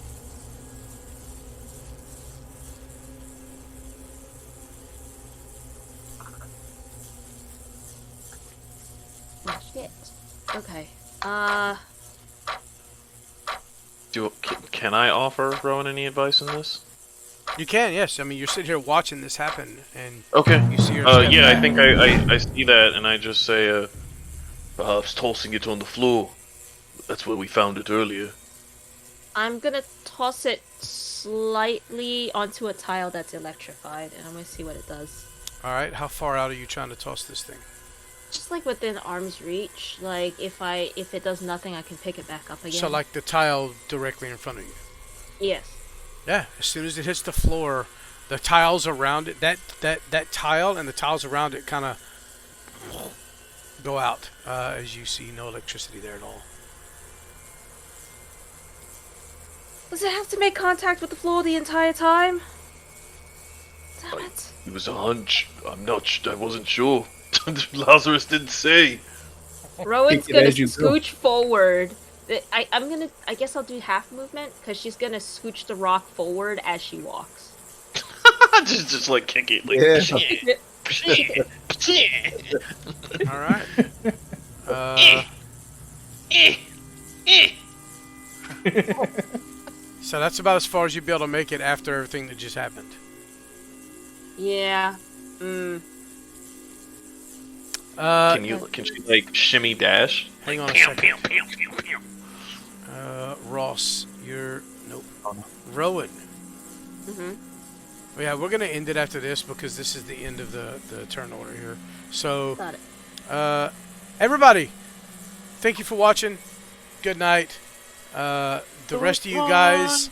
Shit. Okay. Can I offer Rowan any advice in this? You can, yes. I mean, you're sitting here watching this happen, and Okay. you see her. step Yeah, I back. think I see that, and I just say, perhaps tossing it on the floor. That's where we found it earlier. I'm gonna toss it slightly onto a tile that's electrified, and I'm gonna see what it does. All right. How far out are you trying to toss this thing? Just like within arm's reach. Like if it does nothing, I can pick it back up again. So, like the tile directly in front of you. Yes. Yeah. As soon as it hits the floor, the tiles around it, that tile and the tiles around it, kind of go out. As you see, no electricity there at all. Does it have to make contact with the floor the entire time? Damn it. It was a hunch. I wasn't sure. Lazarus didn't say. Rowan's Take it gonna as you go. scooch forward. I guess I'll do half movement because she's gonna scooch the rock forward as she walks. just like kick it. Like, Yeah. All right. So that's about as far as you'll be able to make it after everything that just happened. Yeah. Can she like shimmy dash? Hang on a second. Ross, nope. Rowan. Mhm. Well, yeah, we're gonna end it after this because this is the end of the turn order here. So, Got it. everybody, thank you for watching. Good night. The rest of you guys,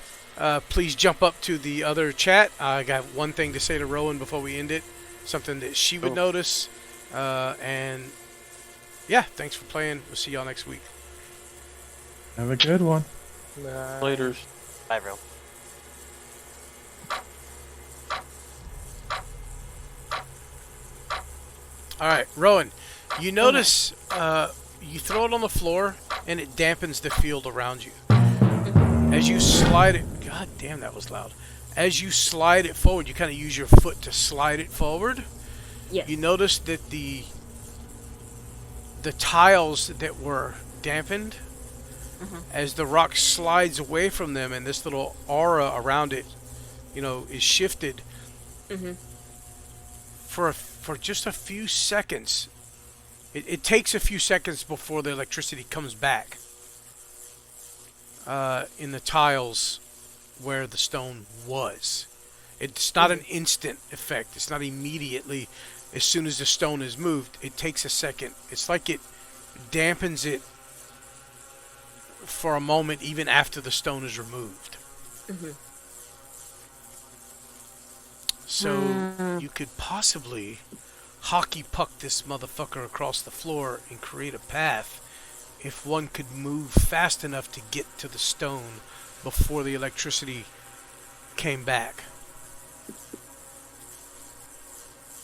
please jump up to the other chat. I got one thing to say to Rowan before we end it, something that she would notice. And yeah, thanks for playing. We'll see y'all next week. Have a good one. Laters. Bye, bro. All right, Rowan, you notice you throw it on the floor and it dampens the field around you. As you slide it, god damn, that was loud. As you slide it forward, you kind of use your foot to slide it forward. Yes. You notice that the tiles that were dampened, as the rock slides away from them and this little aura around it, is shifted. For just a few seconds, it takes a few seconds before the electricity comes back in the tiles where the stone was. It's not an instant effect. It's not immediately as soon as the stone is moved. It takes a second. It's like it dampens it for a moment even after the stone is removed. So you could possibly hockey puck this motherfucker across the floor and create a path if one could move fast enough to get to the stone before the electricity came back.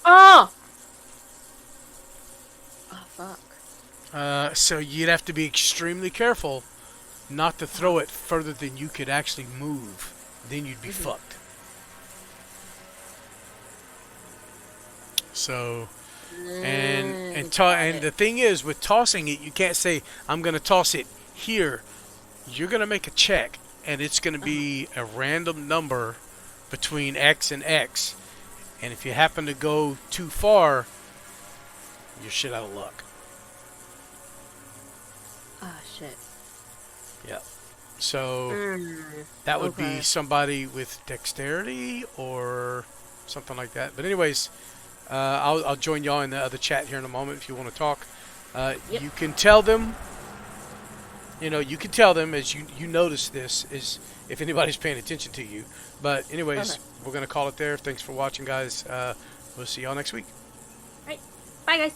Oh! Oh, fuck. So you'd have to be extremely careful not to throw it further than you could actually move. Then you'd be fucked. So, and the thing is, with tossing it, you can't say, I'm going to toss it here. You're going to make a check, and it's going to be a random number between X and X. And if you happen to go too far, you're shit out of luck. Ah, shit. Yeah. So that would be somebody with dexterity or something like that. But anyways, I'll join y'all in the other chat here in a moment if you want to talk. You can tell them. You can tell them as you notice this is if anybody's paying attention to you. But anyways, we're gonna call it there. Thanks for watching, guys. We'll see y'all next week. Right. Bye, guys.